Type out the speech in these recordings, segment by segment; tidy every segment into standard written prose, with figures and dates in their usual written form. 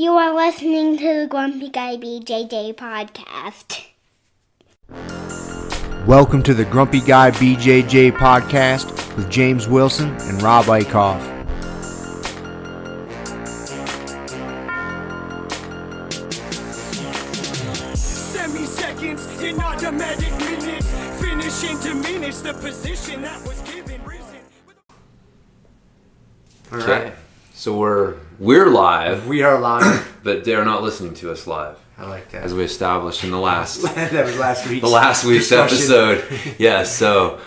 You are listening to the Grumpy Guy BJJ Podcast. Welcome to the Grumpy Guy BJJ Podcast with James Wilson and Rob Eickhoff. Semi-seconds in automatic minutes, finishing to diminish the position that was given risen. Okay, so we're live, We are live. but they're not listening to us live, I like that. as we established in the last That was last week's discussion. episode. Yeah. So,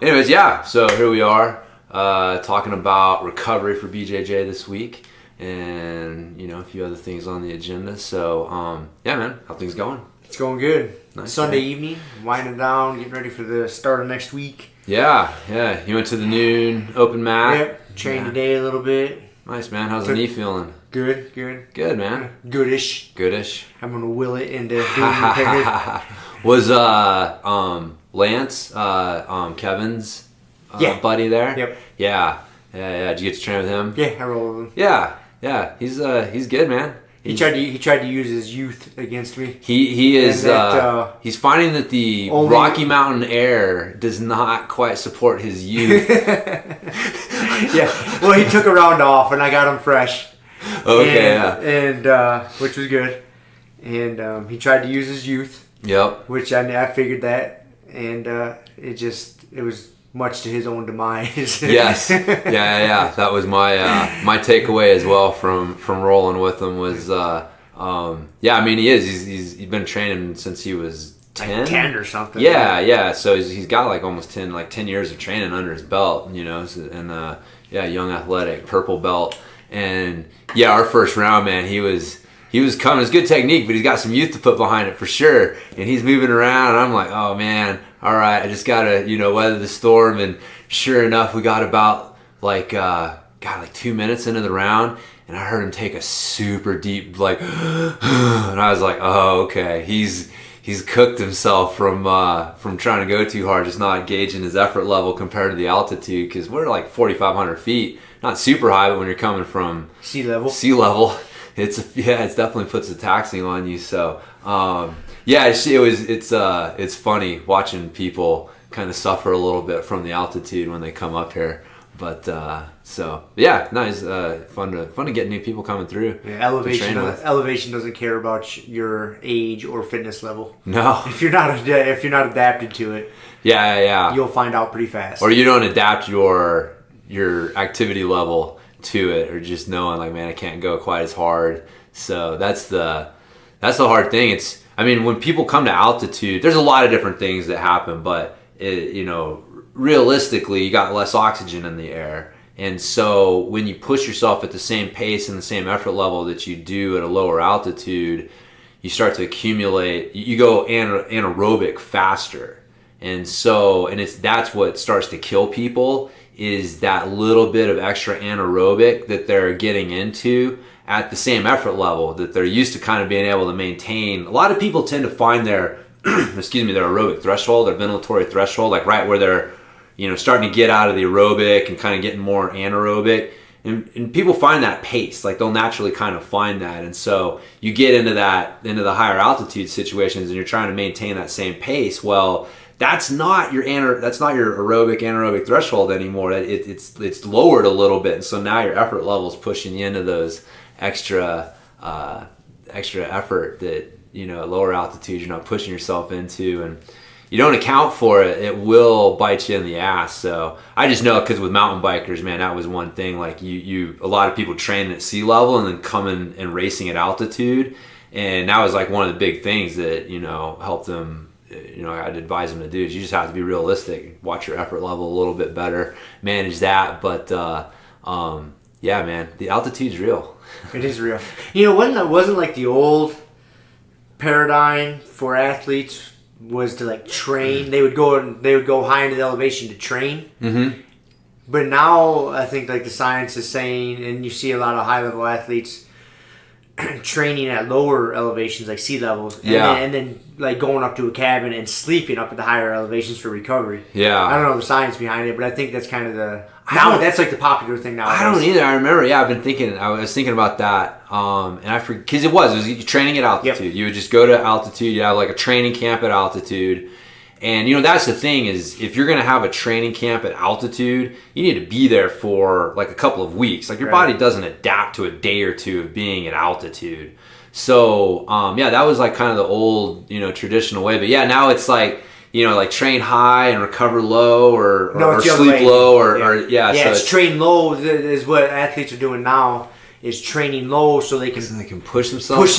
anyways, yeah. So here we are, talking about recovery for BJJ this week, and a few other things on the agenda. So, yeah, man, how things going? It's going good. Nice, Sunday man. evening, winding down, getting ready for the start of next week. Yeah. You went to the noon open mat. Yep, trained today a little bit. Nice, man. How's the knee feeling? Good. Good, man. Goodish. I'm gonna will it into doing repairs. Was Lance Kevin's buddy there? Yep. Yeah. Did you get to train with him? Yeah, I rolled with him. Yeah. He's good, man. He tried to use his youth against me. He is. that, he's finding that the only- Rocky Mountain air does not quite support his youth. Yeah. Well, he took a round off, and I got him fresh. Okay. And which was good. And he tried to use his youth, Yep. which I figured that, and it was much to his own demise. Yes. Yeah. That was my takeaway as well from rolling with him was I mean he's been training since he was 10. Like 10 or something. Yeah. So he's got like almost 10 years of training under his belt, and young athletic purple belt. And our first round, man, he was coming. It's good technique, but he's got some youth to put behind it for sure. And he's moving around, and I'm like, oh man, all right, I just gotta weather the storm. And sure enough, we got about like 2 minutes into the round, and I heard him take a super deep and I was like, oh okay, he's cooked himself from trying to go too hard, just not gauging his effort level compared to the altitude, because we're like 4,500 feet, not super high, but when you're coming from Sea level, it's definitely puts a taxing on you. So it's funny watching people kind of suffer a little bit from the altitude when they come up here. But nice, fun to get new people coming through. Yeah, elevation doesn't care about your age or fitness level. No, if you're not adapted to it, you'll find out pretty fast. Or you don't adapt your activity level to it, or just knowing like, man, I can't go quite as hard. So that's the hard thing. When people come to altitude, there's a lot of different things that happen, but realistically, you got less oxygen in the air. And so when you push yourself at the same pace and the same effort level that you do at a lower altitude, you start to accumulate, you go anaerobic faster. And that's what starts to kill people, is that little bit of extra anaerobic that they're getting into at the same effort level that they're used to kind of being able to maintain. A lot of people tend to find their their aerobic threshold, their ventilatory threshold, like right where they're starting to get out of the aerobic and kind of getting more anaerobic. And people find that pace, like they'll naturally kind of find that. And so you get into the higher altitude situations and you're trying to maintain that same pace. Well, that's not your aerobic anaerobic threshold anymore. It's lowered a little bit. And so now your effort level is pushing you into those extra effort that, at lower altitude you're not pushing yourself into, and you don't account for it, it will bite you in the ass. So I just know, because with mountain bikers, man, that was one thing. Like a lot of people train at sea level and then coming and racing at altitude, and that was like one of the big things that helped them. I'd advise them to do is you just have to be realistic, watch your effort level a little bit better, manage that. But man, the altitude's real. It is real. Wasn't like the old paradigm for athletes was to like train. They would go high into the elevation to train. Mm-hmm. But now I think like the science is saying, and you see a lot of high level athletes training at lower elevations like sea levels, and then like going up to a cabin and sleeping up at the higher elevations for recovery. Yeah, I don't know the science behind it, but I think that's kind of the Now that's like the popular thing now. I don't either. I remember. Yeah, I was thinking about that. And I forget because it was training at altitude. Yep. You would just go to altitude. You have like a training camp at altitude. And, you know, that's the thing is if you're going to have a training camp at altitude, you need to be there for like a couple of weeks. Like your body doesn't adapt to a day or two of being at altitude. So, yeah, that was like kind of the old, you know, traditional way. But yeah, now it's like, you know, like train high and recover low or sleep low or so it's train low is what athletes are doing now is training low so they can push themselves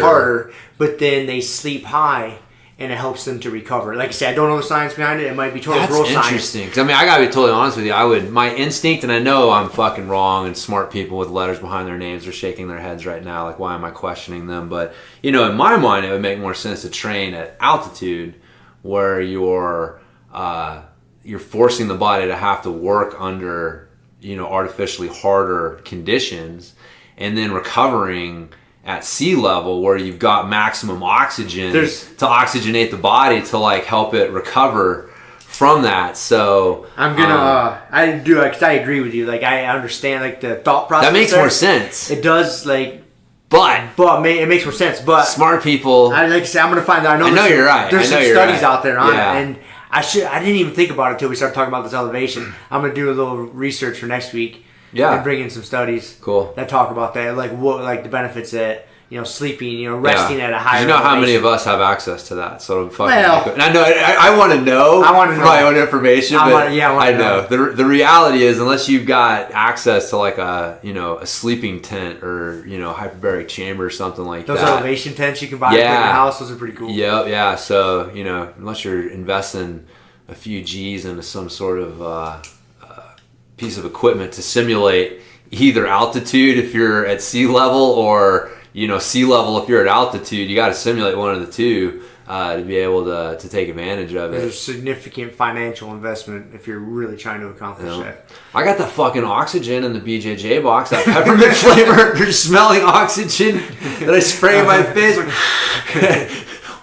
harder, but then they sleep high. And it helps them to recover. Like I said, I don't know the science behind it. It might be total bro science. That's interesting. Because, I mean, I got to be totally honest with you. My instinct, and I know I'm fucking wrong, and smart people with letters behind their names are shaking their heads right now. Like, why am I questioning them? But, you know, in my mind, it would make more sense to train at altitude where you're forcing the body to have to work under, you know, artificially harder conditions and then recovering at sea level where you've got maximum oxygen to oxygenate the body to like help it recover from that. So I'm gonna because I agree with you. Like I understand like the thought process. That makes more sense. It does like but it makes more sense. But smart people like I said, I'm gonna find out. I know you're right. There's some studies out there on it, and I didn't even think about it until we started talking about this elevation. I'm gonna do a little research for next week. Yeah, and bring in some studies. Cool. That talk about that, like what, like the benefits that sleeping, resting at a higher. You know elevation. how many of us have access to that? So fucking. And I know I want to know. I want to know my own information. But I know. The reality is, unless you've got access to like a sleeping tent or hyperbaric chamber or something like those that. Those elevation tents you can buy in your house. Those are pretty cool. Yeah. So unless you're investing a few G's into some sort of piece of equipment to simulate either altitude if you're at sea level or sea level if you're at altitude, you got to simulate one of the two to be able to take advantage of it. There's a significant financial investment if you're really trying to accomplish that. I got the fucking oxygen in the BJJ box, that peppermint flavor smelling oxygen that I spray in my face.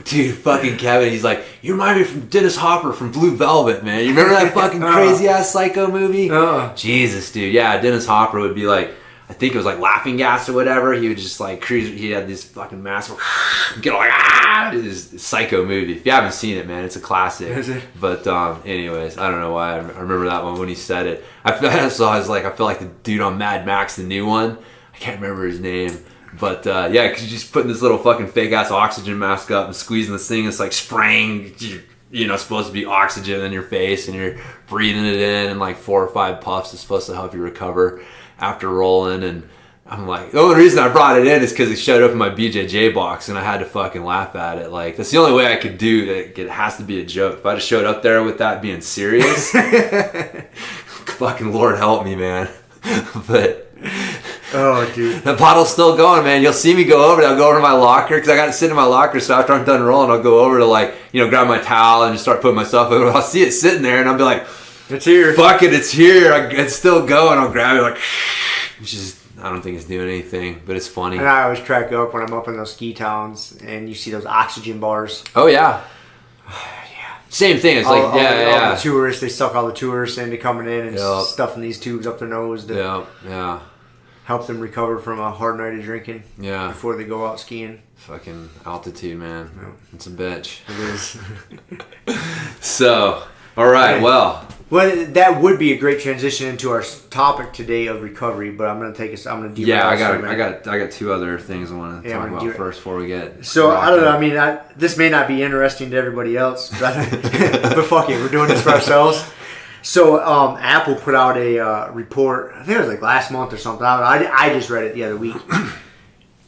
Dude, fucking Kevin, he's like, you remind me from Dennis Hopper from Blue Velvet, man. You remember that fucking crazy-ass psycho movie? Jesus, dude. Yeah, Dennis Hopper would be like, I think it was like laughing gas or whatever. He would just like cruise. He had this fucking mask. Get like, this psycho movie. If you haven't seen it, man, it's a classic. Is it? But anyways, I don't know why. I remember that one when he said it. I feel like the dude on Mad Max, the new one. I can't remember his name. But yeah, because you're just putting this little fucking fake ass oxygen mask up and squeezing this thing. It's like spraying, supposed to be oxygen in your face, and you're breathing it in, and like 4 or 5 puffs is supposed to help you recover after rolling. And I'm like, the only reason I brought it in is because it showed up in my BJJ box, and I had to fucking laugh at it. Like that's the only way I could do it. It has to be a joke. If I just showed up there with that being serious, fucking Lord help me, man. But. Oh, dude. The bottle's still going, man. You'll see me go over. I'll go over to my locker because I got to sit in my locker. So after I'm done rolling, I'll go over to grab my towel and just start putting my stuff over. I'll see it sitting there and I'll be like, it's here. Fuck it, it's here. It's still going. I'll grab it I don't think it's doing anything, but it's funny. And I always crack up when I'm up in those ski towns and you see those oxygen bars. Oh, yeah. Same thing. It's all the tourists, they suck all the tourists into coming in and stuffing these tubes up their nose to help them recover from a hard night of drinking before they go out skiing. Fucking altitude, man. It's a bitch. It is. So, all right, well, that would be a great transition into our topic today of recovery, but I'm going to derail. Yeah, I got 2 other things I want to talk about first before we get. So I don't know. I mean, this may not be interesting to everybody else, but fuck it, we're doing this for ourselves. So Apple put out a report. I think it was like last month or something. I just read it the other week.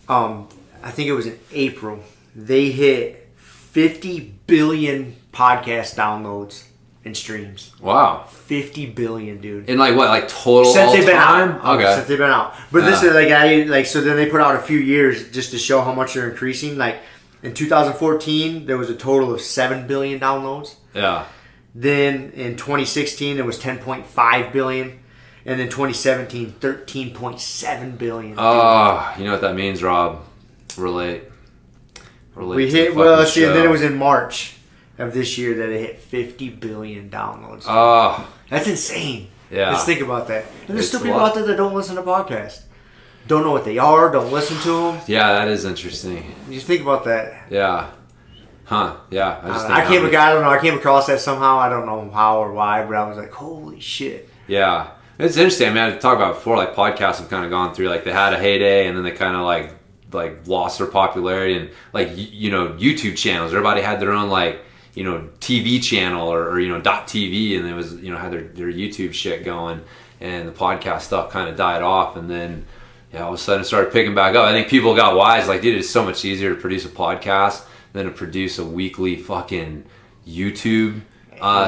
I think it was in April. They hit 50 billion podcast downloads and streams. Wow. 50 billion, dude. In like what? Like total since they've been time? out. Okay. Since they've been out. But this is so then they put out a few years just to show how much they're increasing. Like in 2014, there was a total of 7 billion downloads. Yeah. Then in 2016, there was 10.5 billion. And then 2017, 13.7 billion. Oh, you know what that means, Rob? Relate. We hit, and then it was in March of this year that it hit 50 billion downloads. Oh. That's insane. Yeah. Just think about that. And there's It's still a people lot. out there that don't listen to podcasts. Don't know what they are, don't listen to them. Yeah, that is interesting. You think about that. Yeah. Huh. Yeah. I came across that somehow. I don't know how or why, but I was like, holy shit. Yeah. It's interesting. I mean, I talked about before, like podcasts have kind of gone through, like they had a heyday and then they kind of like lost their popularity, and like, you know, YouTube channels, everybody had their own like, you know, TV channel or you know, .tv, and it was, you know, had their YouTube shit going, and the podcast stuff kind of died off, and then all of a sudden it started picking back up. I think people got wise, like, dude, it's so much easier to produce a podcast than to produce a weekly fucking YouTube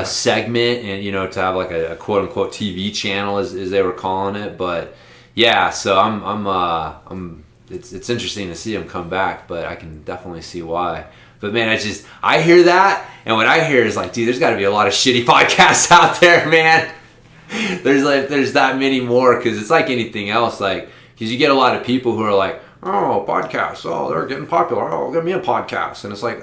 segment, and you know, to have like a quote unquote TV channel as they were calling it. But yeah, so I'm it's interesting to see them come back, but I can definitely see why. But man, I hear that, and what I hear is like, dude, there's got to be a lot of shitty podcasts out there, man. There's that many more, because it's like anything else, like, because you get a lot of people who are like, oh, podcasts, oh, they're getting popular, oh, get me a podcast, and it's like,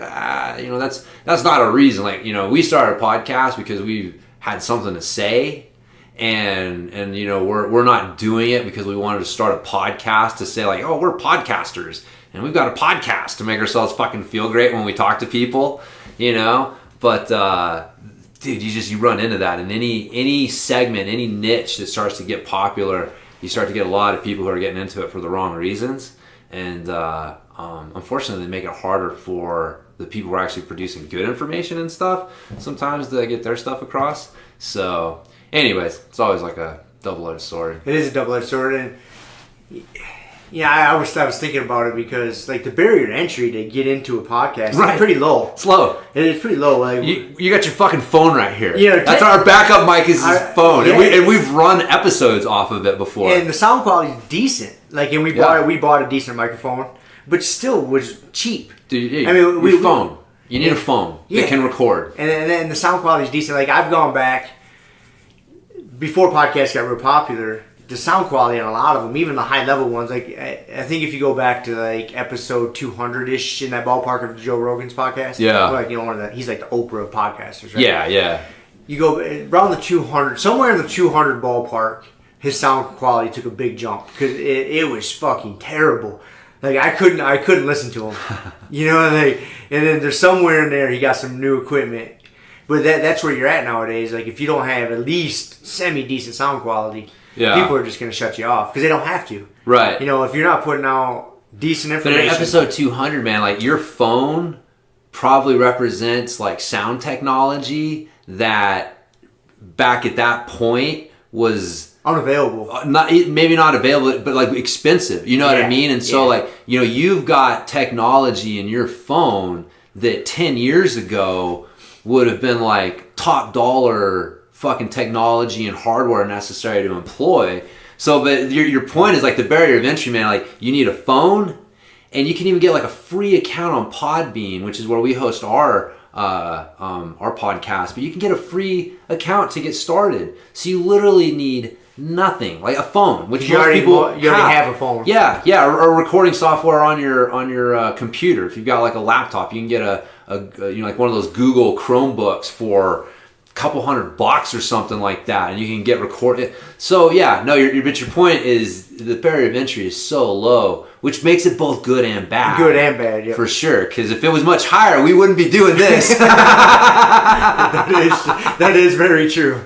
you know, that's not a reason. Like, you know, we started a podcast because we had something to say, and you know, we're not doing it because we wanted to start a podcast to say like, oh, we're podcasters and we've got a podcast to make ourselves fucking feel great when we talk to people, you know. But dude, you run into that in any segment, any niche that starts to get popular. You start to get a lot of people who are getting into it for the wrong reasons, and unfortunately, they make it harder for the people who are actually producing good information and stuff sometimes to get their stuff across. So anyways, it's always like a double-edged sword. It is a double-edged sword, and yeah, I was thinking about it, because like the barrier to entry to get into a podcast is pretty low. It's low. It is pretty low. Like you got your fucking phone right here. Yeah, that's our backup mic is his phone, yeah. and we've run episodes off of it before. And the sound quality is decent. Like, and we bought a decent microphone, but still was cheap. Dude, hey, I mean, your phone. You need a phone that can record, and then the sound quality is decent. Like, I've gone back before podcasts got real popular. The sound quality on a lot of them, even the high level ones, like I think if you go back to like episode 200-ish, in that ballpark of Joe Rogan's podcast, like, you know, he's like the Oprah of podcasters, right? Yeah. You go around the 200, somewhere in the 200 ballpark, his sound quality took a big jump, because it was fucking terrible. Like, I couldn't listen to him, you know. And then there's somewhere in there he got some new equipment, but that's where you're at nowadays. Like, if you don't have at least semi decent sound quality, people are just going to shut you off, because they don't have to. Right. You know, if you're not putting out decent information. But in episode 200, man, like, your phone probably represents like sound technology that back at that point was unavailable. Maybe not available, but like expensive. You know what I mean? And so like, you know, you've got technology in your phone that 10 years ago would have been like top dollar fucking technology and hardware necessary to employ. So, but your point is like the barrier of entry, man. Like, you need a phone, and you can even get like a free account on Podbean, which is where we host our podcast. But you can get a free account to get started. So you literally need nothing, like a phone, which you already have a phone. Yeah, or recording software on your computer. If you've got like a laptop, you can get a you know, like one of those Google Chromebooks for couple $100 or something like that, and you can get recorded. So yeah, no, but your point is the barrier of entry is so low, which makes it both good and bad. Good and bad, yeah, for sure. Because if it was much higher, we wouldn't be doing this. that is very true.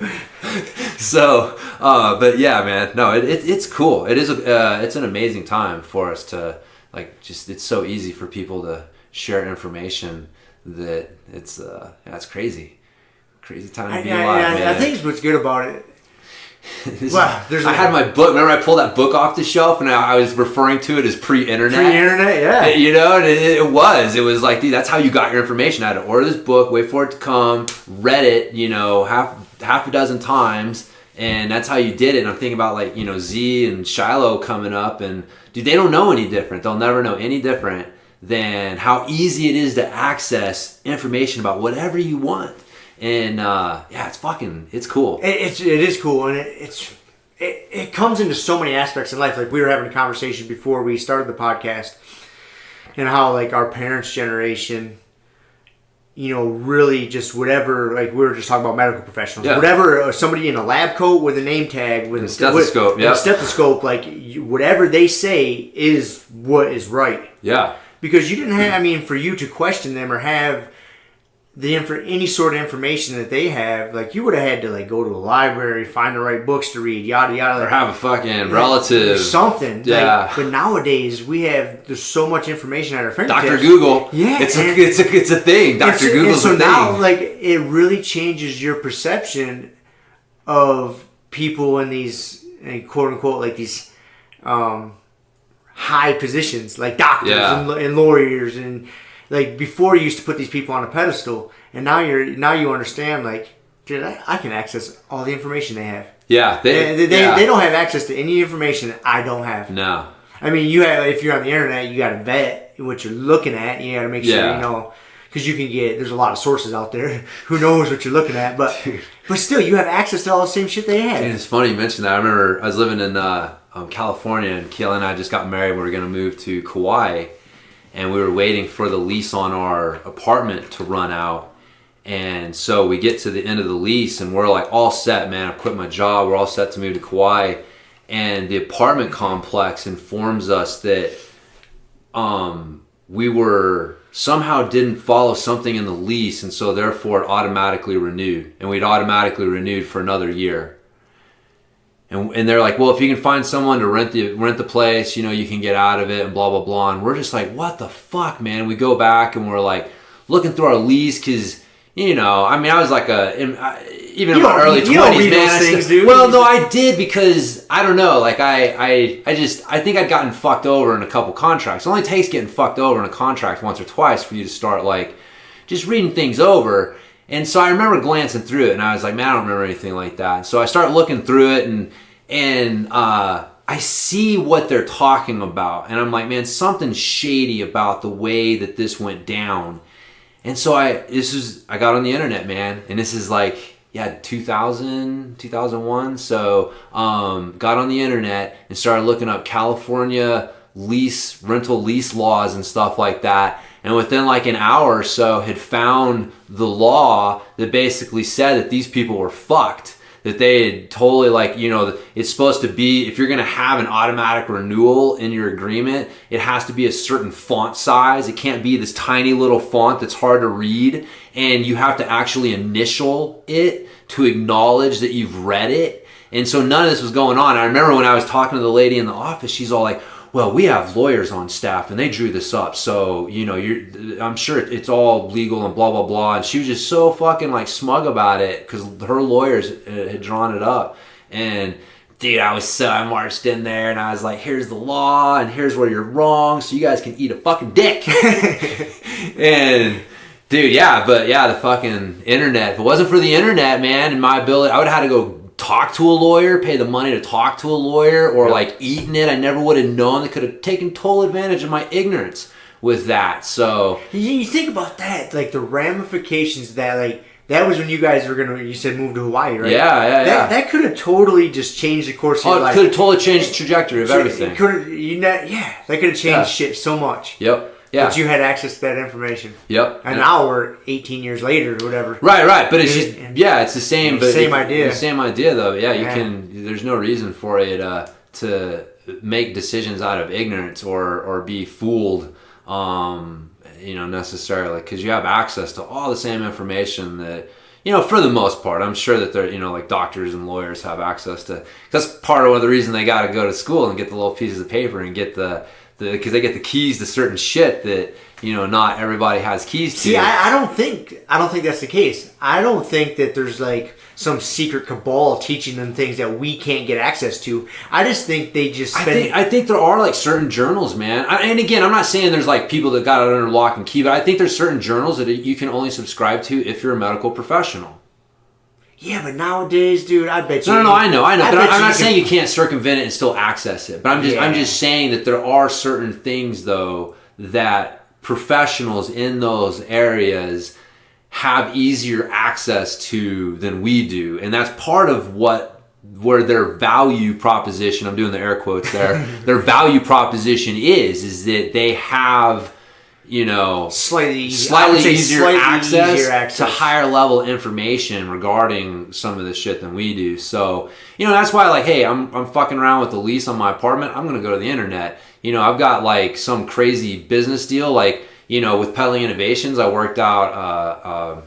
So, but yeah, man, no, it's cool. It is it's an amazing time for us to like just. It's so easy for people to share information that it's crazy. Crazy time to be alive, man. I think what's good about it. I had my book. Remember, I pulled that book off the shelf, and I was referring to it as pre-internet. Pre-internet, yeah. You know, and it was like, dude, that's how you got your information. I had to order this book, wait for it to come, read it, you know, half a dozen times, and that's how you did it. And I'm thinking about like, you know, Z and Shiloh coming up, and dude, they don't know any different. They'll never know any different than how easy it is to access information about whatever you want. And it's cool. It is cool, and it comes into so many aspects in life. Like, we were having a conversation before we started the podcast, and how like our parents' generation, really just whatever, like we were just talking about medical professionals, Yeah. whatever, somebody in a lab coat with a name tag, with a stethoscope, with a stethoscope, like whatever they say is what is right. Yeah. Because you didn't have, for you to question them or have any sort of information that they have, like you would have had to like go to a library, find the right books to read, yada yada, Or have a fucking relative. something. Yeah. Like, but nowadays there's so much information at our fingertips. Dr. Google. Yeah, It's a thing. Dr. Google's so a thing. now, like, it really changes your perception of people in these quote unquote like these high positions, like doctors and lawyers, and like before you used to put these people on a pedestal, and now you understand, like, dude, I can access all the information they have. Yeah, They don't have access to any information that I don't have. No. If you're on the internet, you got to vet what you're looking at. You got to make sure you know, because there's a lot of sources out there. Who knows what you're looking at? But still, you have access to all the same shit they have. And it's funny you mentioned that. I remember I was living in California, and Kayla and I just got married. We were going to move to Kauai, and we were waiting for the lease on our apartment to run out. And so we get to the end of the lease, and we're like all set, man. I've quit my job. We're all set to move to Kauai. And the apartment complex informs us that we somehow didn't follow something in the lease, and so therefore it automatically renewed. And we'd automatically renewed for another year. And they're like, well, if you can find someone to rent the place, you can get out of it and blah, blah, blah. And we're just like, what the fuck, man? We go back and we're like looking through our lease because, I was like even in my early 20s, man. Dude. Well, no, I did because, I don't know, like I think I'd gotten fucked over in a couple contracts. It only takes getting fucked over in a contract once or twice for you to start like just reading things over. And so I remember glancing through it, and I was like, man, I don't remember anything like that. So I start looking through it, and I see what they're talking about. And I'm like, man, something's shady about the way that this went down. And so I got on the internet, man. And this is like, 2001. So got on the internet and started looking up California rental lease laws and stuff like that. And within like an hour or so had found the law that basically said that these people were fucked. That they had totally it's supposed to be, if you're going to have an automatic renewal in your agreement, it has to be a certain font size. It can't be this tiny little font that's hard to read. And you have to actually initial it to acknowledge that you've read it. And so none of this was going on. I remember when I was talking to the lady in the office, she's all like, well, we have lawyers on staff and they drew this up. So, I'm sure it's all legal and blah, blah, blah. And she was just so fucking like smug about it because her lawyers had drawn it up. And dude, I marched in there and I was like, here's the law and here's where you're wrong. So you guys can eat a fucking dick. And dude, the fucking internet. If it wasn't for the internet, man, and my ability, I would have had to go talk to a lawyer, pay the money to talk to a lawyer, or like eaten it. I never would have known. They could have taken total advantage of my ignorance with that. So you think about that, like the ramifications that was when you guys were you said move to Hawaii, right? Yeah. That could have totally just changed the course of your life. It could have totally changed the trajectory of everything. That could have changed shit so much. Yep. Yeah. But you had access to that information. Yep. And now we're 18 years later or whatever. Right. But it's just, it's the same. But same idea. The same idea, though. Yeah, you can. There's no reason for it to make decisions out of ignorance or be fooled, necessarily, because you have access to all the same information that, for the most part. I'm sure that they're, like doctors and lawyers have access to. That's part of the reason they got to go to school and get the little pieces of paper and get because they get the keys to certain shit that not everybody has keys to. See, I don't think that's the case. I don't think that there's like some secret cabal teaching them things that we can't get access to. I just think they just spend. I think there are like certain journals, man. And again, I'm not saying there's like people that got it under lock and key, but I think there's certain journals that you can only subscribe to if you're a medical professional. Yeah, but nowadays, dude, I bet you. No, I know. But I'm not saying you can't circumvent it and still access it. But I'm just saying that there are certain things, though, that professionals in those areas have easier access to than we do, and that's part of where their value proposition. I'm doing the air quotes there. Their value proposition is that they have slightly easier access easier to higher level information regarding some of the shit than we do. So, that's why, like, hey, I'm fucking around with the lease on my apartment. I'm going to go to the internet. I've got like some crazy business deal. Like, with Peddling Innovations, I worked out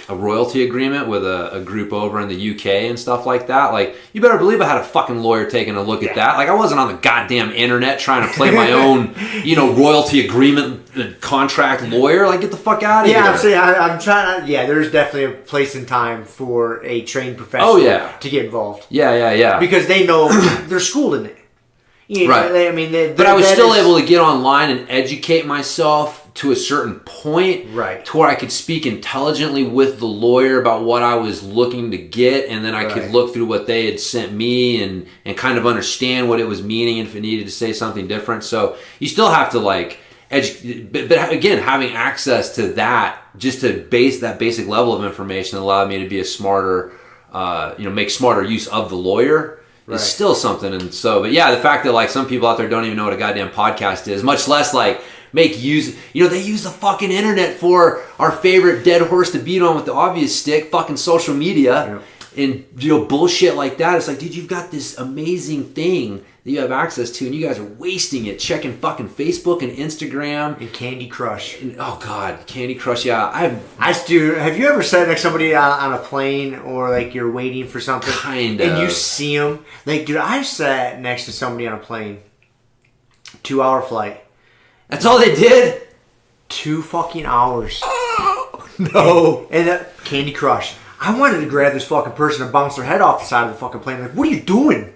a royalty agreement with a group over in the UK and stuff like that. Like, you better believe I had a fucking lawyer taking a look at that. Like, I wasn't on the goddamn internet trying to play my own, royalty agreement contract lawyer. Like, get the fuck out of here. Yeah, I'm saying, I'm trying to, there's definitely a place and time for a trained professional to get involved. Yeah. Because they know, they're schooled in it. Right. But I was still able to get online and educate myself to a certain point, right, to where I could speak intelligently with the lawyer about what I was looking to get, and then I could look through what they had sent me and kind of understand what it was meaning and if it needed to say something different. So you still have to like educate, but again, having access to that, just to that basic level of information allowed me to be a smarter, make smarter use of the lawyer. Is still something. And so, but yeah, the fact that like some people out there don't even know what a goddamn podcast is, much less like they use the fucking internet for our favorite dead horse to beat on with the obvious stick, fucking social media, and bullshit like that. It's like, dude, you've got this amazing thing that you have access to, and you guys are wasting it checking fucking Facebook and Instagram and Candy Crush. And, oh god, Candy Crush. Yeah, have you ever sat next to somebody on a plane, or like you're waiting for something, kind of, and of, you see them? Like, dude, I sat next to somebody on a plane, 2-hour flight. That's all they did? 2 fucking hours. Oh, no. And Candy Crush. I wanted to grab this fucking person and bounce their head off the side of the fucking plane. Like, what are you doing?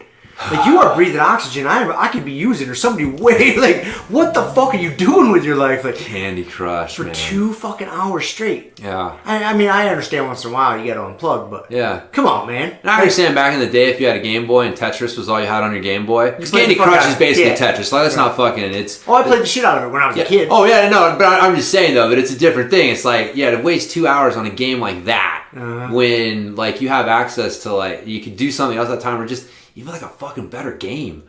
Like, you are breathing oxygen I could be using, or somebody way, like, what the fuck are you doing with your life? Like, Candy Crush, for man. 2 fucking hours straight. Yeah. I mean, I understand once in a while you gotta unplug, but yeah, come on, man. And I understand back in the day if you had a Game Boy and Tetris was all you had on your Game Boy. Because Candy Crush is basically Tetris. Like, let's not fucking, it's... Oh, I played the shit out of it when I was a kid. Oh, yeah, no, but I'm just saying, though, that it's a different thing. It's like, to waste 2 hours on a game like that, when, like, you have access to, like, you could do something else at that time, or just... even like a fucking better game.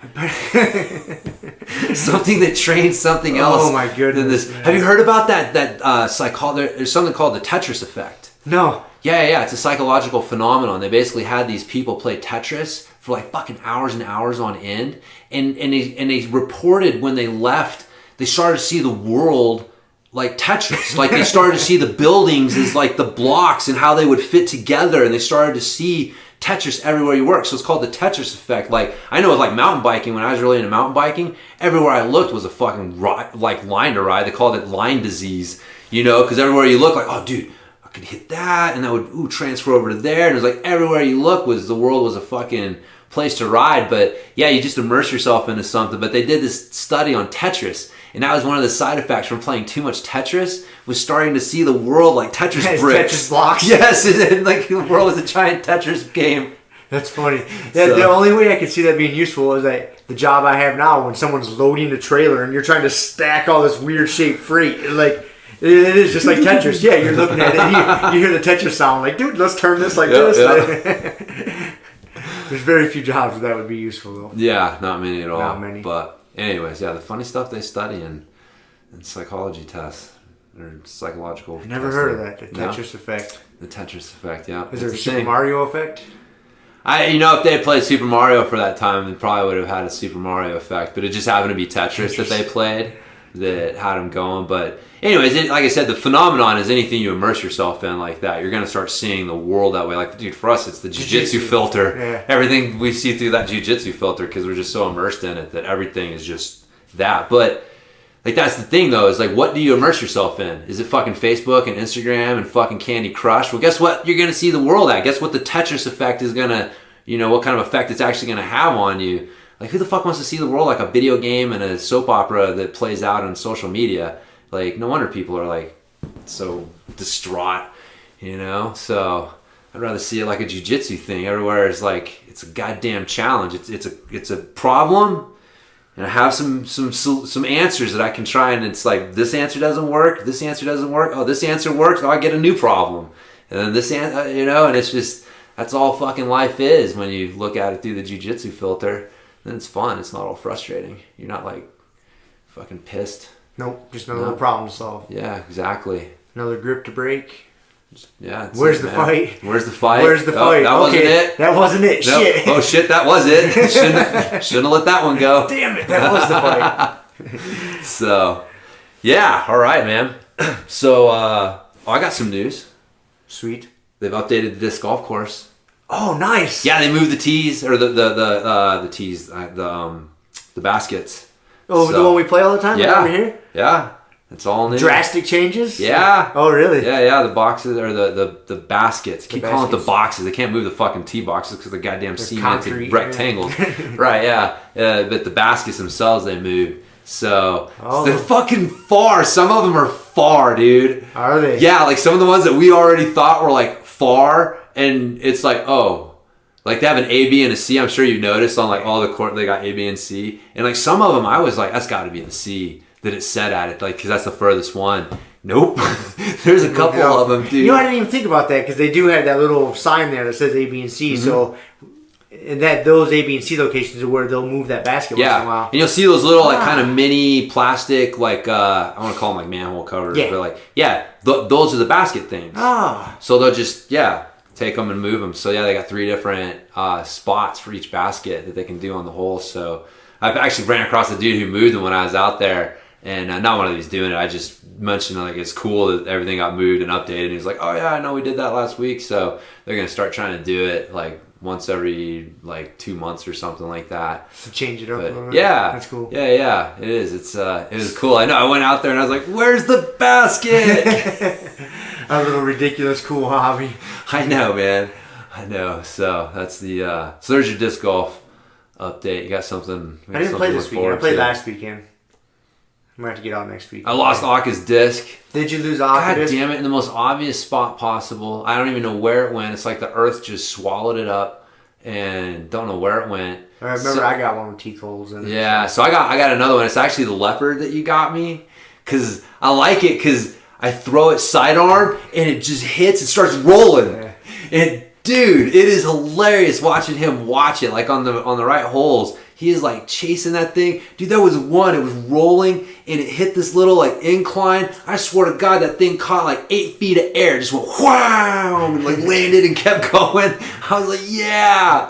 Something that trains something else. Oh my goodness. Than this. Have you heard about that there's something called the Tetris effect? No. Yeah. It's a psychological phenomenon. They basically had these people play Tetris for like fucking hours and hours on end. And they reported when they left, they started to see the world like Tetris. Like they started to see the buildings as like the blocks and how they would fit together. And they started to see Tetris everywhere you work. So it's called the Tetris effect. Like, I know with like mountain biking, when I was really into mountain biking, everywhere I looked was a fucking like line to ride. They called it line disease, because everywhere you look, like, oh dude, I could hit that, and that would transfer over to there. And it was like everywhere you look the world was a fucking place to ride. But yeah, you just immerse yourself into something. But they did this study on Tetris, and that was one of the side effects from playing too much Tetris, was starting to see the world like Tetris bricks. Tetris blocks. Yes, and like the world was a giant Tetris game. That's funny. The only way I could see that being useful is that the job I have now, when someone's loading a trailer and you're trying to stack all this weird shaped freight, like, it is just like Tetris. Yeah, you're looking at it, you hear the Tetris sound, like, dude, let's turn this like this. Yeah. There's very few jobs where that would be useful, though. Yeah, not many at all. Not many. But anyways, the funny stuff they study in psychology tests, or psychological I've never heard of that, the Tetris effect. The Tetris effect, yeah. Is there a Super Mario effect? If they had played Super Mario for that time, they probably would have had a Super Mario effect, but it just happened to be Tetris that they played that had them going. But anyways, like I said, the phenomenon is anything you immerse yourself in like that, you're going to start seeing the world that way. Like, dude, for us, it's the jiu-jitsu filter. Yeah. Everything we see through that jiu-jitsu filter, because we're just so immersed in it that everything is just that. But like, that's the thing, though, is like, what do you immerse yourself in? Is it fucking Facebook and Instagram and fucking Candy Crush? Well, guess what you're going to see the world at? Guess what the Tetris effect is going to, what kind of effect it's actually going to have on you? Like, who the fuck wants to see the world like a video game and a soap opera that plays out on social media? Like, no wonder people are like so distraught, So I'd rather see it like a jiu-jitsu thing. Everywhere is like, it's a goddamn challenge. It's a problem. And I have some answers that I can try, and it's like, this answer doesn't work, this answer doesn't work, oh, this answer works, oh, I get a new problem. And then this answer, and it's just, that's all fucking life is when you look at it through the jiu-jitsu filter. Then it's fun, it's not all frustrating. You're not like fucking pissed. Nope, just another little problem to solve. Yeah, exactly. Another grip to break. Yeah. Where's the fight? Where's the fight? Where's the fight? That wasn't it. That wasn't it. Nope. Shit. Oh shit, that was it. Shouldn't have let that one go. Damn it, that was the fight. So, yeah, all right, man. So, I got some news. Sweet. They've updated the disc golf course. Oh, nice. Yeah, they moved the tees or the tees, the baskets. Oh, So- the one we play all the time? Yeah. Over here? Yeah, it's all new. Drastic changes? Yeah. Oh, really? Yeah, the boxes or the baskets. Keep calling it the baskets. boxes. They can't move the fucking tee boxes because they're goddamn cemented concrete, rectangles. Right, yeah. But the baskets themselves, they move. So they're fucking far. Some of them are far, dude. Are they? Yeah, like some of the ones that we already thought were like far, and it's like, oh, like they have an A, B, and a C. I'm sure you've noticed on like all the court they got A, B, and C. And like some of them, I was like, that's got to be the C that it said at it, like because that's the furthest one. Nope, there's a couple of them, dude. You know, I didn't even think about that because they do have that little sign there that says A, B, and C. Mm-hmm. So, and that those A, B, and C locations are where they'll move that basket once in a Yeah, while. and you'll see those little like kind of mini plastic, like I want to call them like manhole covers, Yeah. but like those are the basket things. Ah, So they'll just take them and move them. So yeah, they got 3 different spots for each basket that they can do on the hole. So I've actually ran across a dude who moved them when I was out there, and not one of these doing it. I just mentioned like it's cool that everything got moved and updated. And he's like, oh yeah, I know we did that last week. So they're gonna start trying to do it like once every like 2 months or something like that. to change it up a little But bit. yeah, That's cool. Yeah, it is. It was cool. I know. I went out there and I was like, "Where's the basket?" A little ridiculous, cool hobby. I know, man. I know. So that's the. So there's your disc golf update. You got something? I didn't play this to look weekend. I forward played to. last weekend. I'm going to have to get out next week. I lost Aka's disc. Did you lose God Aquadis? damn it! In the most obvious spot possible. I don't even know where it went. It's like the earth just swallowed it up, and don't know where it went. I remember I got one with teeth holes in it. Yeah, so I got another one. It's actually the leopard that you got me, because I like it because I throw it sidearm and it just hits and starts rolling. Yeah. And dude, it is hilarious watching him watch it. Like on the right holes, he is like chasing that thing. Dude, there was one. It was rolling and it hit this little like incline. I swear to God, that thing caught like 8 feet of air. Just went wham and like landed and kept going. I was like, yeah.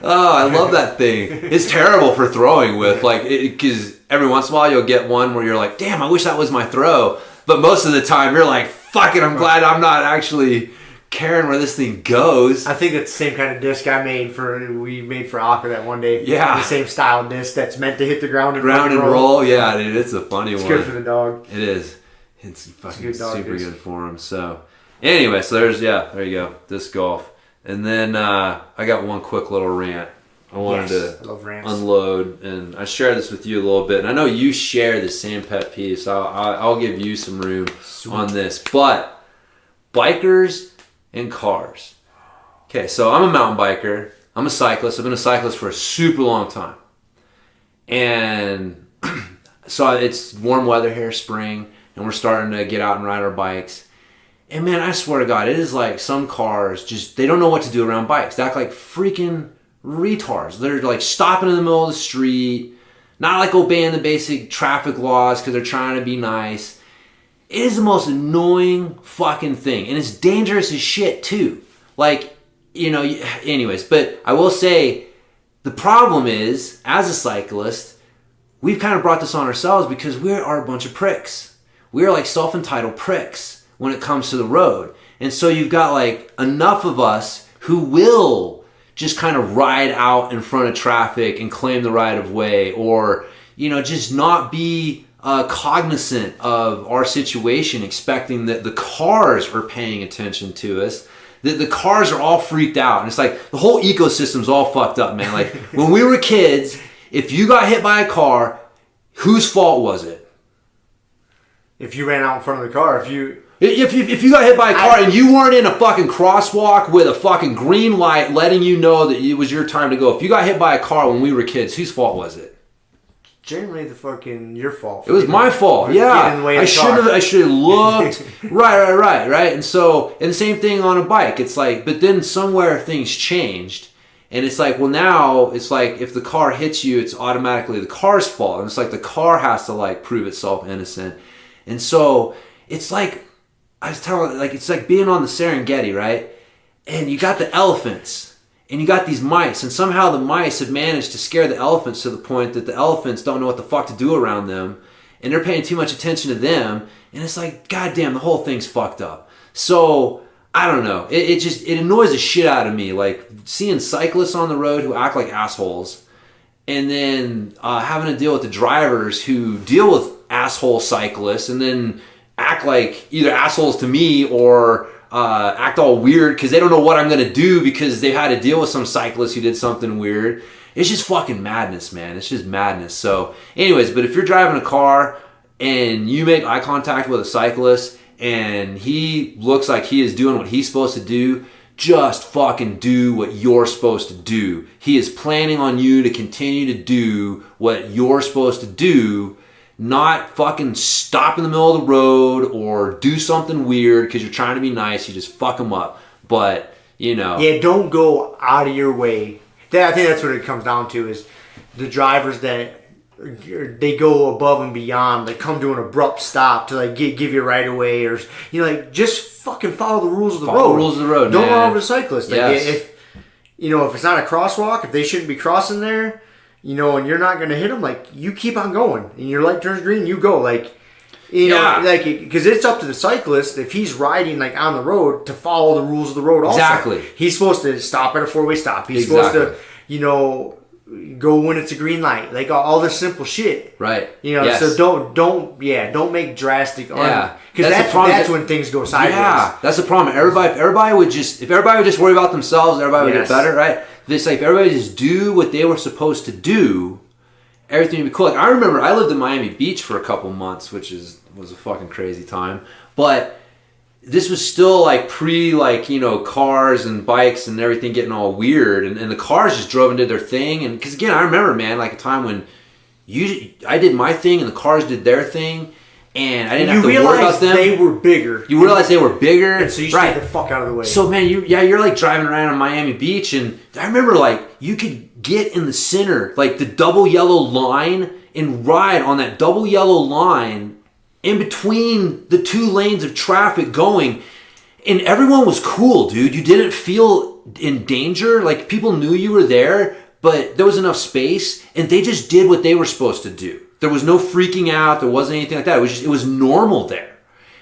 Oh, I love that thing. It's terrible for throwing with, like, because every once in a while you'll get one where you're like, damn, I wish that was my throw. But most of the time you're like, fuck it, I'm glad I'm not actually caring where this thing goes. I think it's the same kind of disc we made for Aqua that one day. Yeah. The same style disc that's meant to hit the ground and Ground and roll. Yeah, dude, it's a funny It's one. good for the dog. It is. It's fucking good dog super disc. good for him. So, anyway, so there you go, disc golf. And then I got one quick little rant. I wanted I love rants. to unload, and I shared this with you a little bit. And I know you share the same pet peeve, so I'll give you some room on this. But bikers and cars. Okay, so I'm a mountain biker. I'm a cyclist. I've been a cyclist for a super long time. And so it's warm weather here, spring, and we're starting to get out and ride our bikes. And man, I swear to God, it is like some cars just, they don't know what to do around bikes. They act like freaking retards. They're like stopping in the middle of the street, not like obeying the basic traffic laws because they're trying to be nice. It is the most annoying fucking thing. And it's dangerous as shit too. Like, you know, anyways, but I will say the problem is, as a cyclist, we've kind of brought this on ourselves because we are a bunch of pricks. We're like self-entitled pricks when it comes to the road. And so you've got like enough of us who will just kind of ride out in front of traffic and claim the right of way, or, you know, just not be cognizant of our situation, expecting that the cars are paying attention to us. The cars are all freaked out. And it's like the whole ecosystem's all fucked up, man. Like when we were kids, if you got hit by a car, whose fault was it? If you ran out in front of the car, if you got hit by a car and you weren't in a fucking crosswalk with a fucking green light letting you know that it was your time to go, if you got hit by a car when we were kids, whose fault was it? generally the fucking your fault. It was my fault. Getting Yeah, in the way of I the should car. have. I should have looked. right. And so, and the same thing on a bike. It's like, but then somewhere things changed, And it's like, well, now it's like if the car hits you, it's automatically the car's fault. And it's like the car has to like prove itself innocent. And so it's like, I was telling, like, it's like being on the Serengeti, right? And you got the elephants and you got these mice, and somehow the mice have managed to scare the elephants to the point that the elephants don't know what the fuck to do around them, and they're paying too much attention to them. And it's like, goddamn, the whole thing's fucked up. So I don't know. It annoys the shit out of me. Like seeing cyclists on the road who act like assholes, and then having to deal with the drivers who deal with asshole cyclists, and then act like either assholes to me or act all weird because they don't know what I'm gonna do because they've had to deal with some cyclist who did something weird. It's just fucking madness, man. It's just madness. So, anyways, but if you're driving a car and you make eye contact with a cyclist and he looks like he is doing what he's supposed to do, just fucking do what you're supposed to do. He is planning on you to continue to do what you're supposed to do, not fucking stop in the middle of the road or do something weird because you're trying to be nice. You just fuck him up. But, you know. Yeah, don't go out of your way. I think that's what it comes down to, is the drivers that they go above and beyond, like come to an abrupt stop to like give you right away, or like just fucking follow the rules of the road. Follow the rules of the road. Don't man. run over the cyclist. Like Yes. if it's not a crosswalk, if they shouldn't be crossing there, and you're not gonna hit them, like you keep on going, and your light turns green, you go, like. Like, because it's up to the cyclist, if he's riding like on the road, to follow the rules of the road also. Exactly. He's supposed to stop at a 4-way stop. He's supposed to, go when it's a green light. Like all this simple shit. Right. Yes. So don't make drastic. Yeah. Because that's when things go sideways. Yeah, that's the problem. If everybody would just worry about themselves, everybody would get better, right? This like if everybody just do what they were supposed to do, everything would be cool. Like I remember I lived in Miami Beach for a couple months, which was a fucking crazy time. But this was still like pre cars and bikes and everything getting all weird, and the cars just drove and did their thing. And because again, I remember, man, like a time when I did my thing and the cars did their thing, and I didn't have to worry about them. They were bigger. You realize they were bigger, and so you stayed the fuck out of the way. So man, you're like driving around on Miami Beach, and I remember like you could get in the center, like the double yellow line, and ride on that double yellow line in between the two lanes of traffic going, and everyone was cool, dude. You didn't feel in danger. Like people knew you were there, but there was enough space, and they just did what they were supposed to do. There was no freaking out. There wasn't anything like that. It was normal there,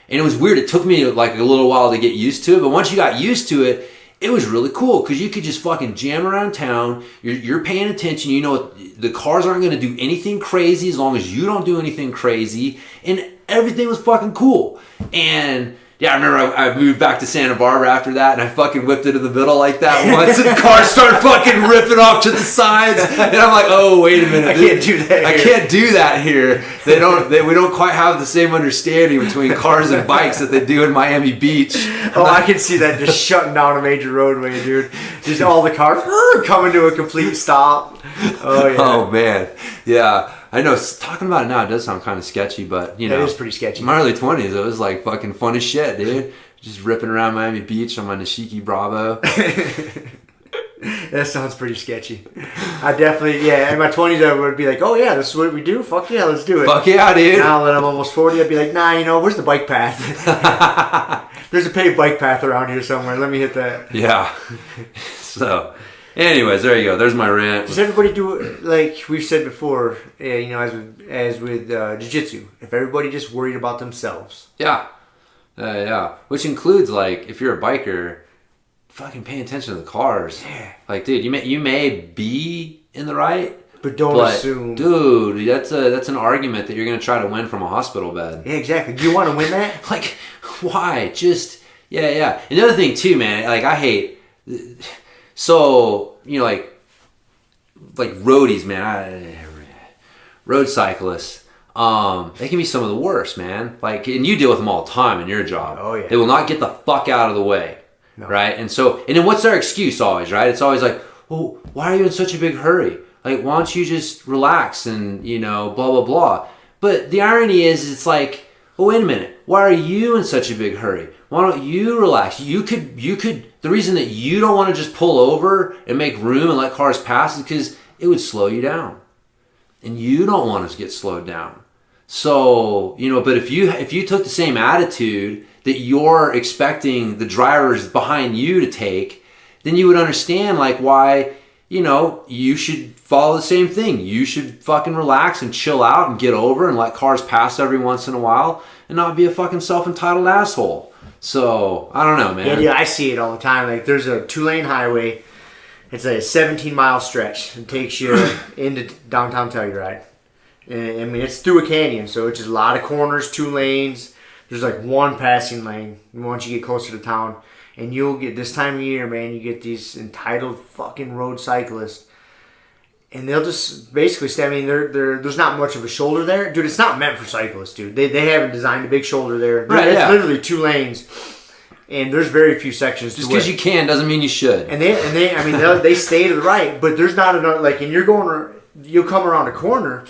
and it was weird. It took me like a little while to get used to it, but once you got used to it, it was really cool because you could just fucking jam around town. You're paying attention. The cars aren't going to do anything crazy as long as you don't do anything crazy, and everything was fucking cool. And yeah, I remember I moved back to Santa Barbara after that, and I fucking whipped into the middle like that once, and the cars started fucking ripping off to the sides, and I'm like, oh, wait a minute, I can't do that. I can't do that here. We don't quite have the same understanding between cars and bikes that they do in Miami Beach. I can see that just shutting down a major roadway, dude. Just all the cars coming to a complete stop. Oh yeah. Oh man, yeah. I know, talking about it now, it does sound kind of sketchy, but, It is pretty sketchy. In my early 20s, it was, like, fucking fun as shit, dude. Just ripping around Miami Beach on my Nishiki Bravo. That sounds pretty sketchy. I definitely, in my 20s, I would be like, oh, yeah, this is what we do? Fuck yeah, let's do it. Fuck yeah, dude. Now that I'm almost 40, I'd be like, nah, where's the bike path? There's a paved bike path around here somewhere. Let me hit that. Yeah. So... anyways, there you go. There's my rant. Does everybody do it like we've said before? As with jiu-jitsu, if everybody just worried about themselves. Yeah, yeah. Which includes like if you're a biker, fucking pay attention to the cars. Yeah. Like, dude, you may be in the right, but don't assume. Dude, that's an argument that you're gonna try to win from a hospital bed. Yeah, exactly. Do you want to win that? Like, why? Just yeah. Another thing too, man. Like I hate. So, like roadies, man, road cyclists, they can be some of the worst, man. Like, and you deal with them all the time in your job. Oh, yeah. They will not get the fuck out of the way, right? And then what's their excuse always, right? It's always like, well, why are you in such a big hurry? Like, why don't you just relax and, blah, blah, blah. But the irony is, it's like, well, wait a minute. Why are you in such a big hurry? Why don't you relax? You could the reason that you don't want to just pull over and make room and let cars pass is because it would slow you down. And you don't want to get slowed down. So, but if you took the same attitude that you're expecting the drivers behind you to take, then you would understand why, you should follow the same thing. You should fucking relax and chill out and get over and let cars pass every once in a while and not be a fucking self-entitled asshole. So, I don't know, man. Yeah, I see it all the time. There's a 2-lane highway. It's a 17-mile stretch. It takes you into downtown Telluride. And, I mean, it's through a canyon, so it's just a lot of corners, 2 lanes. There's one passing lane once you get closer to town. And you'll get, this time of year, man, you get these entitled fucking road cyclists. And they'll just basically say, I mean, there's not much of a shoulder there. Dude, it's not meant for cyclists, dude. They haven't designed a big shoulder there. Right, it's literally 2 lanes. And there's very few sections. Just because you can doesn't mean you should. And they stay to the right, but there's not enough, and you'll come around a corner,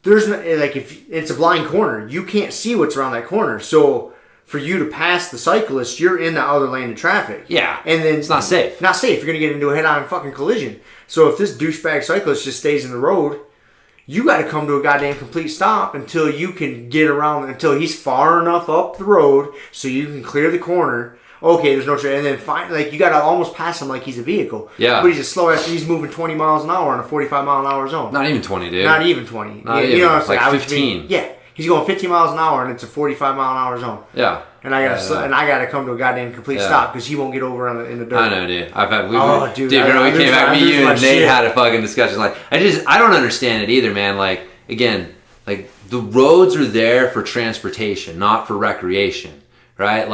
there's no, if it's a blind corner, you can't see what's around that corner. So for you to pass the cyclist, you're in the other lane of traffic. Yeah. And then it's not safe. Not safe. You're going to get into a head-on fucking collision. So if this douchebag cyclist just stays in the road, you got to come to a goddamn complete stop until you can get around, until he's far enough up the road so you can clear the corner. Okay, there's no traffic. And then you got to almost pass him like he's a vehicle. Yeah. But he's just slow ass. He's moving 20 miles an hour in a 45 mile an hour zone. Not even 20, dude. Not even 20. Not even. You know what I'm saying? 15. Yeah. He's going 50 miles an hour and it's a 45 mile an hour zone. Yeah. And I gotta come to a goddamn complete stop because he won't get over in the dirt. I know, dude. Dude, remember we came back, me, you, and Nate shit. had a fucking discussion. I don't understand it either, man. Again, the roads are there for transportation, not for recreation, right?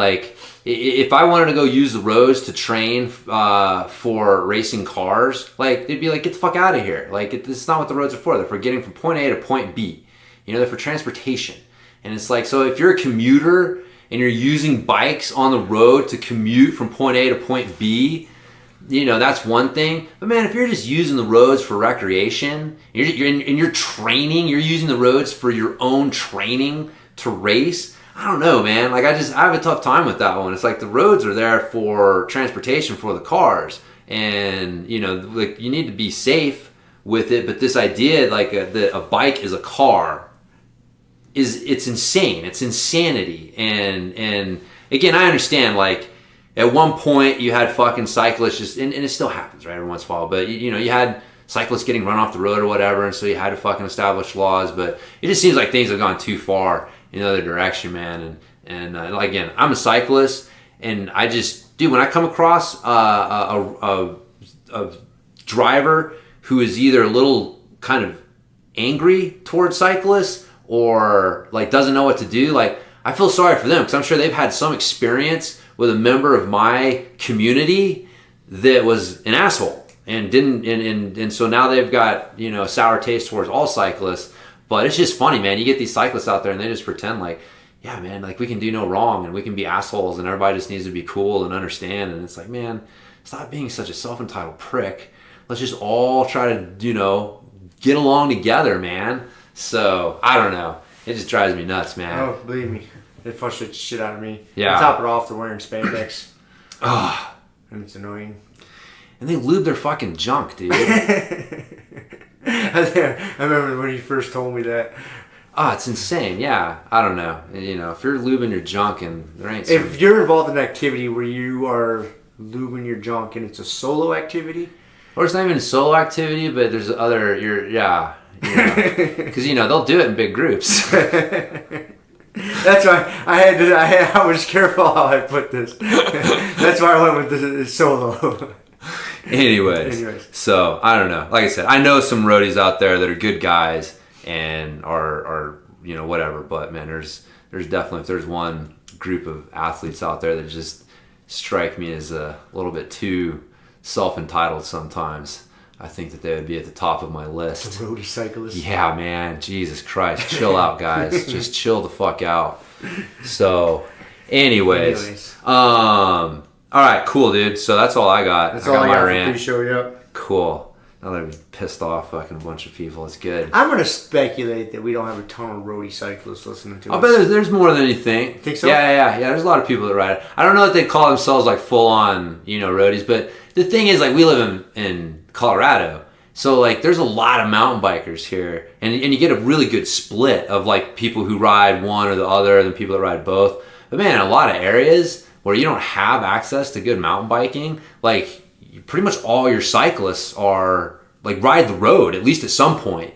If I wanted to go use the roads to train for racing cars, they'd be like, get the fuck out of here. It's not what the roads are for. They're for getting from point A to point B. They're for transportation. And it's so if you're a commuter and you're using bikes on the road to commute from point A to point B, that's one thing. But man, if you're just using the roads for recreation, you're training, you're using the roads for your own training to race, I don't know, man. I have a tough time with that one. It's the roads are there for transportation for the cars. And, you need to be safe with it. But this idea, that a bike is a car, it's insane. It's insanity. And again, I understand, at one point you had fucking cyclists and it still happens, right, every once in a while, but you had cyclists getting run off the road or whatever, and so you had to fucking establish laws. But it just seems like things have gone too far in the other direction, man. And again, I'm a cyclist, and I just, dude, when I come across a driver who is either a little kind of angry towards cyclists or doesn't know what to do, I feel sorry for them, because I'm sure they've had some experience with a member of my community that was an asshole and didn't, and so now they've got, a sour taste towards all cyclists. But it's just funny, man. You get these cyclists out there and they just pretend yeah, man, we can do no wrong and we can be assholes and everybody just needs to be cool and understand. And it's man, stop being such a self-entitled prick. Let's just all try to, get along together, man. So, I don't know. It just drives me nuts, man. Oh, believe me. It frustrates the shit out of me. Yeah. On top of it off, they're wearing spandex. Oh. And it's annoying. And they lube their fucking junk, dude. I remember when you first told me that. Oh, it's insane. Yeah. I don't know. If you're lubing your junk and there ain't some... If you're involved in an activity where you are lubing your junk and it's a solo activity... Or it's not even a solo activity, but there's other... Because, they'll do it in big groups. That's why I was careful how I put this. That's why I went with the solo. Anyways, so I don't know. Like I said, I know some roadies out there that are good guys and are whatever. But man, there's definitely, if there's one group of athletes out there that just strike me as a little bit too self-entitled sometimes, I think that they would be at the top of my list. The roadie cyclist. Yeah, man. Jesus Christ. Chill out, guys. Just chill the fuck out. So, anyways. All right, cool, dude. So that's all I got. That's I got all I my got rant. for pre-show, yep. Cool. Now that we've pissed off fucking a bunch of people, it's good. I'm gonna speculate that we don't have a ton of roadie cyclists listening to us. I bet there's more than you think. Think so? Yeah. There's a lot of people that ride it. I don't know if they call themselves like full on, roadies, but the thing is, like, we live in Colorado, so like there's a lot of mountain bikers here, and you get a really good split of like people who ride one or the other, and then people that ride both. But man, in a lot of areas where you don't have access to good mountain biking, like pretty much all your cyclists are like ride the road at least at some point,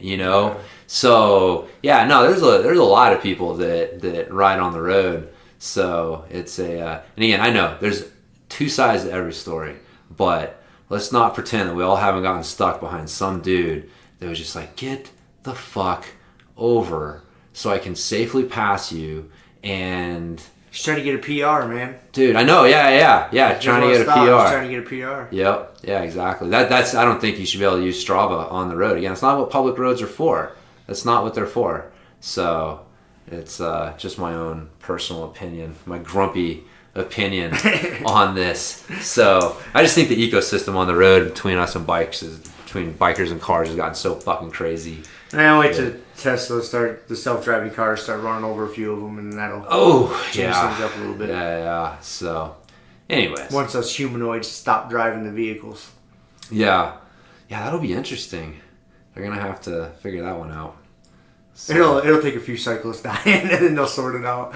So yeah, no, there's a lot of people that ride on the road. So it's and again, I know there's two sides to every story, but let's not pretend that we all haven't gotten stuck behind some dude that was just like, get the fuck over so I can safely pass you. And he's trying to get a PR, man. Dude, I know, yeah, trying to get a PR. He's trying to get a PR. Yep, yeah, exactly. That's I don't think you should be able to use Strava on the road. Again, it's not what public roads are for. That's not what they're for. So it's just my own personal opinion, my grumpy opinion on this. So I just think the ecosystem on the road between us and between bikers and cars has gotten so fucking crazy. And I wait to Tesla the self-driving cars start running over a few of them, and that'll change things up a little bit. Yeah. So, anyways, once those humanoids stop driving the vehicles. Yeah, that'll be interesting. They're gonna have to figure that one out. So. It'll take a few cyclists dying, and then they'll sort it out.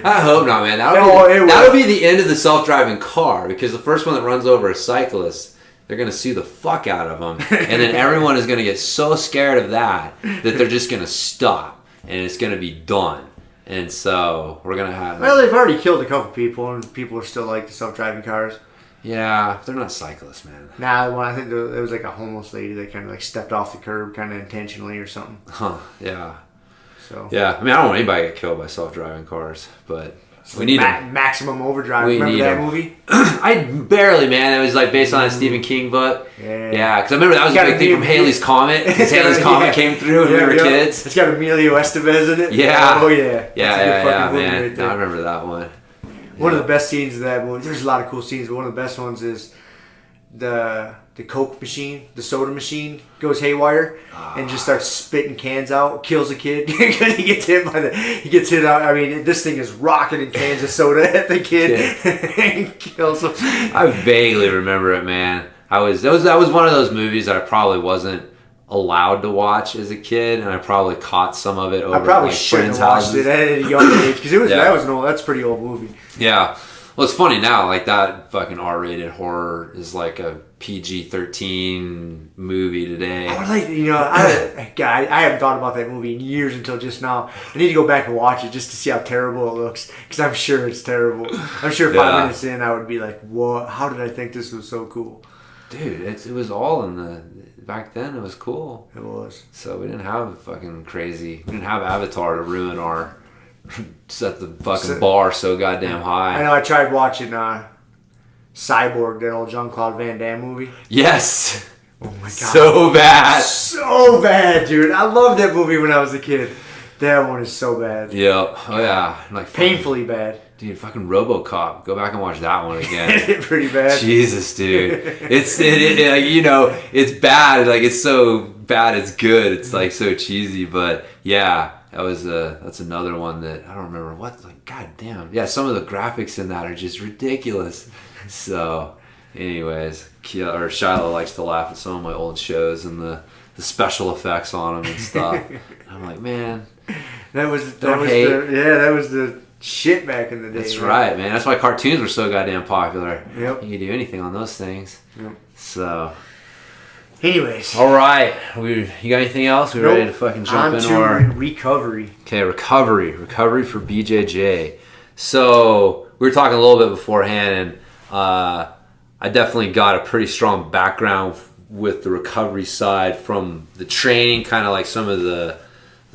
I hope not, man. That'll be the end of the self-driving car, because the first one that runs over a cyclist, they're going to sue the fuck out of them. And then everyone is going to get so scared of that they're just going to stop. And it's going to be done. And so we're going to have... Well, they've already killed a couple people, and people are still like the self-driving cars. Yeah, they're not cyclists, man. Nah, well, I think there was like a homeless lady that kind of like stepped off the curb kind of intentionally or something. Huh, yeah. So. Yeah, I mean, I don't want anybody to get killed by self-driving cars, but... We need Maximum Overdrive. Remember that movie? I barely, man. It was like based on a Stephen King book. Yeah, because I remember that was a big thing from Haley's Comet. Because Haley's Comet came through when we were kids. It's got Emilio Estevez in it. Yeah. Oh yeah. Yeah, man. Right, I remember that one. One of the best scenes of that movie. There's a lot of cool scenes, but one of the best ones is the Coke machine, the soda machine goes haywire and just starts spitting cans out, kills a kid. He gets hit out. I mean, this thing is rocketing cans of soda at the kid and kills him. I vaguely remember it, man. That was one of those movies that I probably wasn't allowed to watch as a kid, and I probably caught some of it over I probably at shouldn't have watched it at a young age because that's a pretty old movie. Yeah. Well, it's funny now, like that fucking R-rated horror is like a PG-13 movie today. I haven't thought about that movie in years until just now. I need to go back and watch it just to see how terrible it looks, because I'm sure it's terrible. I'm sure 5 minutes in I would be like, "What? How did I think this was so cool?" Dude, it was all back then. It was cool. It was. So we didn't have fucking crazy. We didn't have Avatar to ruin our set the fucking bar so goddamn high. I know. I tried watching Cyborg, that old Jean-Claude Van Damme movie. Yes. Oh my god. So bad. So bad, dude. I loved that movie when I was a kid. That one is so bad. Yep. Oh yeah. Like painfully bad. Dude, fucking RoboCop. Go back and watch that one again. Pretty bad. Jesus, dude. It's it's bad. Like it's so bad. It's good. It's like so cheesy. But yeah, that's another one that I don't remember what. Like, goddamn. Yeah, some of the graphics in that are just ridiculous. So, anyways, Shiloh likes to laugh at some of my old shows and the special effects on them and stuff. And I'm like, man, that was the shit back in the day. That's right, man. That's why cartoons were so goddamn popular. Yep. You could do anything on those things. Yep. So, anyways. All right. You got anything else? We ready to fucking jump into our recovery? Okay, recovery for BJJ. So we were talking a little bit beforehand, and I definitely got a pretty strong background with the recovery side from the training, kind of like some of the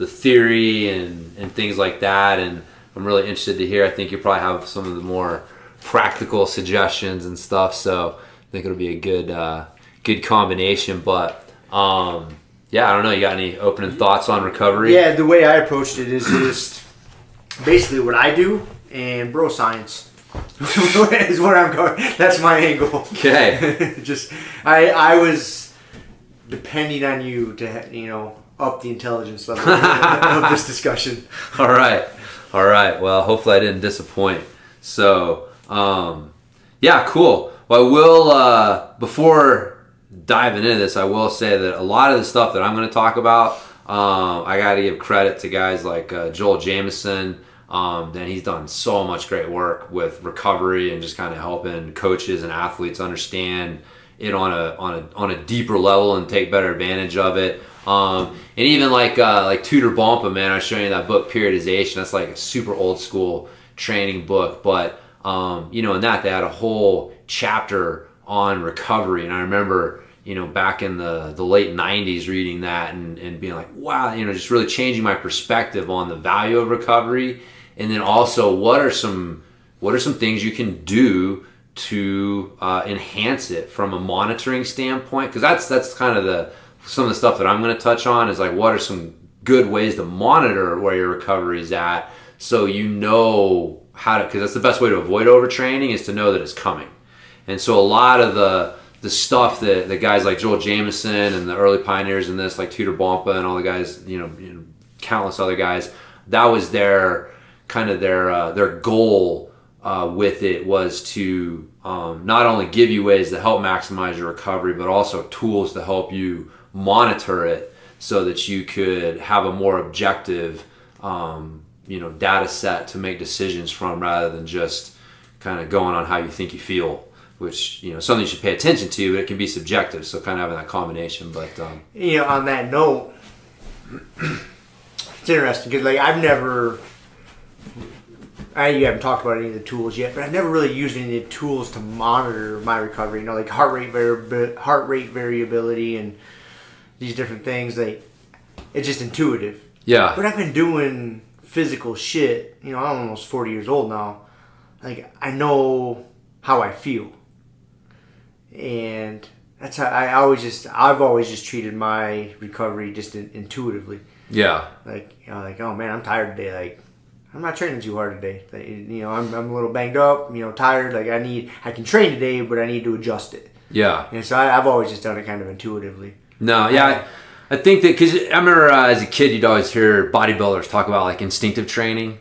theory and things like that. And I'm really interested to hear. I think you probably have some of the more practical suggestions and stuff. So I think it'll be a good combination. But yeah, I don't know. You got any opening thoughts on recovery? Yeah, the way I approached it is just basically what I do and bro science. is where I'm going. That's my angle. Okay. I was depending on you to up the intelligence level of this discussion. All right. Well, hopefully I didn't disappoint. So, yeah, cool. Well, I will, before diving into this, I will say that a lot of the stuff that I'm going to talk about, I got to give credit to guys like Joel Jamieson. Then he's done so much great work with recovery and just kind of helping coaches and athletes understand it on a deeper level and take better advantage of it. And even like Tudor Bompa, man, I was showing you that book Periodization. That's like a super old school training book, but in that they had a whole chapter on recovery. And I remember back in the late 90s reading that and being like, wow, just really changing my perspective on the value of recovery. And then also what are some things you can do to enhance it from a monitoring standpoint? Because that's kind of some of the stuff that I'm going to touch on is like, what are some good ways to monitor where your recovery is at, so how to, because that's the best way to avoid overtraining, is to know that it's coming. And so a lot of the stuff that the guys like Joel Jamieson and the early pioneers in this, like Tudor Bompa and all the guys, countless other guys, that was their goal with it, was to not only give you ways to help maximize your recovery, but also tools to help you monitor it so that you could have a more objective data set to make decisions from, rather than just kind of going on how you think you feel, which something you should pay attention to, but it can be subjective, so kind of having that combination. But on that note, it's interesting because like you haven't talked about any of the tools yet, but I've never really used any of the tools to monitor my recovery. Like heart rate variability and these different things. Like, it's just intuitive. Yeah. But I've been doing physical shit. I'm almost 40 years old now. Like, I know how I feel, and that's how I've always just treated my recovery just intuitively. Yeah. Like, oh man, I'm tired today. Like, I'm not training too hard today. I'm a little banged up, tired. Like, I can train today, but I need to adjust it. Yeah. And so I've always just done it kind of intuitively. No, yeah. I think that, because I remember as a kid, you'd always hear bodybuilders talk about like instinctive training,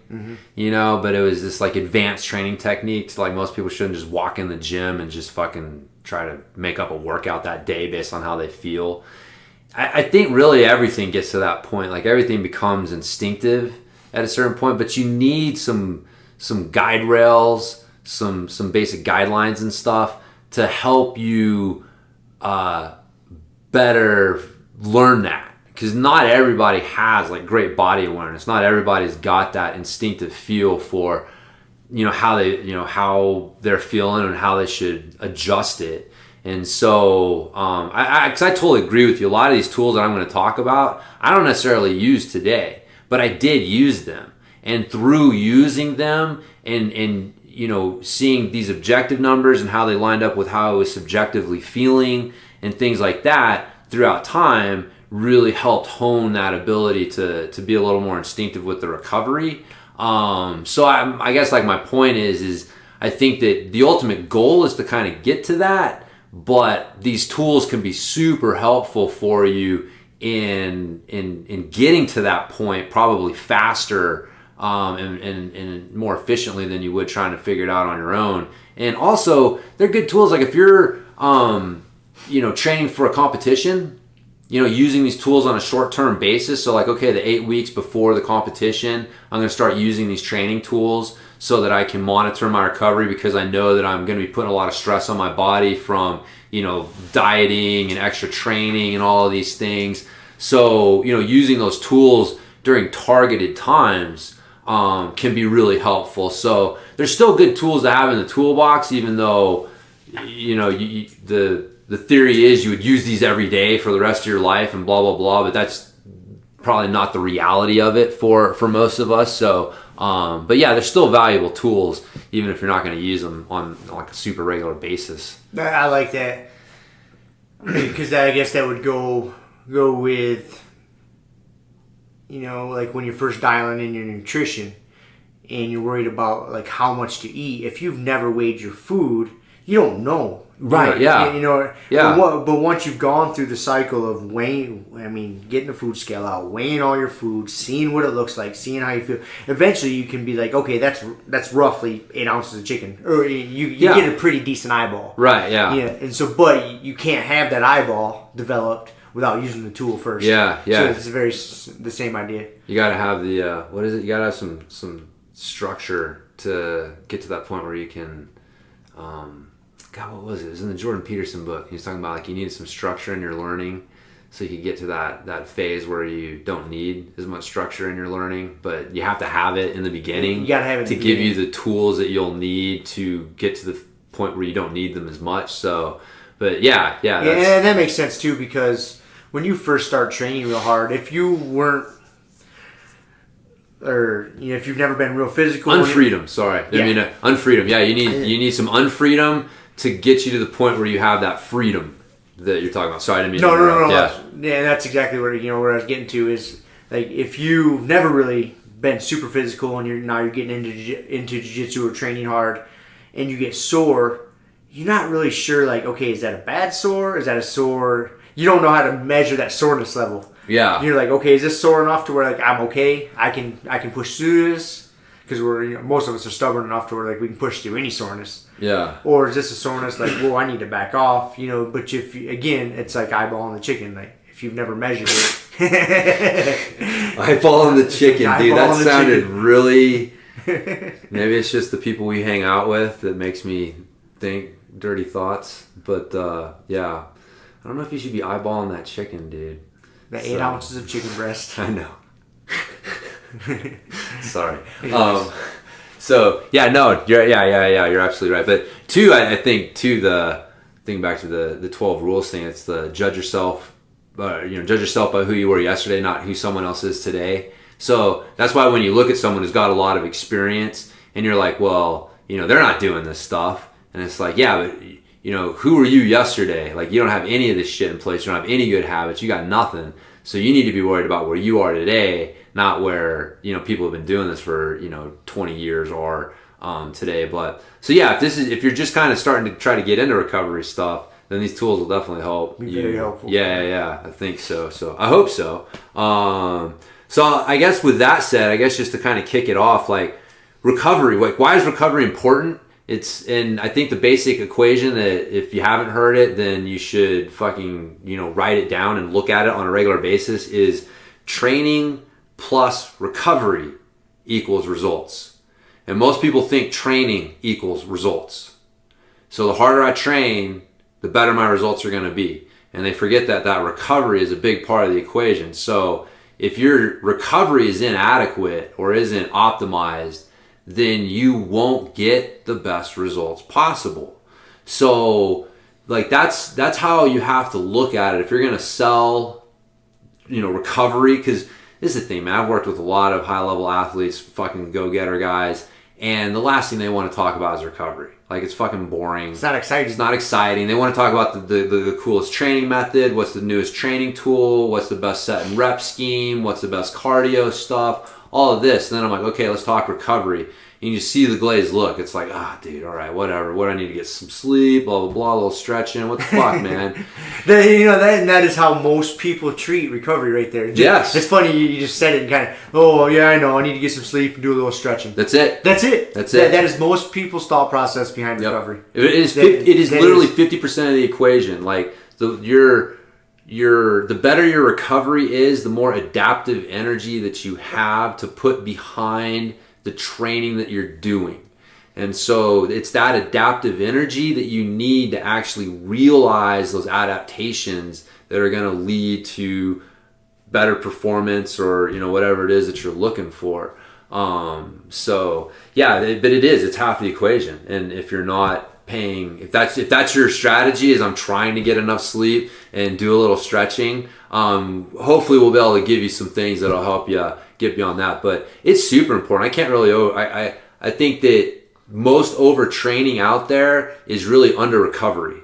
but it was this like advanced training techniques. Like, most people shouldn't just walk in the gym and just fucking try to make up a workout that day based on how they feel. I think really everything gets to that point. Like, everything becomes instinctive at a certain point, but you need some guide rails, some basic guidelines and stuff to help you better learn that, because not everybody has like great body awareness. Not everybody's got that instinctive feel for how they're feeling and how they should adjust it. And so I totally agree with you. A lot of these tools that I'm going to talk about, I don't necessarily use today, but I did use them. And through using them and seeing these objective numbers and how they lined up with how I was subjectively feeling and things like that throughout time, really helped hone that ability to be a little more instinctive with the recovery. So I guess like my point is I think that the ultimate goal is to kind of get to that, but these tools can be super helpful for you in getting to that point, probably faster and more efficiently than you would trying to figure it out on your own. And also, they're good tools. Like, if you're training for a competition, using these tools on a short-term basis. So like, okay, the 8 weeks before the competition, I'm going to start using these training tools so that I can monitor my recovery, because I know that I'm going to be putting a lot of stress on my body from, dieting and extra training and all of these things. So, using those tools during targeted times can be really helpful. So there's still good tools to have in the toolbox, even though, the theory is you would use these every day for the rest of your life and blah, blah, blah, but that's probably not the reality of it for most of us. So, but yeah, they're still valuable tools, even if you're not going to use them on like a super regular basis. I like that, because I guess that would go with, like when you're first dialing in your nutrition and you're worried about like how much to eat. If you've never weighed your food, you don't know. Right, You know, Yeah. But once you've gone through the cycle of getting the food scale out, weighing all your food, seeing what it looks like, seeing how you feel, eventually you can be like, okay, that's roughly 8 ounces of chicken. Or you get a pretty decent eyeball. Right, yeah. Yeah, and so, but you can't have that eyeball developed without using the tool first. Yeah. So it's the same idea. You got to have the, what is it? You got to have some structure to get to that point where you can, God, what was it? It was in the Jordan Peterson book. He was talking about like you needed some structure in your learning so you could get to that phase where you don't need as much structure in your learning, but you have to have it in the beginning. You got to have it to give you the tools that you'll need to get to the point where you don't need them as much. So, but yeah. And that makes sense too, because when you first start training real hard, if you weren't, or if you've never been real physical, unfreedom. Sorry, I mean unfreedom. Yeah, you need some unfreedom to get you to the point where you have that freedom that you're talking about. Sorry, I didn't mean to interrupt. No. Yeah, that's exactly where I was getting to is like if you've never really been super physical and you're getting into jiu-jitsu or training hard, and you get sore, you're not really sure like, okay, is that a bad sore? Is that a sore? You don't know how to measure that soreness level. Yeah. You're like, okay, is this sore enough to where like I'm okay? I can push through this. Because most of us are stubborn enough to where like we can push through any soreness. Yeah. Or is this a soreness like, whoa, I need to back off, But again, it's like eyeballing the chicken. Like if you've never measured it, eyeballing the chicken, dude. That sounded really. Maybe it's just the people we hang out with that makes me think dirty thoughts. But yeah, I don't know if you should be eyeballing that chicken, dude. The 8 ounces of chicken breast. I know. Sorry. So yeah, no, you're absolutely right. But two, I think the thing back to the 12 rules thing. It's the judge yourself by who you were yesterday, not who someone else is today. So that's why when you look at someone who's got a lot of experience and you're like, well, they're not doing this stuff, and it's like, yeah, but who were you yesterday? Like you don't have any of this shit in place. You don't have any good habits. You got nothing. So you need to be worried about where you are today, not where people have been doing this for 20 years or today. But so yeah, if you're just kind of starting to try to get into recovery stuff, then these tools will definitely help. Be very helpful. Yeah, I think so. So I hope so. So I guess with that said, just to kind of kick it off, like recovery, like why is recovery important? And I think the basic equation that if you haven't heard it, then you should fucking, write it down and look at it on a regular basis is training plus recovery equals results. And most people think training equals results. So the harder I train, the better my results are going to be. And they forget that recovery is a big part of the equation. So if your recovery is inadequate or isn't optimized, then you won't get the best results possible. So like that's how you have to look at it. If you're going to sell, recovery, because this is the thing, man. I've worked with a lot of high-level athletes, fucking go-getter guys, and the last thing they want to talk about is recovery. Like it's fucking boring. It's not exciting. It's not exciting. They want to talk about the coolest training method, what's the newest training tool, what's the best set and rep scheme, what's the best cardio stuff, all of this. And then I'm like, okay, let's talk recovery. And you just see the glazed look. It's like, dude, all right, whatever. What, I need to get some sleep, blah, blah, blah, a little stretching. What the fuck, man? That is how most people treat recovery right there. Yes. It's funny, you just said it and kind of, oh, yeah, I know. I need to get some sleep and do a little stretching. That's it. That's it. That is most people's thought process behind recovery. It is literally 50% of the equation. Like, the better your recovery is, the more adaptive energy that you have to put behind the training that you're doing. And so it's that adaptive energy that you need to actually realize those adaptations that are going to lead to better performance or whatever it is that you're looking for. So yeah, but it's half the equation. And if you're not paying, if that's your strategy is I'm trying to get enough sleep and do a little stretching, hopefully we'll be able to give you some things that'll help you get beyond that. But it's super important. I think that most overtraining out there is really under recovery.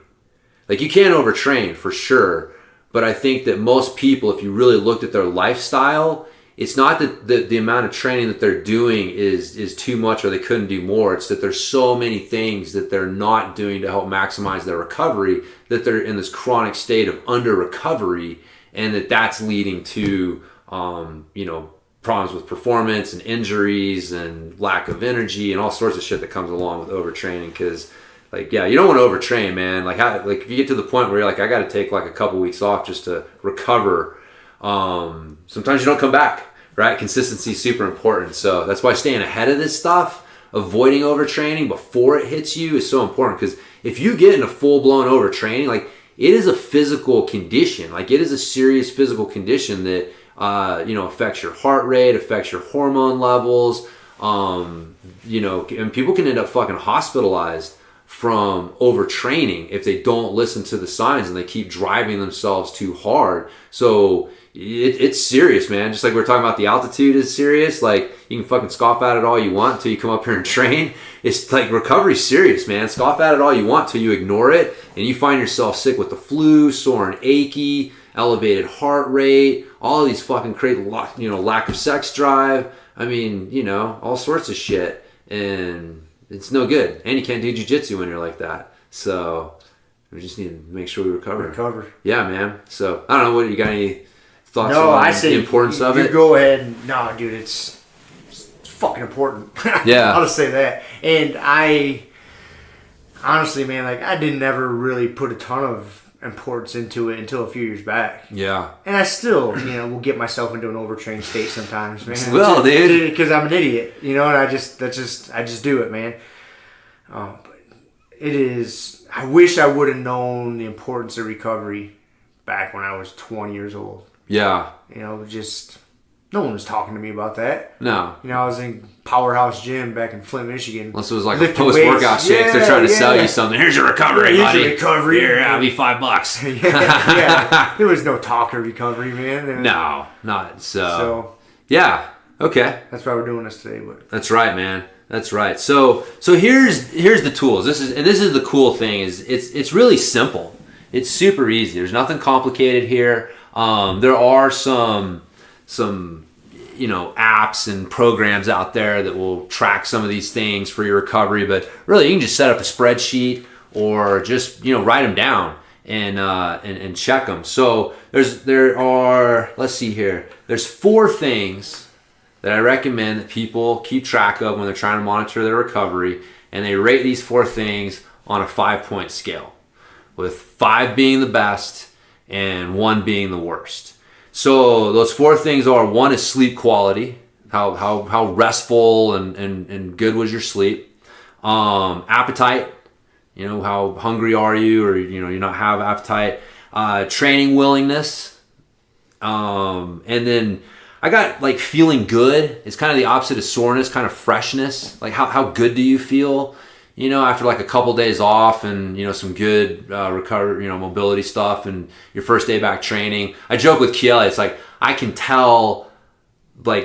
Like you can't overtrain for sure, but I think that most people, if you really looked at their lifestyle, it's not that the amount of training that they're doing is too much or they couldn't do more. It's that there's so many things that they're not doing to help maximize their recovery, that they're in this chronic state of under recovery, and that's leading to problems with performance and injuries and lack of energy and all sorts of shit that comes along with overtraining. Because you don't want to overtrain, man. If you get to the point where you're like, I got to take like a couple weeks off just to recover, sometimes you don't come back, right? Consistency is super important. So that's why staying ahead of this stuff, avoiding overtraining before it hits you, is so important. Because if you get into full-blown overtraining, it is a physical condition. It is a serious physical condition that affects your heart rate, affects your hormone levels, and people can end up fucking hospitalized from overtraining if they don't listen to the signs and they keep driving themselves too hard. So it's serious, man. Just like we're talking about, the altitude is serious. You can fucking scoff at it all you want until you come up here and train. It's recovery's serious, man. Scoff at it all you want till you ignore it and you find yourself sick with the flu, sore and achy, elevated heart rate, all of these fucking crazy, lack of sex drive. I mean, all sorts of shit. And it's no good. And you can't do jiu-jitsu when you're like that. So we just need to make sure we recover. Yeah, man. So I don't know. What you got? Any thoughts on the importance of it? Go ahead. No, dude, it's fucking important. Yeah. I'll just say that. And I honestly, man, I didn't ever really put a ton of importance into it until a few years back. Yeah. And I still, will get myself into an overtrained state sometimes, man. Well, dude. Because I'm an idiot, and I just do it, man. But it is, I wish I would have known the importance of recovery back when I was 20 years old. Yeah. No one was talking to me about that. No. I was in Powerhouse Gym back in Flint, Michigan. Unless it was a post-workout shakes. They're trying to sell you something. Here's your recovery, buddy. Here's your recovery. Here, that'll be $5. yeah. There was no talk of recovery, man. No, not so. Yeah. Okay. That's why we're doing this today. But that's right, man. That's right. So here's the tools. This is the cool thing. Is it's really simple. It's super easy. There's nothing complicated here. There are some apps and programs out there that will track some of these things for your recovery, but really you can just set up a spreadsheet or just write them down and check them. So there are, let's see here, there's 4 things that I recommend that people keep track of when they're trying to monitor their recovery, and they rate these 4 things on a 5-point scale, with 5 being the best and 1 being the worst. So those 4 things are: 1 is sleep quality, how restful and good was your sleep. Appetite, how hungry are you, or you not have appetite. Training willingness, and then I got feeling good. It's kind of the opposite of soreness, kind of freshness. How good do you feel? After a couple days off and, some good recovery, mobility stuff and your first day back training. I joke with Kiel, it's I can tell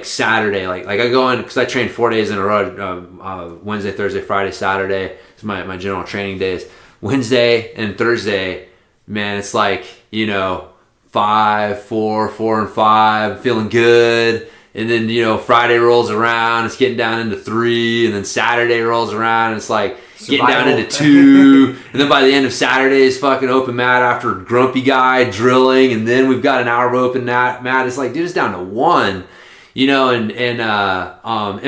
Saturday, I go in, because I train 4 days in a row, Wednesday, Thursday, Friday, Saturday. It's my general training days. Wednesday and Thursday, man, it's 5, 4, 4 and 5, feeling good. And then, Friday rolls around, it's getting down into 3. And then Saturday rolls around, and it's getting down into 2. And then by the end of Saturday's fucking open mat after Grumpy Guy drilling. And then we've got an hour of open mat. It's dude, it's down to 1. And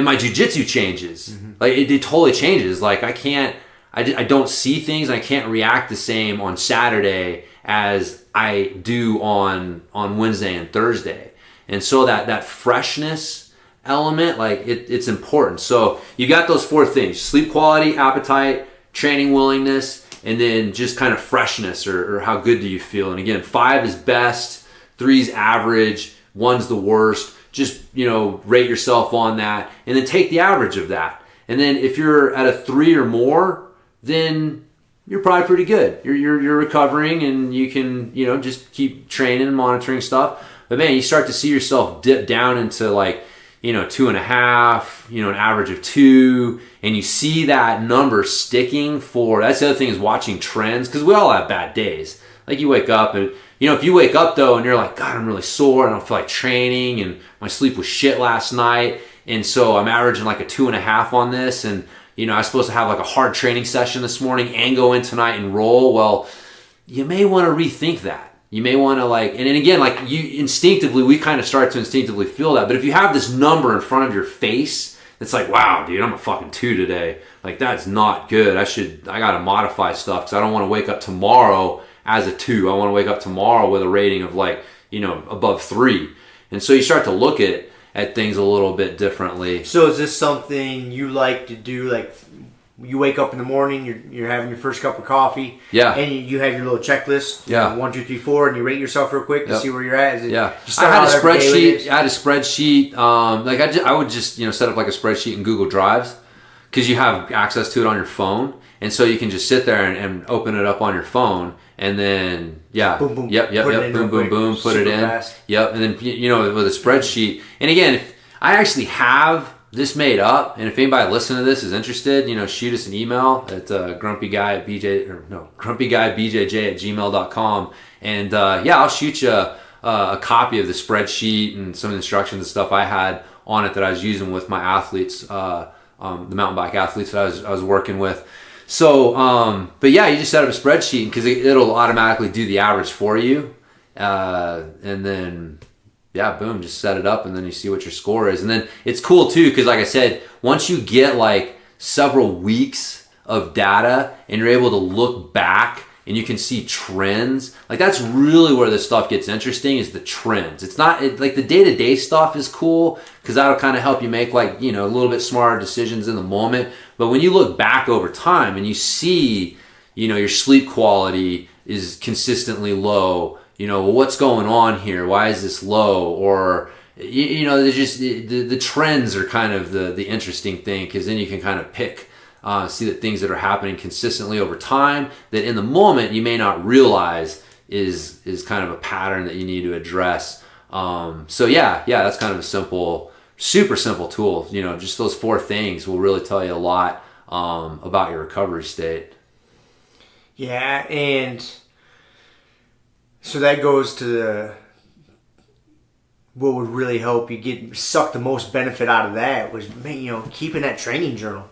my jiu-jitsu changes. Mm-hmm. It totally changes. I don't see things, and I can't react the same on Saturday as I do on Wednesday and Thursday. And so that freshness element, it's important. So you got those 4 things: sleep quality, appetite, training willingness, and then just kind of freshness or how good do you feel. And again, 5 is best, 3 is average, 1's the worst. Just, rate yourself on that, and then take the average of that. And then if you're at a 3 or more, then you're probably pretty good. You're recovering, and you can, just keep training and monitoring stuff. But man, you start to see yourself dip down into 2.5, an average of 2, and you see that number sticking for, that's the other thing, is watching trends, because we all have bad days. You wake up and if you wake up though and you're like, God, I'm really sore and I don't feel like training and my sleep was shit last night, and so I'm averaging like a 2.5 on this, and I was supposed to have like a hard training session this morning and go in tonight and roll. Well, you may want to rethink that. You may want to and then again, like you instinctively, we kind of start to instinctively feel that. But if you have this number in front of your face, it's like, wow, dude, I'm a fucking 2 today. Like, that's not good. I got to modify stuff because I don't want to wake up tomorrow as a 2. I want to wake up tomorrow with a rating of above 3. And so you start to look at things a little bit differently. So is this something you like to do? Like, you wake up in the morning, you're having your first cup of coffee, and you have your little checklist, 1, 2, 3, 4, and you rate yourself real quick to see where you're at. I had a spreadsheet. I would just set up like a spreadsheet in Google Drives because you have access to it on your phone, and so you can just sit there and open it up on your phone, and then boom, boom, boom, boom, boom, put it in, fast. and then with a spreadsheet. And again, if I actually have this made up, and if anybody listening to this is interested, shoot us an email at Grumpy Guy BJJ at gmail.com, and I'll shoot you a copy of the spreadsheet and some instructions and stuff I had on it that I was using with my athletes, the mountain bike athletes that I was working with. So, but you just set up a spreadsheet because it'll automatically do the average for you, and then. Boom, just set it up and then you see what your score is. And then it's cool too because like I said, once you get like several weeks of data and you're able to look back and you can see trends, like that's really where this stuff gets interesting, is the trends. It's not like the day-to-day stuff is cool because that'll kind of help you make a little bit smarter decisions in the moment. But when you look back over time and you see, your sleep quality is consistently low, what's going on here? Why is this low? Or, there's just the trends are kind of the interesting thing, because then you can kind of see the things that are happening consistently over time that in the moment you may not realize is kind of a pattern that you need to address. That's kind of a super simple tool. Just those 4 things will really tell you a lot about your recovery state. Yeah, and so that goes to what would really help you suck the most benefit out of that was, keeping that training journal.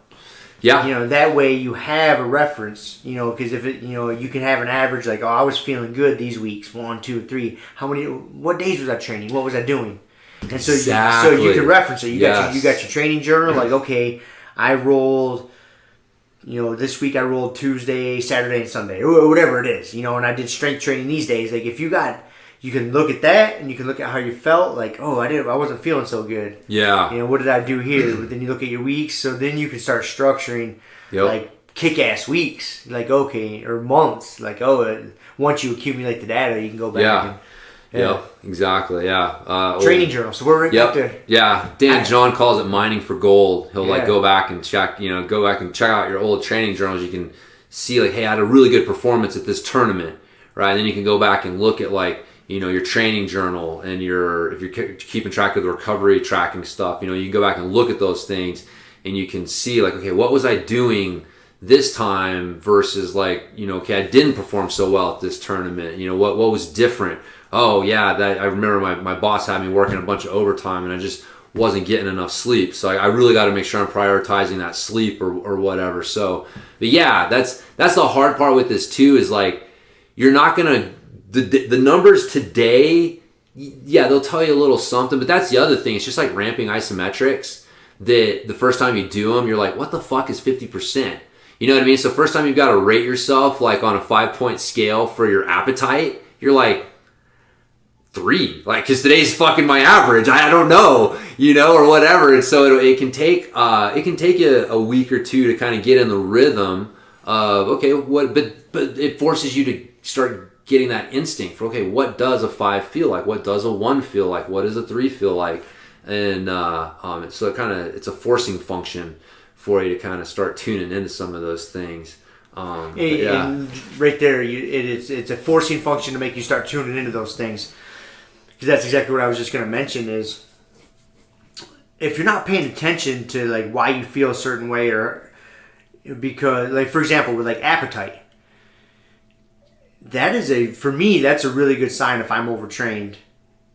Yeah. That way you have a reference, because if you can have an average like, oh, I was feeling good these weeks, 1, 2, 3. What days was I training? What was I doing? And so, exactly. You can reference it. You got your training journal. Like, okay, I rolled. This week I rolled Tuesday, Saturday, and Sunday, or whatever it is, and I did strength training these days. Like, if you can look at that and you can look at how you felt, like, oh, I wasn't feeling so good. Yeah. What did I do here? But then you look at your weeks, so then you can start structuring, like, kick-ass weeks, like, okay, or months. Like, once you accumulate the data, you can go back and... Yeah, exactly. Yeah, training journal. So we're right back there. Yeah, John calls it mining for gold. He'll go back and check. Go back and check out your old training journals. You can see like, hey, I had a really good performance at this tournament, right? And then you can go back and look at your training journal and if you're keeping track of the recovery tracking stuff. You can go back and look at those things and you can see like, okay, what was I doing this time versus okay, I didn't perform so well at this tournament. What was different? Oh yeah, I remember my boss had me working a bunch of overtime and I just wasn't getting enough sleep. So I really got to make sure I'm prioritizing that sleep or whatever. So, but yeah, that's the hard part with this too, is like, you're not gonna the numbers today. Yeah, they'll tell you a little something, but that's the other thing. It's just like ramping isometrics. That the first time you do them, you're like, what the fuck is 50%? You know what I mean? So first time you've got to rate yourself like on a 5-point scale for your appetite, you're like 3, like, because today's fucking my average. I don't know, or whatever. And so it can take you a week or 2 to kind of get in the rhythm of okay, but it forces you to start getting that instinct for okay, what does a 5 feel like? What does a 1 feel like? What does a 3 feel like? And so it's a forcing function for you to kind of start tuning into some of those things. And right there, it's a forcing function to make you start tuning into those things. Because that's exactly what I was just going to mention is if you're not paying attention to like why you feel a certain way, or because like for example with like appetite, for me, that's a really good sign if I'm overtrained.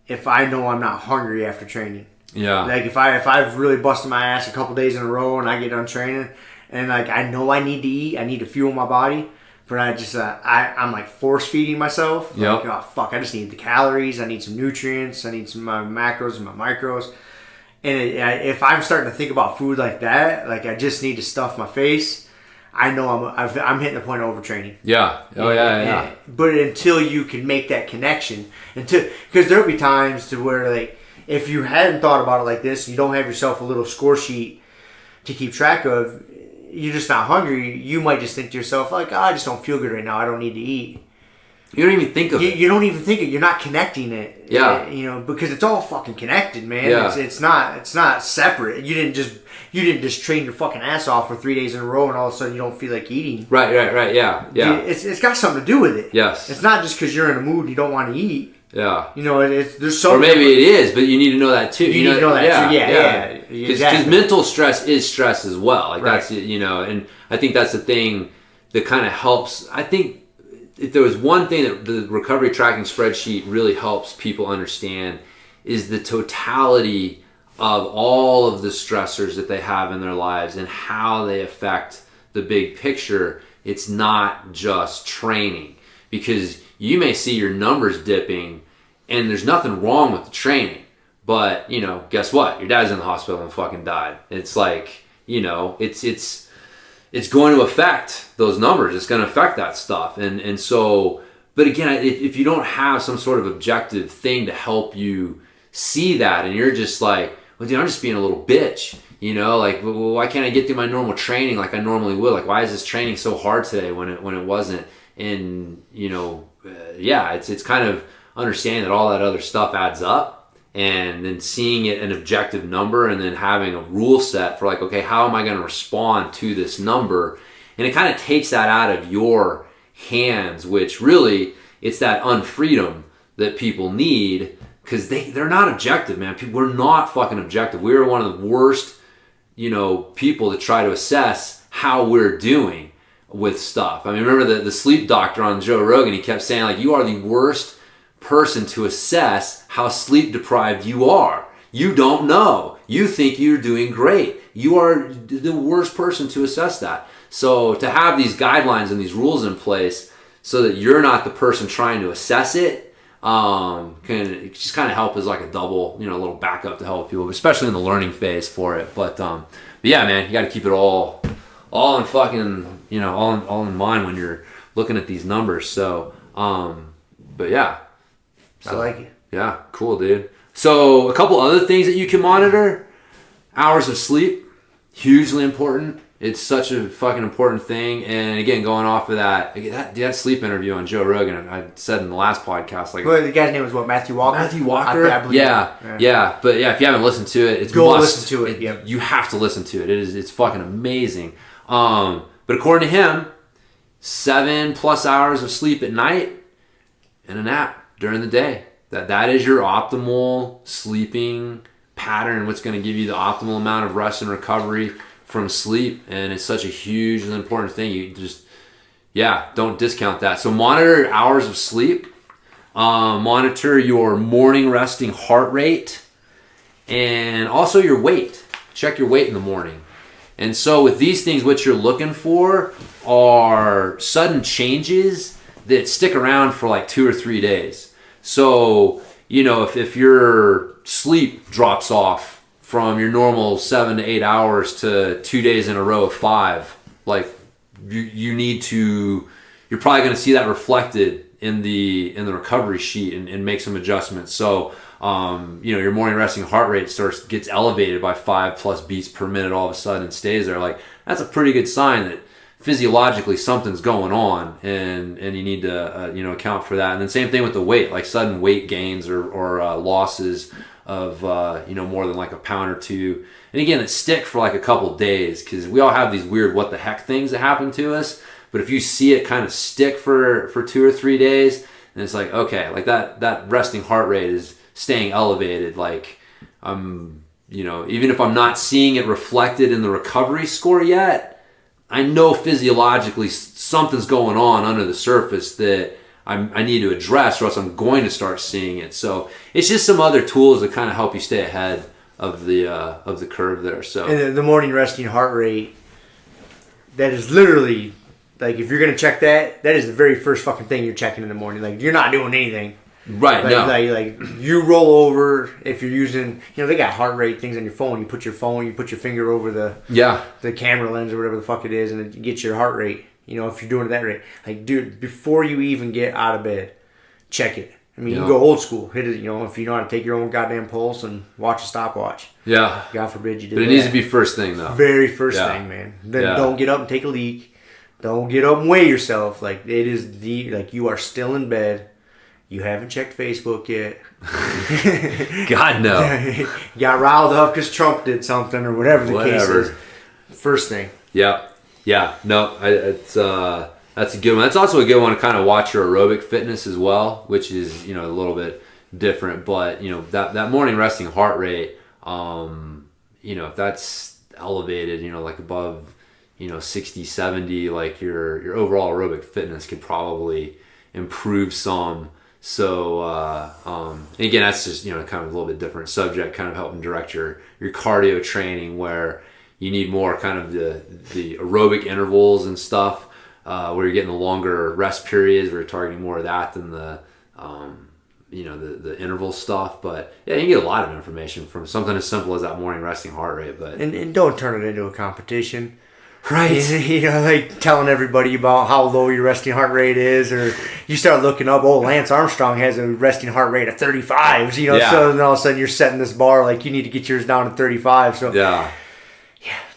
If I know I'm not hungry after training. Yeah. Like if I've really busted my ass a couple days in a row and I get done training and like I know I need to eat, I need to fuel my body, but I just I'm like force feeding myself. Yep. Like, oh fuck, I just need the calories, I need some nutrients, I need some macros and my micros. And if I'm starting to think about food like that, like I just need to stuff my face, I know I'm hitting the point of overtraining. Yeah. Oh yeah. But until you can make that connection, because there'll be times to where like if you hadn't thought about it like this, you don't have yourself a little score sheet to keep track of. You're just not hungry. You might just think to yourself like, I just don't feel good right now. I don't need to eat. You don't even think of it. You don't even think it. You're not connecting it. Yeah. Because it's all fucking connected, man. Yeah. It's not separate. You didn't just train your fucking ass off for 3 days in a row and all of a sudden you don't feel like eating. Right. Yeah. It's got something to do with it. Yes. It's not just because you're in a mood and you don't want to eat. Yeah. There's so. Or maybe it is, but you need to know that too. You need to know that too. Yeah. Because mental stress is stress as well. Like right. that's and I think that's the thing that kind of helps. I think if there was one thing that the recovery tracking spreadsheet really helps people understand is the totality of all of the stressors that they have in their lives and how they affect the big picture. It's not just training, because you may see your numbers dipping and there's nothing wrong with the training, but guess what? Your dad's in the hospital and fucking died. It's like, it's going to affect those numbers. It's going to affect that stuff. And so, but again, if you don't have some sort of objective thing to help you see that, and you're just like, well, dude, I'm just being a little bitch, like, well, why can't I get through my normal training like I normally would? Like, why is this training so hard today when it wasn't? And, it's kind of understanding that all that other stuff adds up. And then seeing it an objective number and then having a rule set for like, okay, how am I going to respond to this number? And it kind of takes that out of your hands, which really it's that unfreedom that people need, because they're not objective, man. We're not fucking objective. We're one of the worst, people to try to assess how we're doing with stuff. I mean, remember the sleep doctor on Joe Rogan, he kept saying like, you are the worst person to assess how sleep deprived you are. You don't know. You think you're doing great. You are the worst person to assess that. So to have these guidelines and these rules in place so that you're not the person trying to assess it, can just kind of help as like a double, little backup to help people, especially in the learning phase for it. But yeah, man, you got to keep it all in fucking, all in mind when you're looking at these numbers. So, but yeah. I like it. Yeah, cool, dude. So a couple other things that you can monitor. Hours of sleep, hugely important. It's such a fucking important thing. And again, going off of that sleep interview on Joe Rogan, I said in the last podcast, like, well, the guy's name was what, Matthew Walker? Matthew Walker? I believe yeah. But yeah, if you haven't listened to it, it's go listen to it. Yep. You have to listen to it. It's fucking amazing. But according to him, 7+ hours of sleep at night and a nap during the day. That is your optimal sleeping pattern, what's going to give you the optimal amount of rest and recovery from sleep. And it's such a huge and important thing. You just, don't discount that. So monitor hours of sleep, monitor your morning resting heart rate, and also your weight. Check your weight in the morning. And so with these things, what you're looking for are sudden changes that stick around for like 2 or 3 days. So, if your sleep drops off from your normal 7 to 8 hours to 2 days in a row of 5, like you're probably going to see that reflected in the recovery sheet and make some adjustments. So, your morning resting heart rate gets elevated by 5+ beats per minute all of a sudden and stays there. Like, that's a pretty good sign that physiologically something's going on, and you need to account for that. And then same thing with the weight, like sudden weight gains or losses of more than like a pound or two. And again, it stick for like a couple days, because we all have these weird what the heck things that happen to us. But if you see it kind of stick for 2 or 3 days, then it's like, okay, like that resting heart rate is staying elevated. Like even if I'm not seeing it reflected in the recovery score yet, I know physiologically something's going on under the surface that I need to address, or else I'm going to start seeing it. So it's just some other tools that kind of help you stay ahead of the curve there. So And the morning resting heart rate, that is literally, like, if you're going to check that, that is the very first fucking thing you're checking in the morning. Like, you're not doing anything. right, Like, no. like you roll over, if you're using, they got heart rate things on your phone. You put your finger over the camera lens or whatever the fuck it is, and it gets your heart rate. If you're doing it that rate. Like, dude, before you even get out of bed, check it. I mean, you can go old school. Hit it, if you know how to take your own goddamn pulse and watch a stopwatch. Yeah. God forbid you do that. But it needs to be first thing, though. Very first thing, man. Then don't get up and take a leak. Don't get up and weigh yourself. Like, it is you are still in bed. You haven't checked Facebook yet. God, no. You got riled up because Trump did something or whatever the case is. First thing. Yeah. Yeah. No, that's a good one. That's also a good one to kind of watch your aerobic fitness as well, which is, a little bit different. But, that morning resting heart rate, if that's elevated, like above, 60, 70, like your overall aerobic fitness could probably improve some. So, again, that's just, kind of a little bit different subject, kind of helping direct your cardio training, where you need more kind of the aerobic intervals and stuff, where you're getting the longer rest periods, where you're targeting more of that than the interval stuff. But yeah, you can get a lot of information from something as simple as that morning resting heart rate. But And don't turn it into a competition. right, Like telling everybody about how low your resting heart rate is, or you start looking up, Lance Armstrong has a resting heart rate of 35s, so then all of a sudden you're setting this bar, like, you need to get yours down to 35, so yeah,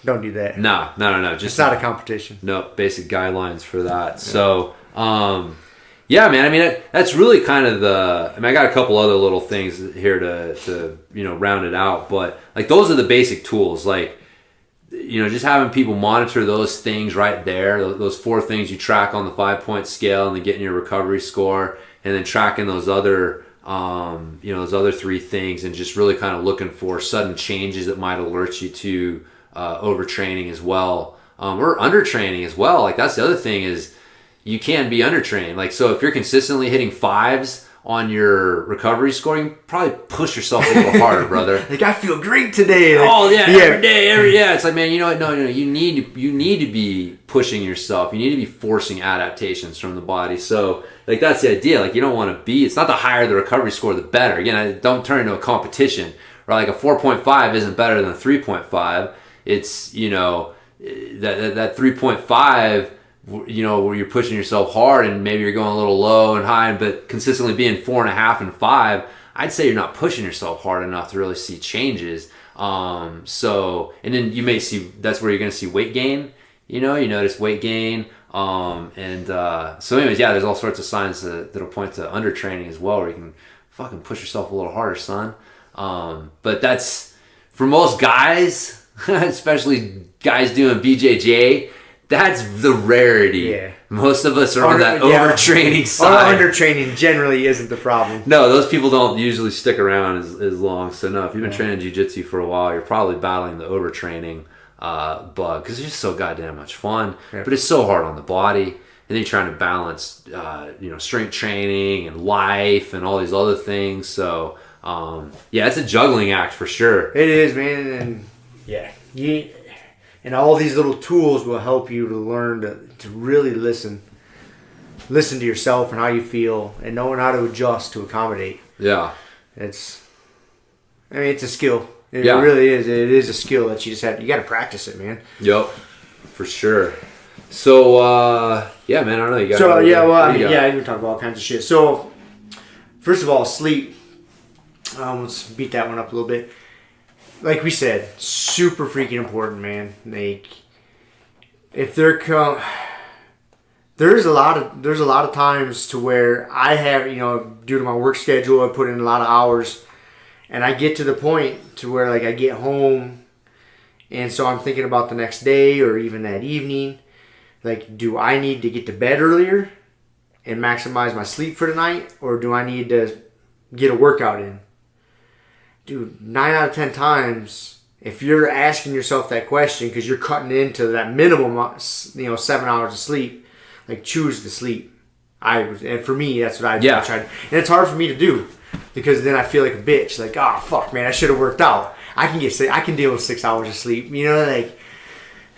don't do that. no, just It's not a competition. No, basic guidelines for that. So, yeah, man. I mean, that's really kind of I got a couple other little things here to round it out. But like, those are the basic tools. Like, just having people monitor those things right there. Those 4 things you track on the 5-point scale, and then getting your recovery score, and then tracking those other those other 3 things, and just really kind of looking for sudden changes that might alert you to overtraining as well, or undertraining as well. Like, that's the other thing, is you can be undertrained. Like, so if you're consistently hitting 5s on your recovery score, you can probably push yourself a little harder, brother. Like, I feel great today. Like, every day, it's like, man, you know what? No, you need to be pushing yourself. You need to be forcing adaptations from the body. So, like, that's the idea. Like, you don't want to be. It's not the higher the recovery score, the better. Again, don't turn into a competition. Or like a 4.5 isn't better than a 3.5. It's, that 3.5, where you're pushing yourself hard, and maybe you're going a little low and high, but consistently being 4.5 and 5, I'd say you're not pushing yourself hard enough to really see changes. So, and then you may see, that's where you're going to see weight gain. You notice weight gain. So anyways, yeah, there's all sorts of signs that'll point to undertraining as well, where you can fucking push yourself a little harder, son. But that's, for most guys, especially guys doing BJJ, that's the rarity. Yeah. Most of us are on that overtraining side. Undertraining generally isn't the problem. No, those people don't usually stick around as long. So no, if you've been training jiu-jitsu for a while, you're probably battling the overtraining bug, because it's just so goddamn much fun. Yeah. But it's so hard on the body. And then you're trying to balance, strength training and life and all these other things. So, it's a juggling act for sure. It is, man. And and all these little tools will help you to learn to really listen to yourself and how you feel, and knowing how to adjust to accommodate. Yeah. It's a skill. It really is. It is a skill that you got to practice it, man. Yep. For sure. So, man, I don't know. You got I can talk about all kinds of shit. So, first of all, sleep. Let's beat that one up a little bit. Like we said, super freaking important, man. Like, if there's a lot of times to where I have, due to my work schedule, I put in a lot of hours, and I get to the point to where, like, I get home, and so I'm thinking about the next day or even that evening. Like, do I need to get to bed earlier and maximize my sleep for the night, or do I need to get a workout in? Dude, 9 out of 10 times, if you're asking yourself that question because you're cutting into that minimum, 7 hours of sleep, like, choose the sleep. And for me, that's what I Yeah. tried. And it's hard for me to do because then I feel like a bitch. Like, oh fuck, man, I should have worked out. I can deal with 6 hours of sleep. You know, like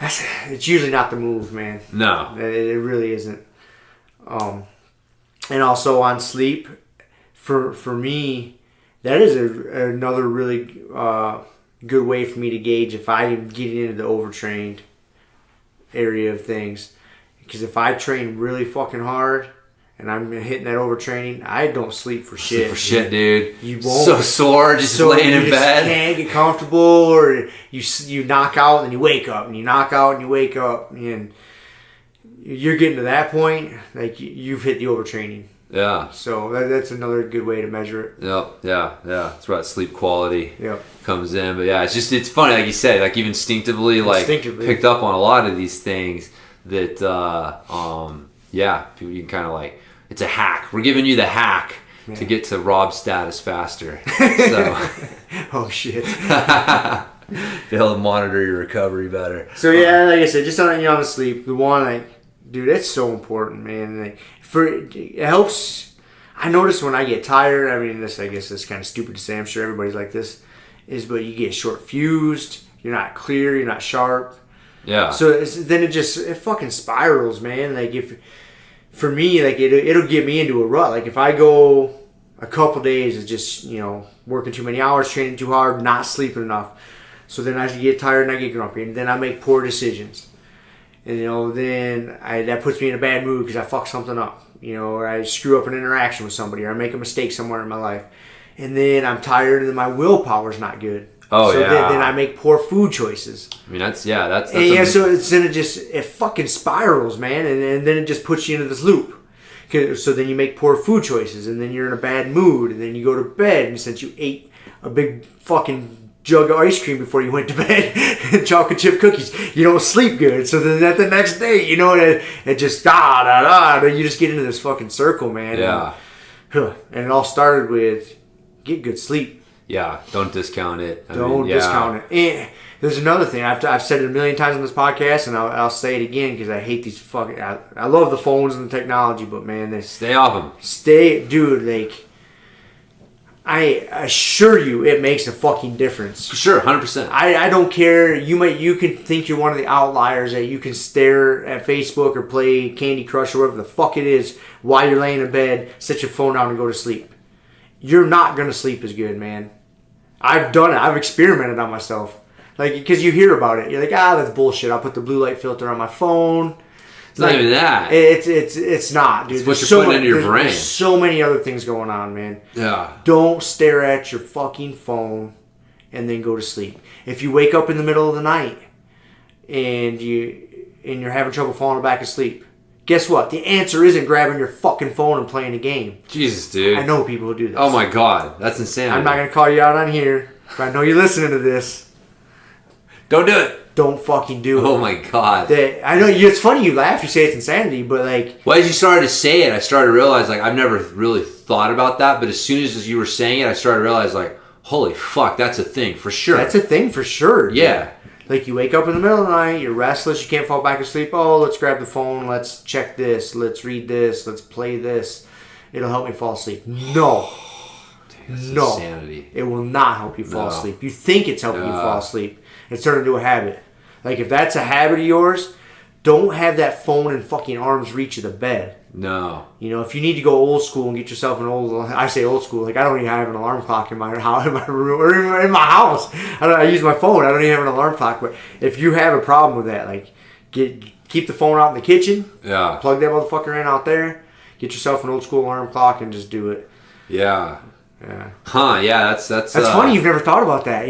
it's usually not the move, man. No. It really isn't. And also on sleep, for me, that is another really good way for me to gauge if I am getting into the overtrained area of things. Because if I train really fucking hard and I'm hitting that overtraining, I don't sleep for shit. Dude. You won't. So sore, just laying in bed. You can't get comfortable, or you knock out and you wake up, and you knock out and you wake up, and you're getting to that point, like you've hit the overtraining. Yeah. So that's another good way to measure it. Yep. Yeah. That's where that sleep quality Yep. comes in. But yeah, it's funny, like you said, like you've instinctively picked up on a lot of these things that, people, you can kind of like, it's a hack. We're giving you the hack to get to Rob status faster. So. Oh shit. Be able to monitor your recovery better. So yeah, like I said, just on the sleep, the one, like, dude, it's so important, man. Like, it helps. I notice when I get tired. I mean, I guess it's kind of stupid to say. I'm sure everybody's like this. But you get short fused. You're not clear. You're not sharp. Yeah. So then it fucking spirals, man. Like for me, like it'll get me into a rut. Like if I go a couple days of just working too many hours, training too hard, not sleeping enough. So then I get tired and I get grumpy, and then I make poor decisions. And then that puts me in a bad mood because I fuck something up. Or I screw up an interaction with somebody, or I make a mistake somewhere in my life. And then I'm tired, and then my willpower's not good. Oh, so yeah. Then I make poor food choices. I mean, that's so then it fucking spirals, man, and then it just puts you into this loop. So then you make poor food choices, and then you're in a bad mood, and then you go to bed, and since you ate a big fucking jug of ice cream before you went to bed and chocolate chip cookies, you don't sleep good. So then the next day, it just you just get into this fucking circle, man. Yeah. And it all started with get good sleep. Yeah, don't discount it. Don't discount it. And there's another thing. I've said it a million times on this podcast, and I'll say it again because I hate these fucking. I love the phones and the technology, but man, they stay off them. Dude. Like, I assure you, it makes a fucking difference. For sure, 100%. I don't care. You can think you're one of the outliers that you can stare at Facebook or play Candy Crush or whatever the fuck it is while you're laying in bed, set your phone down and go to sleep. You're not gonna sleep as good, man. I've done it. I've experimented on myself. Like, because you hear about it, you're like, that's bullshit. I'll put the blue light filter on my phone. It's not even that. It's not, dude. It's what you're putting into your brain. There's so many other things going on, man. Yeah. Don't stare at your fucking phone and then go to sleep. If you wake up in the middle of the night and you're having trouble falling back asleep, guess what? The answer isn't grabbing your fucking phone and playing a game. Jesus, dude. I know people who do this. Oh my God, that's insane. I'm not gonna call you out on here, but I know you're listening to this. Don't do it. Don't fucking do it. Oh my God. I know it's funny you laugh, you say it's insanity, but like... Well, as you started to say it, I started to realize, like, I've never really thought about that, but as soon as you were saying it, I started to realize, like, holy fuck, that's a thing for sure. That's a thing for sure. Yeah. Dude. Like, you wake up in the middle of the night, you're restless, you can't fall back asleep. Oh, let's grab the phone, let's check this, let's read this, let's play this. It'll help me fall asleep. No. Dude, that's no. insanity. It will not help you fall asleep. You think it's helping you fall asleep. It's turned into a habit. Like, if that's a habit of yours, don't have that phone in fucking arm's reach of the bed. No. If you need to go old school and get yourself an I say old school, like I don't even have an alarm clock in my house, in my room, or in my house. I use my phone. I don't even have an alarm clock. But if you have a problem with that, like keep the phone out in the kitchen. Yeah. Plug that motherfucker in out there. Get yourself an old school alarm clock and just do it. Yeah. Yeah. Huh? Yeah. That's funny. You've never thought about that.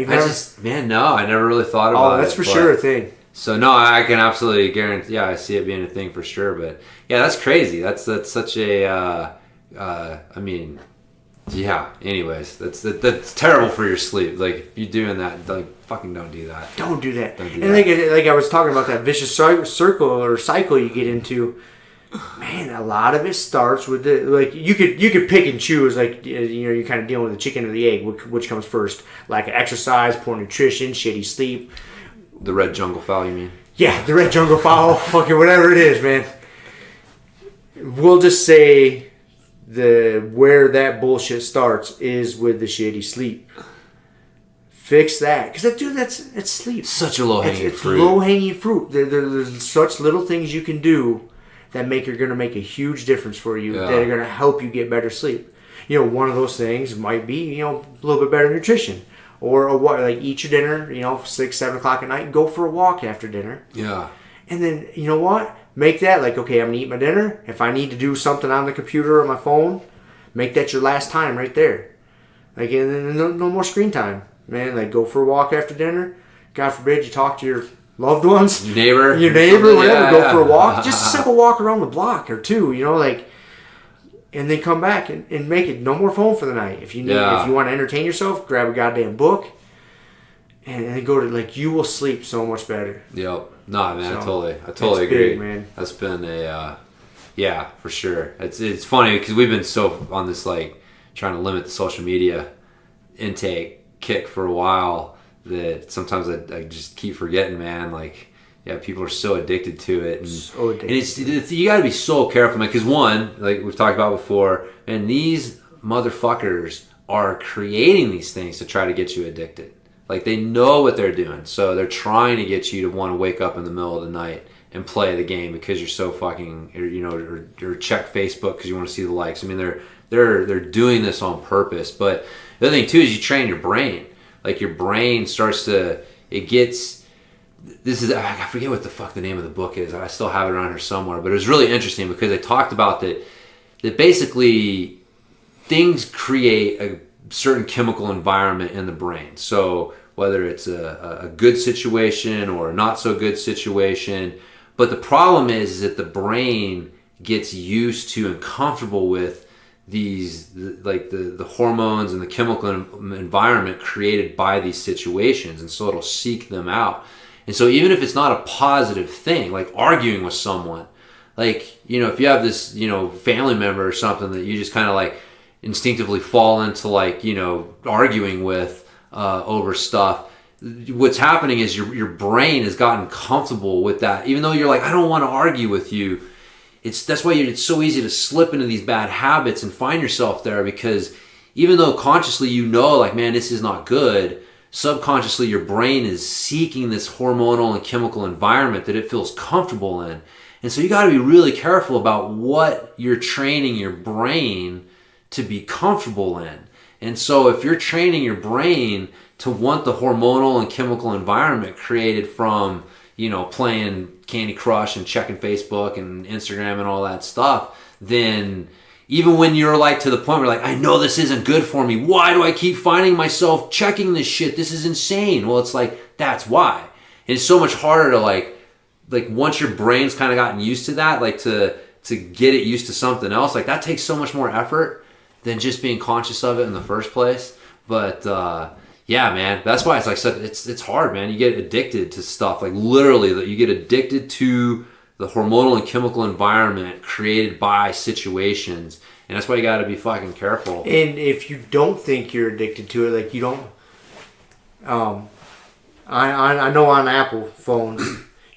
No, I never really thought about it. Oh, that's for sure a thing. So no, I can absolutely guarantee. Yeah, I see it being a thing for sure. But yeah, that's crazy. That's such a. I mean, yeah. Anyways, that's terrible for your sleep. Like if you're doing that, like fucking don't do that. Don't do that. Don't do and that. like I was talking about that vicious circle or cycle you get into. Man, a lot of it starts with you could pick and choose, like you're kind of dealing with the chicken or the egg, which comes first, lack of exercise, poor nutrition, shitty sleep. The red jungle fowl, you mean? Yeah, the red jungle fowl, fucking whatever it is, man. we'll just say where that bullshit starts is with the shitty sleep. Fix that, because it's sleep. Such a low hanging fruit. It's low hanging fruit. There's such little things you can do that are going to make a huge difference for you. That are going to help you get better sleep. One of those things might be a little bit better nutrition, or like eat your dinner. 6, 7 o'clock at night, and go for a walk after dinner. Yeah. And then you know what? Make that like, okay, I'm gonna eat my dinner. If I need to do something on the computer or my phone, make that your last time right there. Like, and then no more screen time. Man, like, go for a walk after dinner. God forbid you talk to your loved ones. Your neighbor, whatever. Go for a walk. Just a simple walk around the block or two, and then come back and make it no more phone for the night. If you want to entertain yourself, grab a goddamn book and then go to, you will sleep so much better. Yep. No, man, I totally agree. Big, man. That's been for sure. It's funny because we've been so on this, trying to limit the social media intake kick for a while that sometimes I just keep forgetting, man. People are so addicted to it, and it's you got to be so careful, man. Because one, like we've talked about before, and these motherfuckers are creating these things to try to get you addicted. They know what they're doing, so they're trying to get you to want to wake up in the middle of the night and play the game because you're so fucking, or check Facebook because you want to see the likes. I mean, they're doing this on purpose, but the other thing too is you train your brain. Your brain starts to, I forget what the fuck the name of the book is. I still have it around here somewhere, but it was really interesting because they talked about that basically things create a certain chemical environment in the brain. So whether it's a good situation or a not so good situation, but the problem is that the brain gets used to and comfortable with these, the hormones and the chemical environment created by these situations, and so it'll seek them out. And so even if it's not a positive thing, like arguing with someone, if you have this family member or something that you just kind of instinctively fall into arguing with over stuff, what's happening is your brain has gotten comfortable with that. Even though you're I don't want to argue with you, that's why it's so easy to slip into these bad habits and find yourself there, because even though consciously man, this is not good, subconsciously your brain is seeking this hormonal and chemical environment that it feels comfortable in. And so you got to be really careful about what you're training your brain to be comfortable in. And so if you're training your brain to want the hormonal and chemical environment created from, playing Candy Crush and checking Facebook and Instagram and all that stuff, then even when you're to the point where I know this isn't good for me, why do I keep finding myself checking this shit? This is insane. Well, it's that's why. And it's so much harder to once your brain's kind of gotten used to that, to get it used to something else, that takes so much more effort than just being conscious of it in the first place. But yeah, man, that's why it's hard, man. You get addicted to stuff, literally, that you get addicted to the hormonal and chemical environment created by situations, and that's why you got to be fucking careful. And if you don't think you're addicted to it, you don't, I know on Apple phones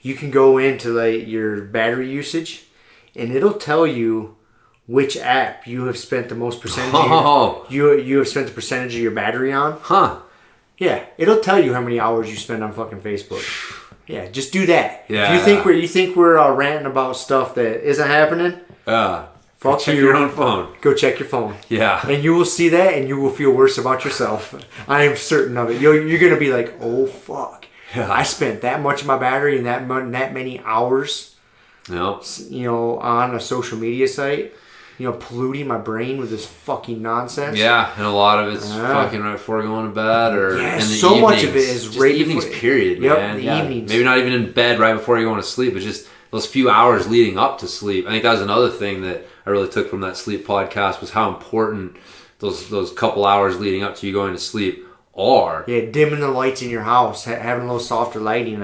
you can go into your battery usage, and it'll tell you which app you have spent the most percentage. You have spent the percentage of your battery on. Huh. Yeah, it'll tell you how many hours you spend on fucking Facebook. Yeah, just do that. Yeah. If you think we're ranting about stuff that isn't happening, check your own phone. Go check your phone. Yeah. And you will see that, and you will feel worse about yourself. I am certain of it. You're going to be like, oh, fuck. Yeah. I spent that much of my battery and that many hours on a social media site. Polluting my brain with this fucking nonsense. Yeah, and a lot of it's fucking right before going to bed, or in the so evenings. Much of it is right evenings. Before, period, man. The evenings. Maybe not even in bed right before you're going to sleep, but just those few hours leading up to sleep. I think that was another thing that I really took from that sleep podcast, was how important those couple hours leading up to you going to sleep are. Yeah, dimming the lights in your house, having a little softer lighting.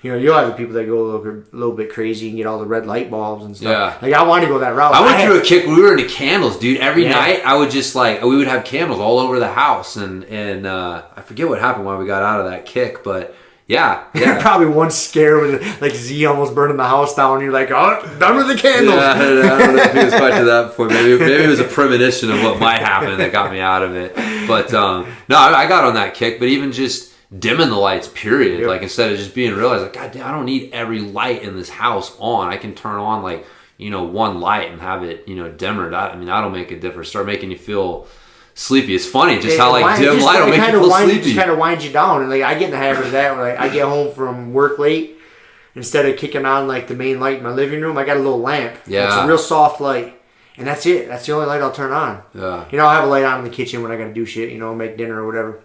You'll have the people that go a little bit crazy and get all the red light bulbs and stuff. Yeah. I want to go that route. I went through a kick. We were into candles, dude. Every night I would just we would have candles all over the house, and I forget what happened when we got out of that kick, but Yeah, yeah. Probably one scare with like Z almost burning the house down. You're like, oh, done with the candles. Yeah, I don't know if he was quite to that point. Maybe it was a premonition of what might happen that got me out of it. But no, I got on that kick. But even just dimming the lights, period. Yep. Like instead of just being realized, like, God damn, I don't need every light in this house on. I can turn on like, one light and have it, dimmer. That'll make a difference. Start making you feel sleepy. It's funny just how like dim light will make you feel sleepy. It just kind of winds you down. And like I get in the habit of that when I get home from work late. Instead of kicking on like the main light in my living room, I got a little lamp. Yeah. It's a real soft light. And that's it. That's the only light I'll turn on. Yeah. I'll have a light on in the kitchen when I got to do shit, make dinner or whatever.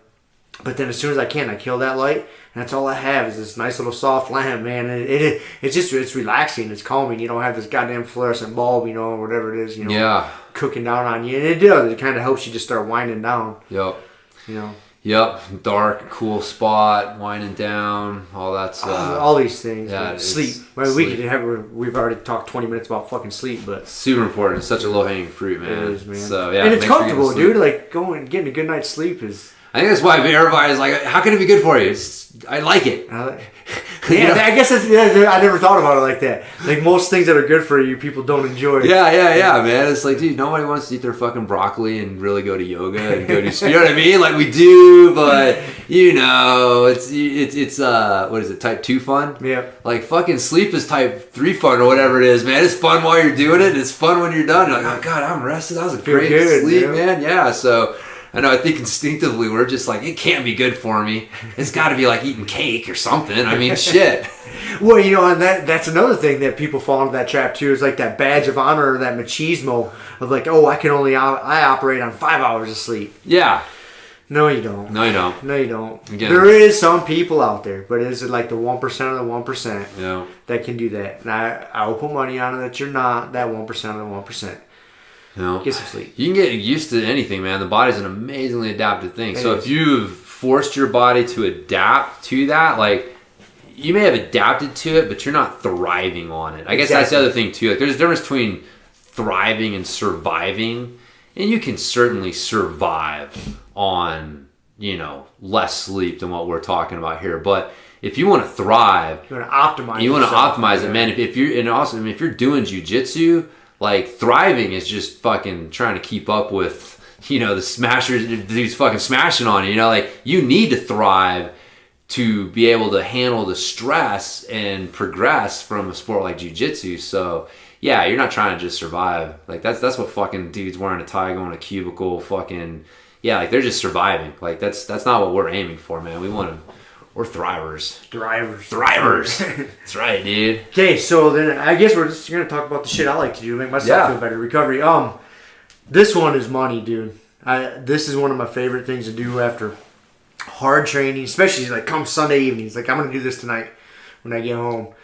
But then as soon as I can, I kill that light. And that's all I have is this nice little soft lamp, man. And it's relaxing. It's calming. You don't have this goddamn fluorescent bulb, or whatever it is, Yeah. cooking down on you. And it does. It kind of helps you just start winding down. Yep. Yep. Dark, cool spot, winding down, all that stuff. All these things. Yeah, sleep. We've already talked 20 minutes about fucking sleep, but super important. It's such a low-hanging fruit, man. it is, man. So, yeah, and it's make sure you comfortable, get to sleep. dude. Like getting a good night's sleep is. I think that's why everybody's like, how can it be good for you? I like it. Yeah, I guess I never thought about it like that. Like most things that are good for you, people don't enjoy. Yeah, man. It's like, dude, nobody wants to eat their fucking broccoli and really go to yoga and go do, you know what I mean? Like we do, but it's what is it? Type 2 fun? Yeah. Like fucking sleep is type 3 fun or whatever it is, man. It's fun while you're doing it. And it's fun when you're done. You're like, oh God, I'm rested. That was a great good, sleep, yeah. man. Yeah. So. I think instinctively we're just like, it can't be good for me. It's got to be like eating cake or something. I mean, shit. Well, and that's another thing that people fall into that trap too. Is like that badge of honor or that machismo of like, oh, I operate on 5 hours of sleep. Yeah. No, you don't. No, you don't. No, you don't. Again, there is some people out there, but is it like the 1% of the 1% that can do that? And I will put money on it that you're not that 1% of the 1%. Get some sleep. You can get used to anything, man. The body's an amazingly adaptive thing. So if you've forced your body to adapt to that, like you may have adapted to it, but you're not thriving on it. I guess that's the other thing too. Like there's a difference between thriving and surviving, and you can certainly survive on less sleep than what we're talking about here. But if you want to thrive, you want to optimize. You want to optimize it, man. If you're doing jiu-jitsu. Like, thriving is just fucking trying to keep up with, the smashers, dudes fucking smashing on you. Like, you need to thrive to be able to handle the stress and progress from a sport like jiu-jitsu. So, yeah, you're not trying to just survive. Like, that's what fucking dudes wearing a tie going to a cubicle fucking... Yeah, like, they're just surviving. Like, that's not what we're aiming for, man. We're thrivers. Thrivers. That's right, dude. Okay, so then I guess we're just going to talk about the shit I like to do to make myself feel better. Recovery. This one is money, dude. This is one of my favorite things to do after hard training, especially like come Sunday evenings. Like I'm going to do this tonight when I get home.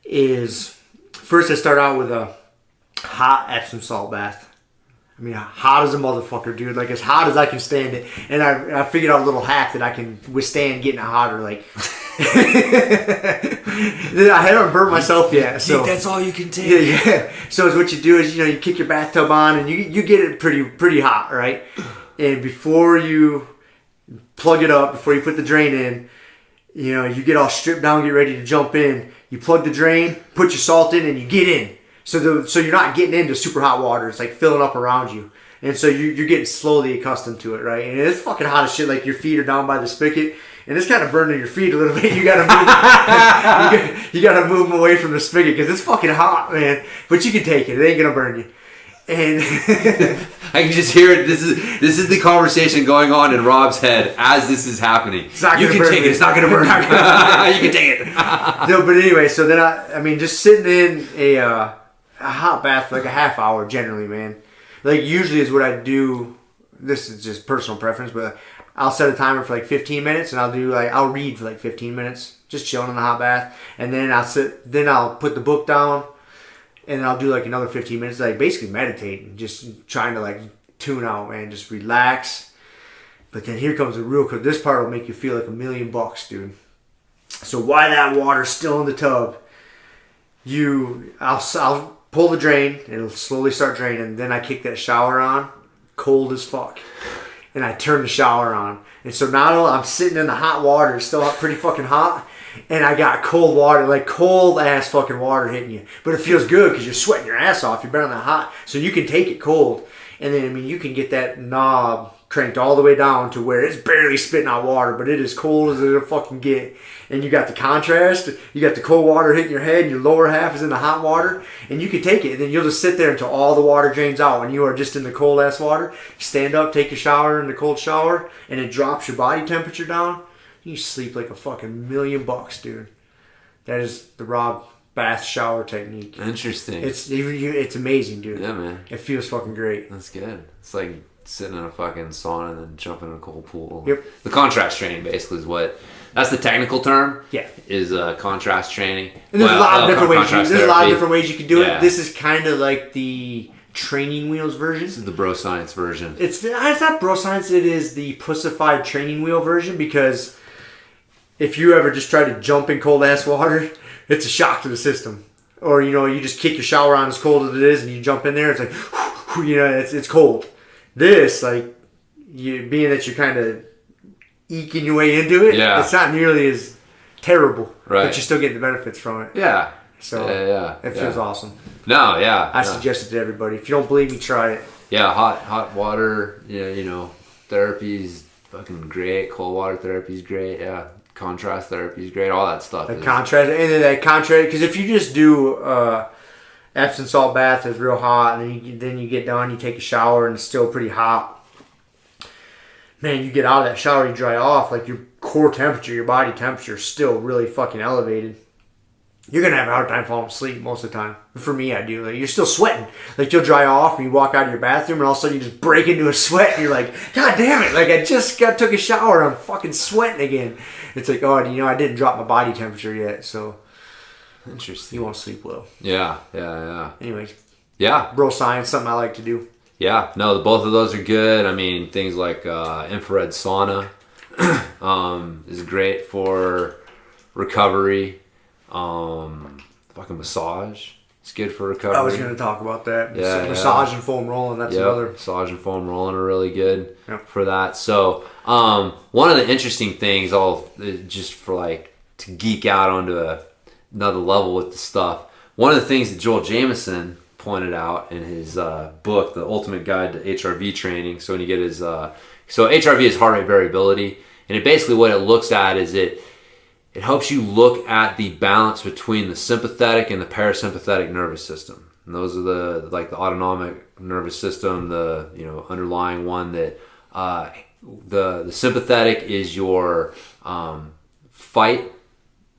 Is first I start out with a hot Epsom salt bath. I mean, hot as a motherfucker, dude. Like, as hot as I can stand it. And I figured out a little hack that I can withstand getting it hotter. Like, I haven't burnt myself yet. So that's all you can take. Yeah. So what you do is, you kick your bathtub on and you get it pretty hot, right? And before you plug it up, before you put the drain in, you get all stripped down, get ready to jump in. You plug the drain, put your salt in, and you get in. So you're not getting into super hot water. It's like filling up around you. And so you're getting slowly accustomed to it, right? And it's fucking hot as shit. Like your feet are down by the spigot. And it's kind of burning your feet a little bit. You gotta move, you gotta move them away from the spigot because it's fucking hot, man. But you can take it. It ain't gonna burn you. And I can just hear it. This is the conversation going on in Rob's head as this is happening. You can take it. It's not gonna burn. You can take it. No, but anyway, so then I mean, just sitting in a hot bath for like a half hour generally, man. Like usually is what I do. This is just personal preference, but I'll set a timer for like 15 minutes and I'll read for like 15 minutes, just chilling in the hot bath. And then I'll put the book down and then I'll do like another 15 minutes, like basically meditating, just trying to like tune out, man, just relax. But then here comes the real quick. This part will make you feel like $1,000,000, dude. So while that water's still in the tub, I'll pull the drain, it'll slowly start draining, then I kick that shower on, cold as fuck. And I turn the shower on. And so now I'm sitting in the hot water, it's still pretty fucking hot, and I got cold water, like cold ass fucking water hitting you. But it feels good because you're sweating your ass off. You're burning that hot. So you can take it cold. And then, I mean, you can get that knob cranked all the way down to where it's barely spitting out water, but it is cold as it'll fucking get. And you got the contrast. You got the cold water hitting your head, and your lower half is in the hot water. And you can take it, and then you'll just sit there until all the water drains out. When you are just in the cold ass water, stand up, take a shower in the cold shower, and it drops your body temperature down. You sleep like a fucking $1,000,000, dude. That is the raw bath shower technique. Interesting. It's amazing, dude. Yeah, man. It feels fucking great. That's good. It's like sitting in a fucking sauna and then jumping in a cold pool. Yep. The contrast training basically is what. That's the technical term. Yeah. Is contrast training. And there's a lot of different ways. There's a lot of different ways you can do Yeah. it. This is kind of like the training wheels version. This is the bro science version. It's not bro science. It is the pussified training wheel version, because if you ever just try to jump in cold ass water, it's a shock to the system. Or, you know, you just kick your shower on as cold as it is and you jump in there, it's like, you know, it's cold. This, like, being that you're kind of eking your way into it, it's not nearly as terrible. Right. But you're still getting the benefits from it. Yeah. So, it feels awesome. No, yeah. I suggest it to everybody. If you don't believe me, try it. Yeah, hot water, you know, therapy's fucking great. Cold water therapy's great. Yeah. Contrast therapy is great. All that stuff. Contrast, and then that contrast, because if you just do Epsom salt bath, it's real hot, and then you get done, you take a shower, and it's still pretty hot. Man, you get out of that shower, you dry off, like your core temperature, your body temperature is still really fucking elevated. You're gonna have a hard time falling asleep most of the time. For me, I do. Like, you're still sweating. Like, you'll dry off, and you walk out of your bathroom, and all of a sudden you just break into a sweat, and you're like, God damn it! Like, I just took a shower, and I'm fucking sweating again. It's like, oh, you know, I didn't drop my body temperature yet, so interesting. You won't sleep well. Yeah. Anyways. Yeah. Bro science, something I like to do. Yeah. No, both of those are good. I mean, things like infrared sauna is great for recovery. Fucking massage. It's good for recovery. I was going to talk about that. Yeah, massage and foam rolling. That's another. Massage and foam rolling are really good for that. So, one of the interesting things, just for like to geek out onto another level with the stuff. One of the things that Joel Jameson pointed out in his book, The Ultimate Guide to HRV Training. So when you get his, so HRV is heart rate variability, and it basically what it looks at is it helps you look at the balance between the sympathetic and the parasympathetic nervous system. And those are the autonomic nervous system, the underlying one that the sympathetic is your fight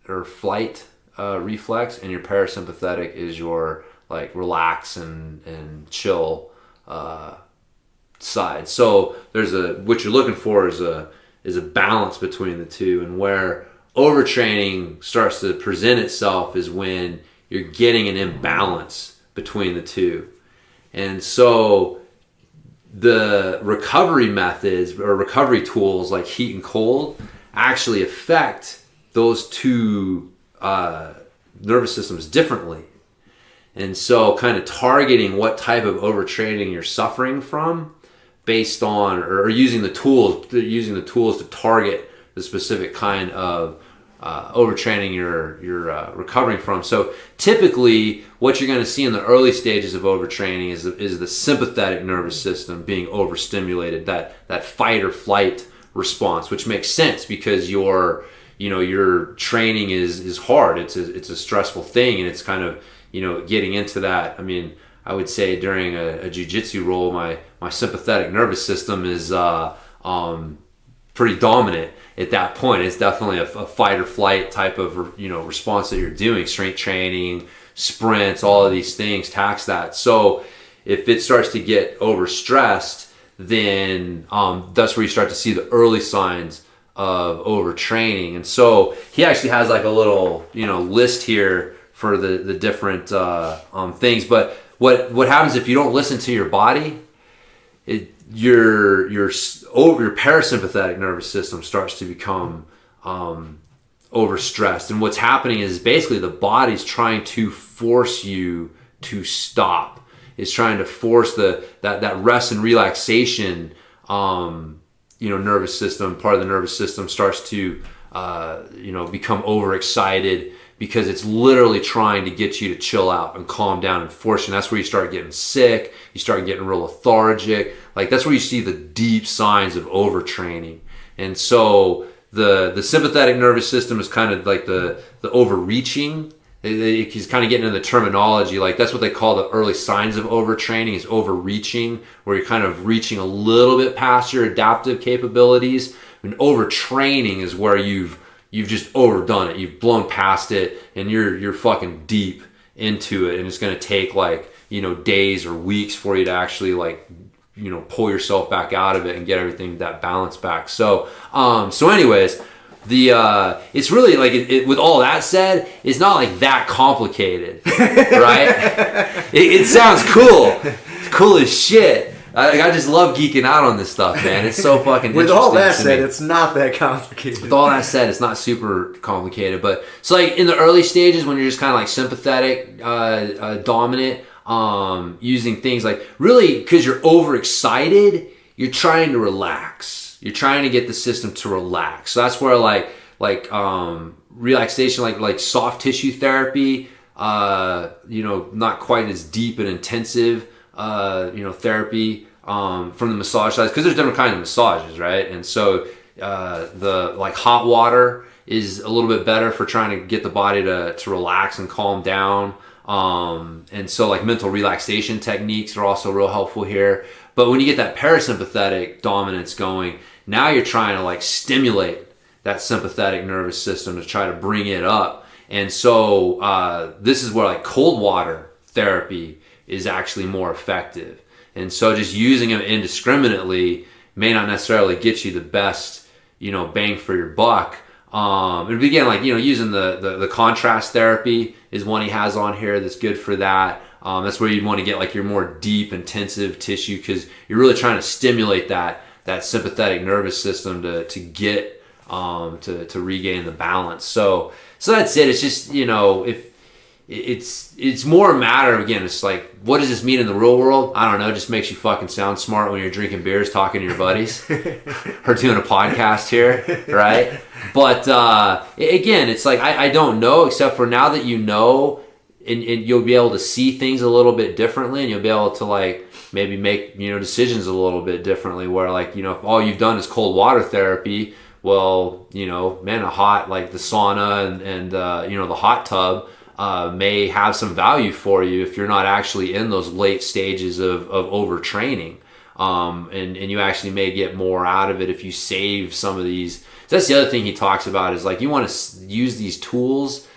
or flight reflex, and your parasympathetic is your like relax and chill side. So there's what you're looking for is a balance between the two, and where overtraining starts to present itself is when you're getting an imbalance between the two. And so the recovery methods or recovery tools like heat and cold actually affect those two nervous systems differently. And so kind of targeting what type of overtraining you're suffering from based on, or using the tools to target the specific kind of overtraining you're recovering from. So typically what you're going to see in the early stages of overtraining is the sympathetic nervous system being overstimulated, that fight or flight response, which makes sense because your training is hard. It's a stressful thing, and it's kind of getting into that. I mean, I would say during a jiu-jitsu roll, my sympathetic nervous system is pretty dominant at that point. It's definitely a fight or flight type of response that you're doing. Strength training, sprints, all of these things tax that. So if it starts to get overstressed, then that's where you start to see the early signs of overtraining. And so he actually has like a little list here for the different things. But what happens if you don't listen to your body? Your parasympathetic nervous system starts to become overstressed, and what's happening is basically the body's trying to force you to stop. It's trying to force that rest and relaxation nervous system, part of the nervous system starts to become overexcited, because it's literally trying to get you to chill out and calm down and force you. And that's where you start getting sick. You start getting real lethargic. Like, that's where you see the deep signs of overtraining. And so the sympathetic nervous system is kind of like the overreaching. He's kind of getting into the terminology. Like, that's what they call the early signs of overtraining, is overreaching, where you're kind of reaching a little bit past your adaptive capabilities. And overtraining is where you've just overdone it. You've blown past it, and you're fucking deep into it, and it's going to take days or weeks for you to actually pull yourself back out of it and get everything, that balance back. So anyways, it's really like, with all that said, it's not like that complicated, right? It sounds cool. It's cool as shit. I just love geeking out on this stuff, man. It's so fucking With interesting. all that to said, me. it's not that complicated. With all that said, it's not super complicated. But so, like, in the early stages, when you're just kind of like sympathetic, dominant, using things like, really, because you're overexcited, you're trying to relax. You're trying to get the system to relax. So that's where relaxation, like soft tissue therapy, not quite as deep and intensive, therapy from the massage side, because there's different kinds of massages, right? And so the hot water is a little bit better for trying to get the body to relax and calm down. And so mental relaxation techniques are also real helpful here. But when you get that parasympathetic dominance going, now you're trying to stimulate that sympathetic nervous system to try to bring it up. And so this is where cold water therapy is actually more effective. And so just using them indiscriminately may not necessarily get you the best, bang for your buck. And again, using the contrast therapy is one he has on here that's good for that. That's where you'd want to get your more deep, intensive tissue, because you're really trying to stimulate that sympathetic nervous system to get to regain the balance. So that's it. It's just, if it's more a matter of, again, it's what does this mean in the real world? I don't know. It just makes you fucking sound smart when you're drinking beers, talking to your buddies, or doing a podcast here, right? But again, it's I don't know, except for now that you know, and you'll be able to see things a little bit differently, and you'll be able to maybe make decisions a little bit differently, where if all you've done is cold water therapy, well, a hot, the sauna and the hot tub may have some value for you if you're not actually in those late stages of overtraining. And you actually may get more out of it if you save some of these. So that's the other thing he talks about, is you want to use these tools.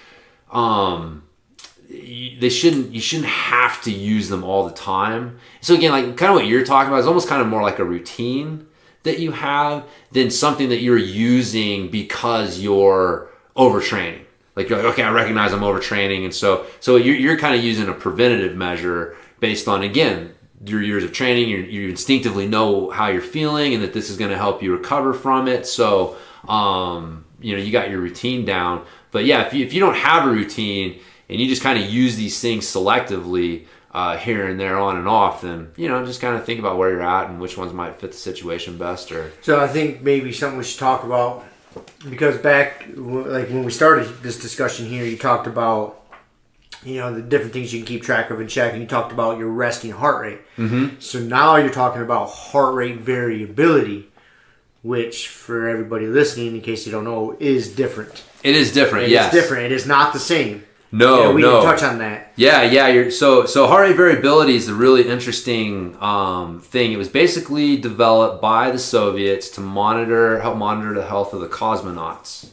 You shouldn't have to use them all the time. So again, kind of what you're talking about is almost kind of more like a routine that you have than something that you're using because you're overtraining. You're okay, I recognize I'm overtraining, and so you're kind of using a preventative measure based on, again, your years of training. You instinctively know how you're feeling and that this is going to help you recover from it. So you got your routine down. But yeah, if you don't have a routine and you just kind of use these things selectively here and there, on and off, then just kind of think about where you're at and which ones might fit the situation best. So I think maybe something we should talk about, because back when we started this discussion here, you talked about the different things you can keep track of and check, and you talked about your resting heart rate. Mm-hmm. So now you're talking about heart rate variability, which for everybody listening, in case you don't know, is different. It is different. Yes, it's different. It is not the same. No, we can touch on that. Yeah. So heart rate variability is a really interesting thing. It was basically developed by the Soviets to help monitor the health of the cosmonauts.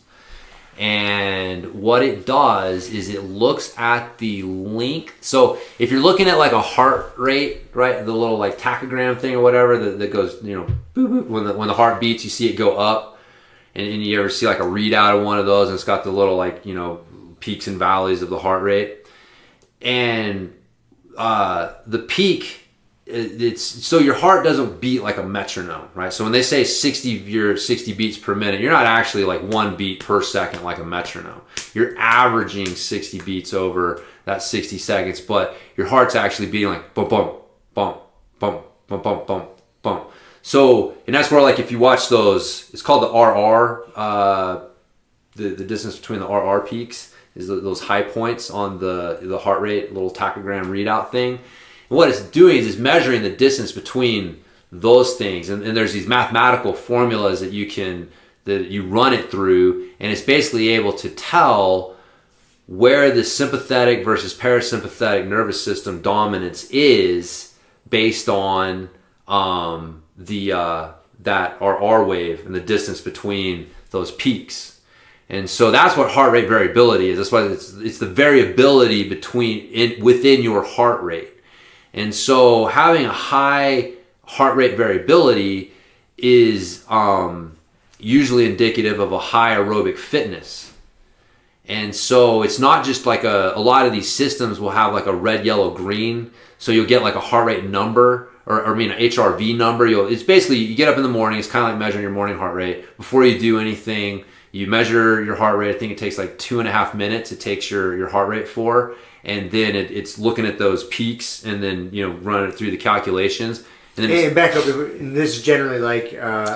And what it does is it looks at the length. So if you're looking at a heart rate, right, the little tachogram thing or whatever that goes, boop, boop, when the heart beats, you see it go up, and you ever see a readout of one of those, and it's got the little peaks and valleys of the heart rate, and the peak, it's so your heart doesn't beat like a metronome, right? So when they say 60 beats per minute, you're not actually 1 beat per second like a metronome. You're averaging 60 beats over that 60 seconds, but your heart's actually beating bump, bump, bump, bump, bump, bump, bump, bump. So, and that's where if you watch those, it's called the RR the distance between the RR peaks is those high points on the heart rate little tachogram readout thing. And what it's doing is measuring the distance between those things, and there's these mathematical formulas that you run it through, and it's basically able to tell where the sympathetic versus parasympathetic nervous system dominance is based on that RR wave and the distance between those peaks. And so that's what heart rate variability is. That's why it's the variability within your heart rate. And so having a high heart rate variability is usually indicative of a high aerobic fitness. And so it's not just like a lot of these systems will have like a red, yellow, green. So you'll get like a heart rate number, or an HRV number. It's basically, you get up in the morning, it's kind of like measuring your morning heart rate. Before you do anything, you measure your heart rate. I think it takes like 2.5 minutes it takes your heart rate for. And then it's looking at those peaks and then, running it through the calculations. And then back up, and this is generally like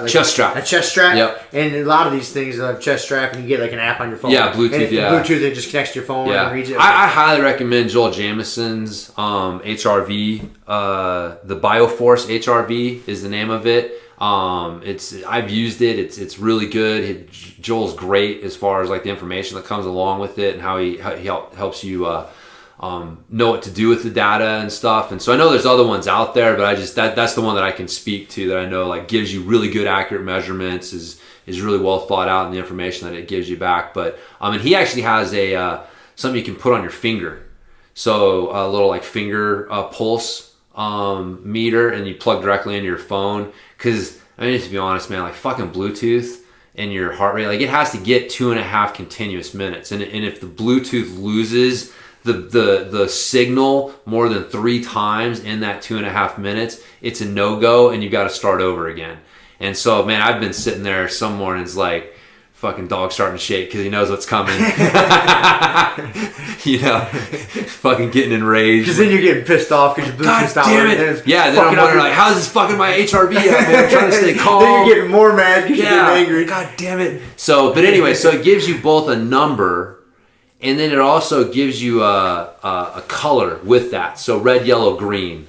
chest strap. A chest strap. Yep. And a lot of these things have chest strap, and you get like an app on your phone. Yeah, Bluetooth. And Bluetooth, it just connects to your phone and reads it. I highly recommend Joel Jamison's HRV. The BioForce HRV is the name of it. I've used it. It's really good. Joel's great as far as like the information that comes along with it and how he helps you know what to do with the data and stuff. And so I know there's other ones out there, but that's the one that I can speak to that I know like gives you really good accurate measurements, is really well thought out in the information that it gives you back. But and he actually has something you can put on your finger. So a little like finger pulse meter, and you plug directly into your phone. Cause to be honest, man, like fucking Bluetooth and your heart rate, like it has to get 2.5 continuous minutes. And if the Bluetooth loses the signal more than 3 times in that 2.5 minutes, it's a no-go, and you got to start over again. And so, man, I've been sitting there some mornings like fucking dog starting to shake because he knows what's coming. Fucking getting enraged. Because then you're getting pissed off because your Bluetooth's not working. Damn it! Yeah, then I'm wondering like, how's this fucking my HRV up, man? I'm trying to stay calm. Then you're getting more mad because you're getting angry. God damn it! So, but anyway, so it gives you both a number. And then it also gives you a color with that. So red, yellow, green.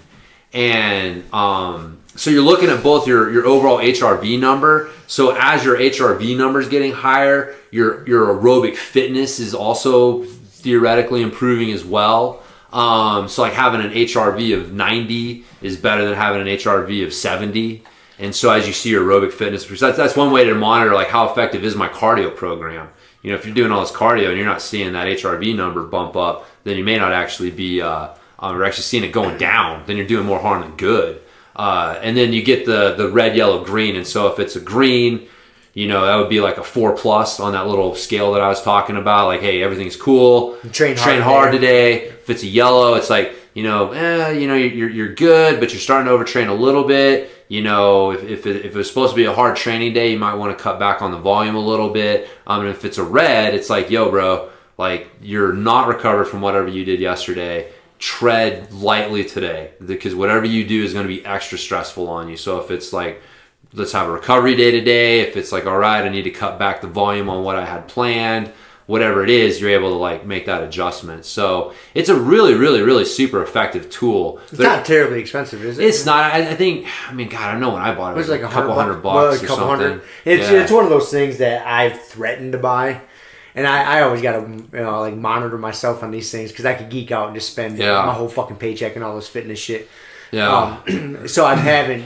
And so you're looking at both your overall HRV number. So as your HRV number is getting higher, your aerobic fitness is also theoretically improving as well. So like having an HRV of 90 is better than having an HRV of 70. And so as you see your aerobic fitness, that's one way to monitor like how effective is my cardio program. If you're doing all this cardio and you're not seeing that HRV number bump up, then you may not actually be, or actually seeing it going down. Then you're doing more harm than good. And then you get the red, yellow, green. And so if it's a green, that would be like a 4+ on that little scale that I was talking about. Like, hey, everything's cool. Train hard today. If it's a yellow, it's like, you're good, but you're starting to overtrain a little bit. If it was supposed to be a hard training day, you might want to cut back on the volume a little bit. And if it's a red, it's like, yo, bro, like you're not recovered from whatever you did yesterday. Tread lightly today, because whatever you do is going to be extra stressful on you. So if it's like, let's have a recovery day today. If it's like, all right, I need to cut back the volume on what I had planned. Whatever it is, you're able to like make that adjustment. So it's a really, really, really super effective tool. It's not terribly expensive, is it? It's not. I think. God, I don't know when I bought it. It was like a couple $100 or something. It's one of those things that I've threatened to buy, and I always got to like monitor myself on these things because I could geek out and just spend my whole fucking paycheck and all this fitness shit. Yeah. So I haven't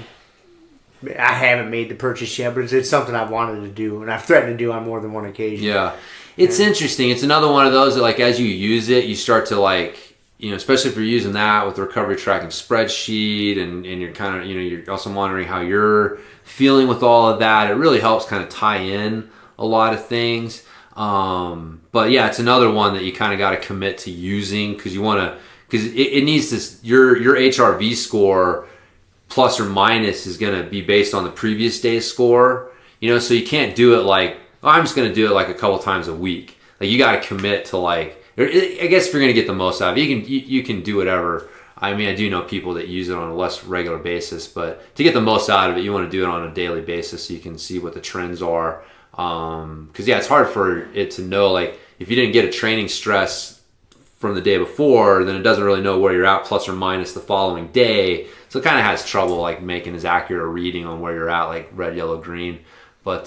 made the purchase yet, but it's something I've wanted to do, and I've threatened to do on more than one occasion. Yeah. It's interesting. It's another one of those that, like, as you use it, you start to, like, especially if you're using that with the recovery tracking spreadsheet and you're kind of, you're also monitoring how you're feeling with all of that. It really helps kind of tie in a lot of things. But, yeah, it's another one that you kind of got to commit to using because it needs this, your HRV score plus or minus is going to be based on the previous day's score. So you can't do it like, I'm just going to do it like a couple times a week. Like you got to commit to like, I guess if you're going to get the most out of it, you can do whatever. I mean, I do know people that use it on a less regular basis, but to get the most out of it, you want to do it on a daily basis so you can see what the trends are. Because yeah, it's hard for it to know, like, if you didn't get a training stress from the day before, then it doesn't really know where you're at plus or minus the following day. So it kind of has trouble like making as accurate a reading on where you're at, like red, yellow, green. But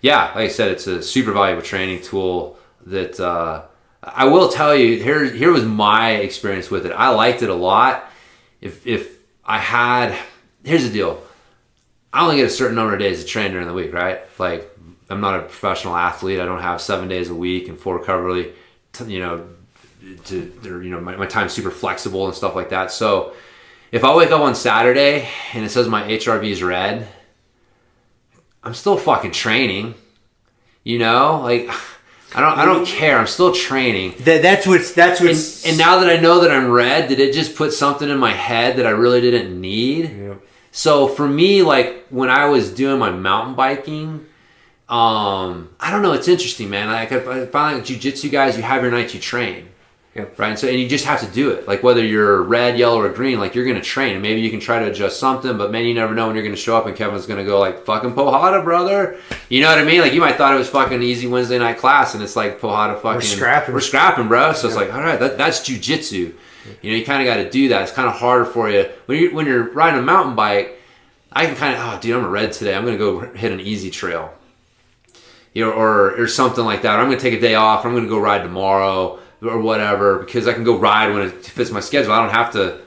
yeah, like I said, it's a super valuable training tool that I will tell you, here was my experience with it. I liked it a lot. If I had, here's the deal. I only get a certain number of days to train during the week, right? Like, I'm not a professional athlete. I don't have 7 days a week and full recovery, my time's super flexible and stuff like that. So if I wake up on Saturday and it says my HRV is red, I'm still fucking training, like I don't care. I'm still training. That's what's. And now that I know that I'm red, did it just put something in my head that I really didn't need? Yeah. So for me, like when I was doing my mountain biking, I don't know. It's interesting, man. Like I find like jiu-jitsu guys, you have your nights you train. Yep. Right. And you just have to do it. Like whether you're red, yellow, or green, like you're going to train. And maybe you can try to adjust something, but man, you never know when you're going to show up and Kevin's going to go like, fucking Pohada, brother. You know what I mean? Like you might thought it was fucking easy Wednesday night class and it's like Pohada fucking. We're scrapping, bro. So it's like, all right, that's jujitsu. You kind of got to do that. It's kind of harder for you. When you're riding a mountain bike, I can kind of, dude, I'm a red today. I'm going to go hit an easy trail. Or something like that. Or I'm going to take a day off. I'm going to go ride tomorrow. Or whatever, because I can go ride when it fits my schedule. I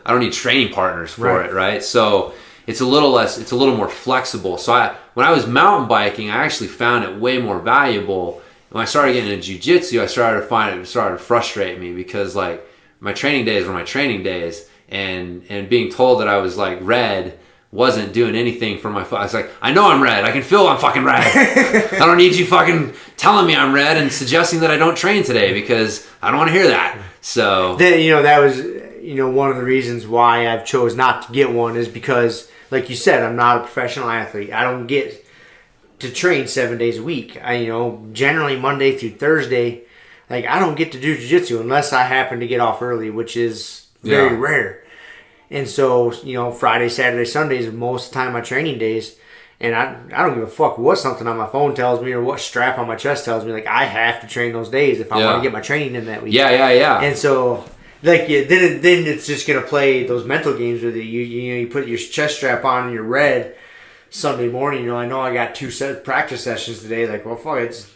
don't need training partners for it, right? So it's a little more flexible. So when I was mountain biking, I actually found it way more valuable. When I started getting into jiu-jitsu, I started to find it started to frustrate me because like my training days were my training days, and being told that I was like red wasn't doing anything for my I was like, I know I'm red. I can feel I'm fucking red. I don't need you fucking telling me I'm red and suggesting that I don't train today because I don't want to hear that. So that was one of the reasons why I've chose not to get one is because, like you said, I'm not a professional athlete. I don't get to train 7 days a week. I generally Monday through Thursday, like I don't get to do jiu-jitsu unless I happen to get off early, which is very rare. And so, Friday, Saturday, Sundays are most of the time my training days. And I don't give a fuck what something on my phone tells me or what strap on my chest tells me. Like, I have to train those days if I want to get my training in that week. Yeah. And so, like, then it's just going to play those mental games with you. You put your chest strap on and you're red Sunday morning. I know I got 2 practice sessions today. Like, well, fuck it.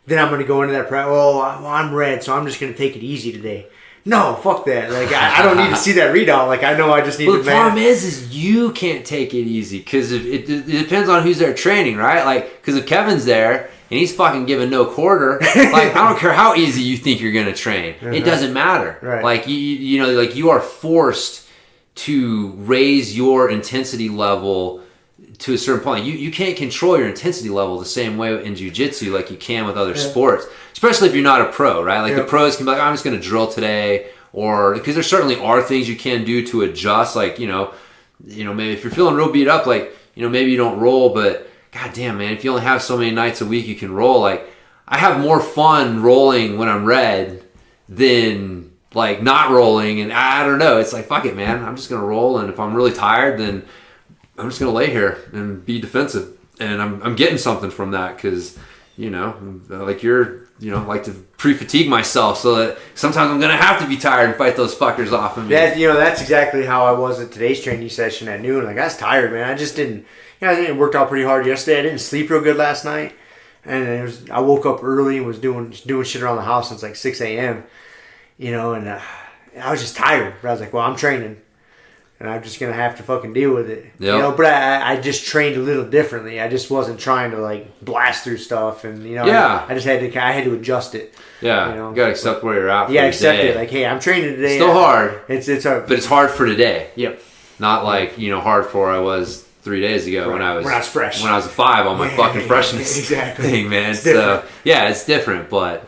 Then I'm going to go into that practice. Well, I'm red, so I'm just going to take it easy today. No, fuck that. Like, I don't need to see that readout. Like, I know I just need to... The problem is you can't take it easy because it depends on who's there training, right? Like, because if Kevin's there and he's fucking giving no quarter, like, I don't care how easy you think you're going to train. It doesn't matter. Right. Like, you are forced to raise your intensity level to a certain point. You can't control your intensity level the same way in jiu-jitsu like you can with other sports, especially if you're not a pro, right? Like the pros can be like, I'm just going to drill today, or because there certainly are things you can do to adjust, like, maybe if you're feeling real beat up, like, maybe you don't roll, but goddamn, man, if you only have so many nights a week you can roll, like, I have more fun rolling when I'm red than like not rolling, and I don't know, it's like, fuck it, man, I'm just going to roll, and if I'm really tired, then I'm just going to lay here and be defensive. And I'm getting something from that because, like like to pre-fatigue myself so that sometimes I'm going to have to be tired and fight those fuckers off of me. That's exactly how I was at today's training session at noon. Like, I was tired, man. I just didn't, I think it worked out pretty hard yesterday. I didn't sleep real good last night. And I woke up early and was doing shit around the house since like 6 a.m., and I was just tired. But I was like, well, I'm training. And I'm just going to have to fucking deal with it. Yep. But I just trained a little differently. I just wasn't trying to like blast through stuff. And, I just had to adjust it. Yeah. You got to accept where you're at. Accept it. Like, hey, I'm training today. Still hard. It's hard. But it's hard for today. Yep. Not like, hard for I was 3 days ago when I was fresh. When I was a 5 on my fucking freshness thing, man. So, it's different. But,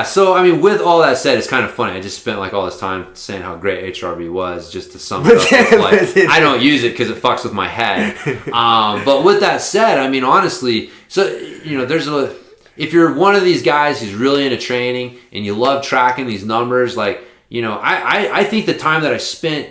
so, I mean, with all that said, it's kind of funny. I just spent, like, all this time saying how great HRV was just to sum it up. With, like, I don't use it because it fucks with my head. But with that said, I mean, honestly, so, if you're one of these guys who's really into training and you love tracking these numbers, like, I think the time that I spent